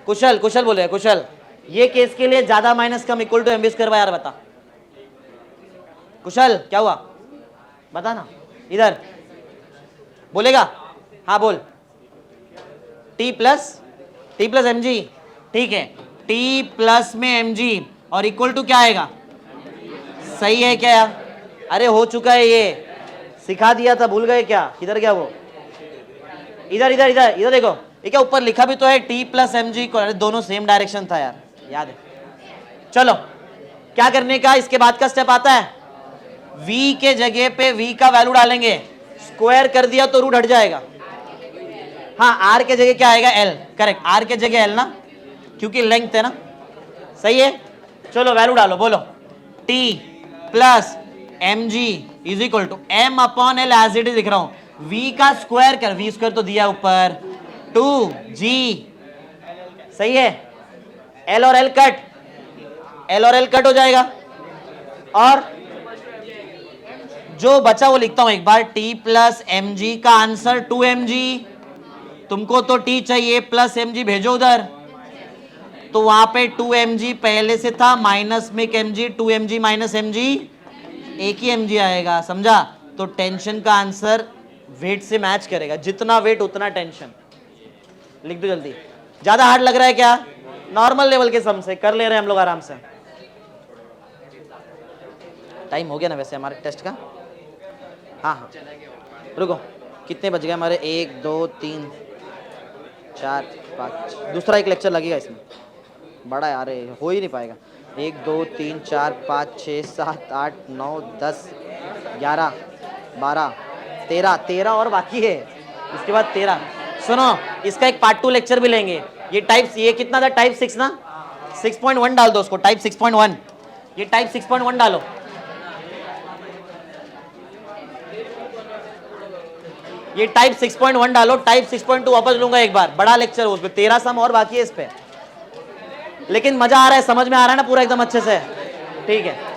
कुशल बोलेगा, कुशल, ये केस के लिए ज्यादा माइनस कम इक्वल टू mv²/r बता, कुशल क्या हुआ बता ना, इधर बोलेगा, हाँ बोल, t प्लस mg, ठीक है, t प्लस में mg और इक्वल टू क्या आएगा, सही है क्या, अरे हो चुका है, ये सिखा दिया था, भूल गए क्या, किधर गया वो, इधर देखो, ये क्या ऊपर लिखा भी तो है t प्लस mg को, अरे दोनों सेम डायरेक्शन था यार, याद है। चलो क्या करने का, इसके बाद का स्टेप आता है, v के जगह पे v का वैल्यू डालेंगे, स्क्वायर कर दिया तो रूट हट जाएगा, हाँ r के जगह क्या आएगा l, करेक्ट, r के जगह l ना, क्योंकि लेंथ है ना, सही है। चलो वैल्यू डालो, बोलो t plus mg is equal to m upon l, as it is लिख रहा हूं, v का स्क्वायर कर, v स्क्वायर तो दिया ऊपर 2g, सही है। l और l कट, l और l कट हो जाएगा और जो बचा वो लिखता हूं एक बार, t प्लस एम जी का आंसर 2mg, तुमको तो t चाहिए प्लस mg, भेजो उधर। तो वहां पे 2mg पहले से था, माइनस में mg, 2mg माइनस mg, एक ही mg आएगा, समझा। तो टेंशन का आंसर वेट से मैच करेगा, जितना वेट उतना टेंशन। लिख दो जल्दी। ज्यादा हार्ड लग रहा है क्या? नॉर्मल लेवल के सम से कर ले रहे हैं हम लोग आराम से। टाइम हो गया ना वैसे हमारे टेस्ट का? हाँ हाँ, रुको, कितने बज गए हमारे? 1 2 3 4 5, दूसरा एक लेक्चर लगेगा इसमें, बड़ा यार हो ही नहीं पाएगा। 1 2 3 4 5 6 7 8 9 10 11 12 13 और बाकी है, इसके बाद 13। सुनो, इसका एक पार्ट 2 लेक्चर भी लेंगे। ये टाइप, ये कितना था? टाइप 6 ना, 6.1 डाल दो उसको, टाइप 6.1, ये टाइप 6.1 डालो। ये टाइप 6.1 डालो, टाइप 6.2 वापस लूंगा एक बार, बड़ा लेक्चर हो, उस पे 13 सम और बाकी है इस पे। लेकिन मजा आ रहा है, समझ में आ रहा है ना पूरा एकदम अच्छे से? ठीक है।